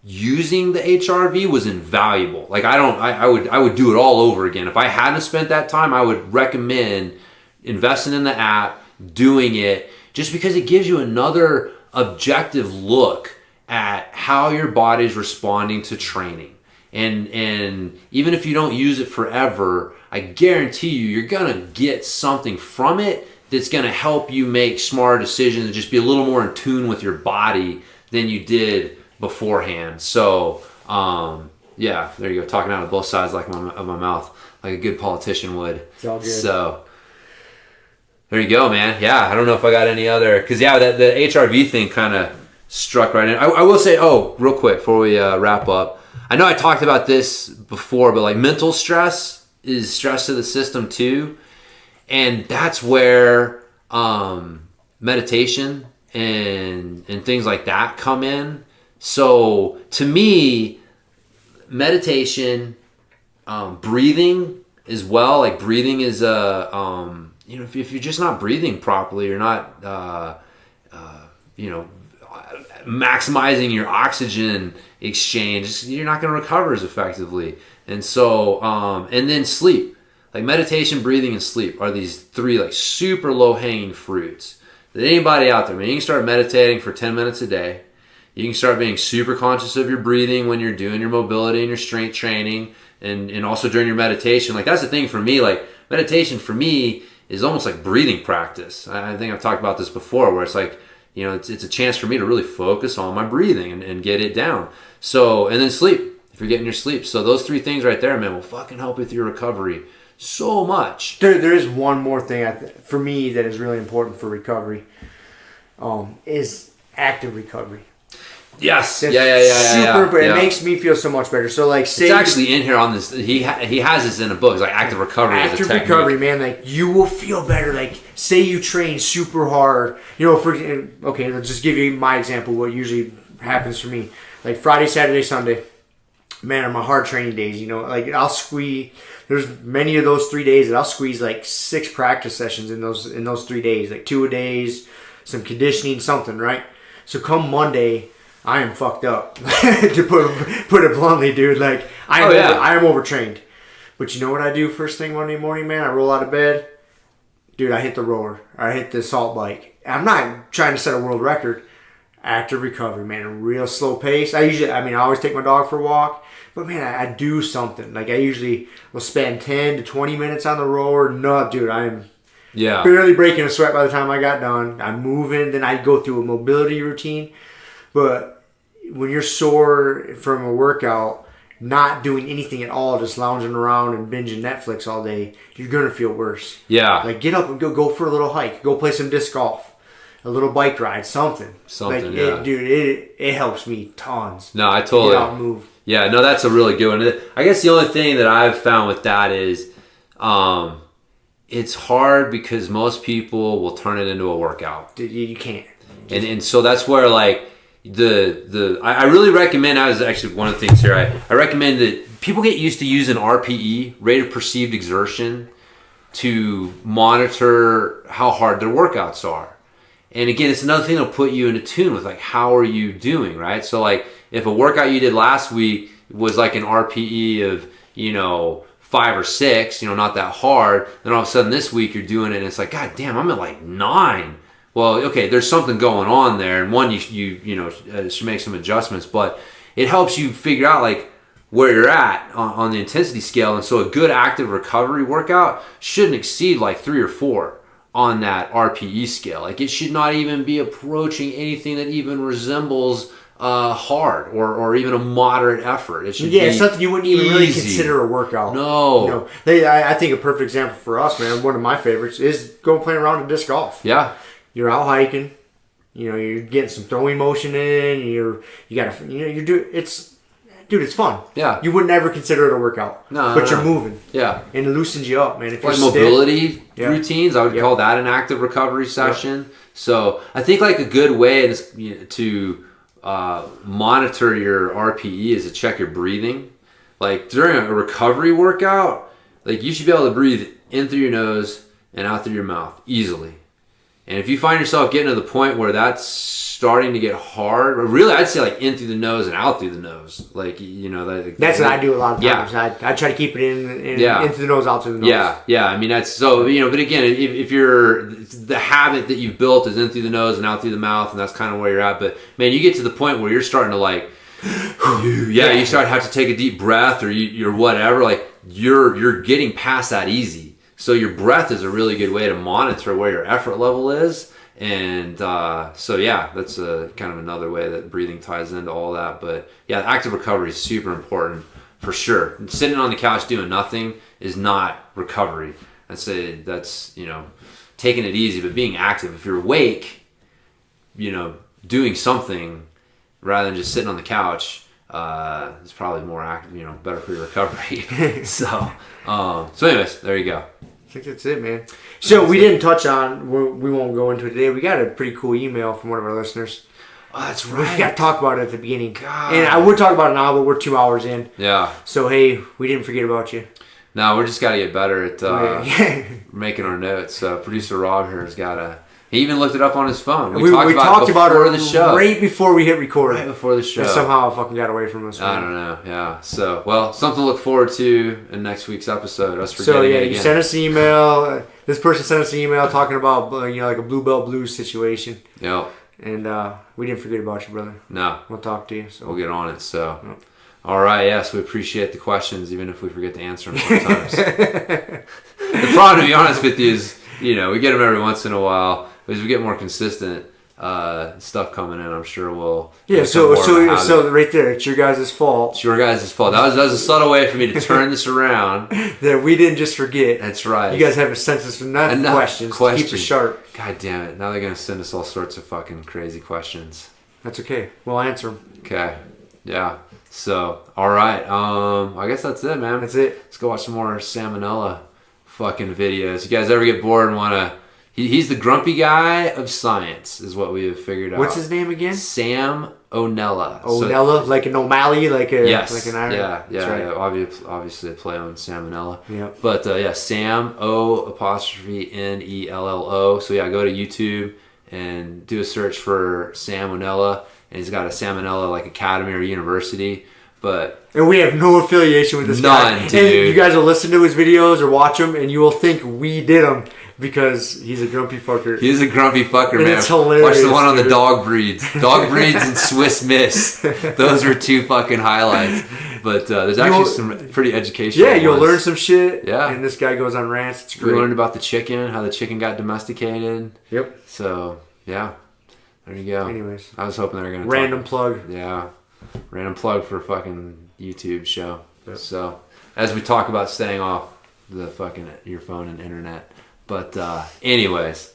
using the HRV was invaluable. Like I would do it all over again. If I hadn't spent that time, I would recommend investing in the app, doing it, just because it gives you another objective look at how your body's responding to training. And even if you don't use it forever, I guarantee you're gonna get something from it that's gonna help you make smarter decisions and just be a little more in tune with your body than you did beforehand. So yeah, there you go, talking out of both sides of my mouth, like a good politician would. It's all good. So there you go, man. Yeah, I don't know if I got any other, because yeah, the HRV thing kind of struck right in. I will say, real quick before we wrap up, I know I talked about this before, but like mental stress is stress to the system too, and that's where meditation and things like that come in. So to me, meditation, breathing as well. Like breathing is if you're just not breathing properly, you're not maximizing your oxygen exchange, you're not going to recover as effectively. And so and then sleep, like meditation, breathing, and sleep are these three like super low hanging fruits that anybody out there, man, you can start meditating for 10 minutes a day. You can start being super conscious of your breathing when you're doing your mobility and your strength training, and also during your meditation. Like that's the thing for me, like meditation for me is almost like breathing practice. I think I've talked about this before, where it's like, it's a chance for me to really focus on my breathing and get it down. So, and then sleep, if you're getting your sleep. So those three things right there, man, will fucking help with your recovery so much. There is one more thing for me that is really important for recovery, is active recovery. Yes. That's Yeah. super. It makes me feel so much better. So like, say it's actually in here on this. He has this in a book. It's like active recovery. Active recovery, man. Like you will feel better. Like say you train super hard. Let's just give you my example. What usually happens for me, like Friday, Saturday, Sunday, man, are my hard training days. Like I'll squeeze. There's many of those 3 days that I'll squeeze like 6 practice sessions in those 3 days, like 2 a days, some conditioning, something, right? So come Monday, I am fucked up. To put it bluntly, dude. Like I am overtrained. But you know what I do first thing Monday morning, man? I roll out of bed, dude. I hit the rower. I hit the assault bike. I'm not trying to set a world record. Active recovery, man. A real slow pace. I always take my dog for a walk. But man, I do something. Like I usually will spend 10 to 20 minutes on the rower. No, dude, I'm barely breaking a sweat by the time I got done. I'm moving. Then I go through a mobility routine. But when you're sore from a workout, not doing anything at all, just lounging around and binging Netflix all day, you're gonna feel worse. Yeah. Like get up and go for a little hike. Go play some disc golf. A little bike ride. Something. It helps me tons. No, I totally. Get out and move. Yeah, no, that's a really good one. I guess the only thing that I've found with that is it's hard because most people will turn it into a workout. You can't. And so that's where like I really recommend, I was actually one of the things here, I recommend that people get used to using RPE, rate of perceived exertion, to monitor how hard their workouts are. And again, it's another thing that'll put you into tune with like, how are you doing, right? So like if a workout you did last week was like an RPE of, 5 or 6, not that hard, then all of a sudden this week you're doing it and it's like, God damn, I'm at like 9. Well, okay, there's something going on there, and one, you should make some adjustments, but it helps you figure out like where you're at on the intensity scale. And so a good active recovery workout shouldn't exceed like 3 or 4 on that RPE scale. Like it should not even be approaching anything that even resembles hard or even a moderate effort. It should be it's something you wouldn't even really consider a workout. No. I think a perfect example for us, man, one of my favorites is going playing around in disc golf. Yeah. You're out hiking, you're getting some throwing motion in, it's fun. Yeah. You would never consider it a workout. But you're moving. Yeah. And it loosens you up, man. If like you're mobility routines, I would call that an active recovery session. Yep. So I think like a good way to monitor your RPE is to check your breathing. Like during a recovery workout, like you should be able to breathe in through your nose and out through your mouth easily. And if you find yourself getting to the point where that's starting to get hard, or really I'd say like in through the nose and out through the nose. Like, you know, that's what I do a lot of times. Yeah. I try to keep it in through the nose, out through the nose. Yeah. I mean, that's so, you know, but again, if you're, the habit that you've built is in through the nose and out through the mouth, and that's kind of where you're at. But man, you get to the point where you're starting to like, you start to have to take a deep breath, or you're whatever, like you're getting past that easy. So your breath is a really good way to monitor where your effort level is. And so yeah, that's kind of another way that breathing ties into all that. But yeah, active recovery is super important for sure. Sitting on the couch doing nothing is not recovery. I'd say that's, you know, taking it easy, but being active. If you're awake, you know, doing something rather than just sitting on the couch, it's probably more active, you know, better for your recovery. So anyways, there you go. I think that's it, man. So we didn't touch on, we won't go into it today. We got a pretty cool email from one of our listeners. Oh, that's right. We got to talk about it at the beginning. God. And I would talk about it now, but we're 2 hours in. Yeah. So, hey, we didn't forget about you. No, we're just got to get better at making our notes. Producer Rob here has got to... He even looked it up on his phone. We talked about it the show. Right before we hit record. Right before the show. And somehow it fucking got away from us. I don't know. Yeah. So, well, something to look forward to in next week's episode. Us forgetting it again. You sent us an email. This person sent us an email talking about, you know, like a Blue Belt Blues situation. Yep. And we didn't forget about you, brother. No. We'll talk to you. So. We'll get on it. So, all right. Yes, we appreciate the questions, even if we forget to answer them sometimes. The problem, to be honest with you, is, you know, we get them every once in a while. As we get more consistent stuff coming in, I'm sure we'll... Yeah, so right there, it's your guys' fault. It's your guys' fault. That was a subtle way for me to turn this around. That we didn't just forget. That's right. You guys haven't sent us enough questions to keep us sharp. God damn it. Now they're going to send us all sorts of fucking crazy questions. That's okay. We'll answer them. Okay. Yeah. So, all right. I guess that's it, man. That's it. Let's go watch some more salmonella fucking videos. You guys ever get bored and want to... He's the grumpy guy of science, is what we have figured out. What's his name again? Sam O'Nella. O'Nella, like an O'Malley, like an iron. Yeah. Right. Obviously a play on salmonella. Yeah. But Sam O''Nello. So yeah, go to YouTube and do a search for Sam O'Nella, and he's got a Salmonella like academy or university. And we have no affiliation with this guy. None, dude. And you guys will listen to his videos or watch them, and you will think we did them because he's a grumpy fucker. He's a grumpy fucker, and man. It's hilarious. Watch the one on the dog breeds. Dog breeds and Swiss Miss. Those were 2 fucking highlights. But there's actually some pretty educational ones. You'll learn some shit. Yeah. And this guy goes on rants. It's great. We learned about the chicken, how the chicken got domesticated. Yep. So, yeah. There you go. Anyways. I was hoping they were going to Random plug. Yeah. Random plug for a fucking YouTube show. Yep. So, as we talk about staying off the fucking your phone and internet. But anyways,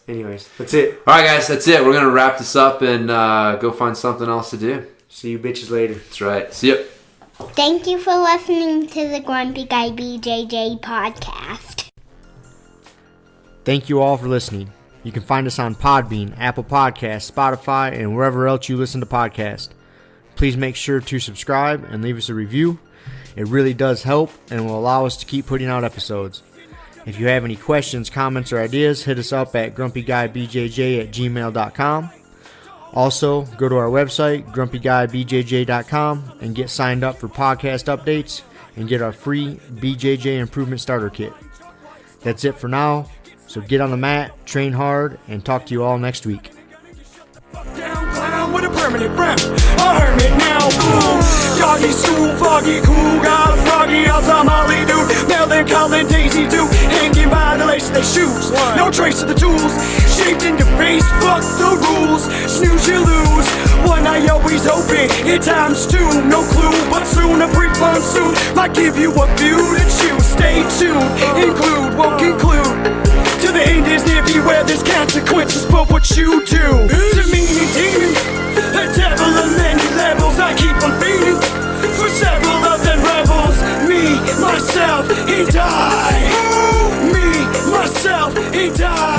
that's it. All right, guys, that's it. We're gonna wrap this up and go find something else to do. See you bitches later. That's right. See ya. Thank you for listening to the Grumpy Guy BJJ Podcast. Thank you all for listening. You can find us on Podbean, Apple Podcasts, Spotify, and wherever else you listen to podcasts. Please make sure to subscribe and leave us a review. It really does help and will allow us to keep putting out episodes. If you have any questions, comments, or ideas, hit us up at grumpyguybjj@gmail.com. Also, go to our website, grumpyguybjj.com, and get signed up for podcast updates and get our free BJJ Improvement Starter Kit. That's it for now, so get on the mat, train hard, and talk to you all next week. Down clown with a permanent friend, a hermit now, boom. Doggy stool, foggy, cool, got a froggy, outside Molly dude. Melancholy Daisy Duke, hanging by the lace of their shoes. No trace of the tools, shaped into face, fuck the rules. Snooze, you lose, one eye always open, at times two, no clue. But soon a brief monsoon might give you a view to choose. Stay tuned, include, won't conclude. To the end is near, beware there's consequences for what you do. To me, demon, a devil of many levels, I keep on beating. For several of them rebels, me, myself, and I. Me, myself, and I.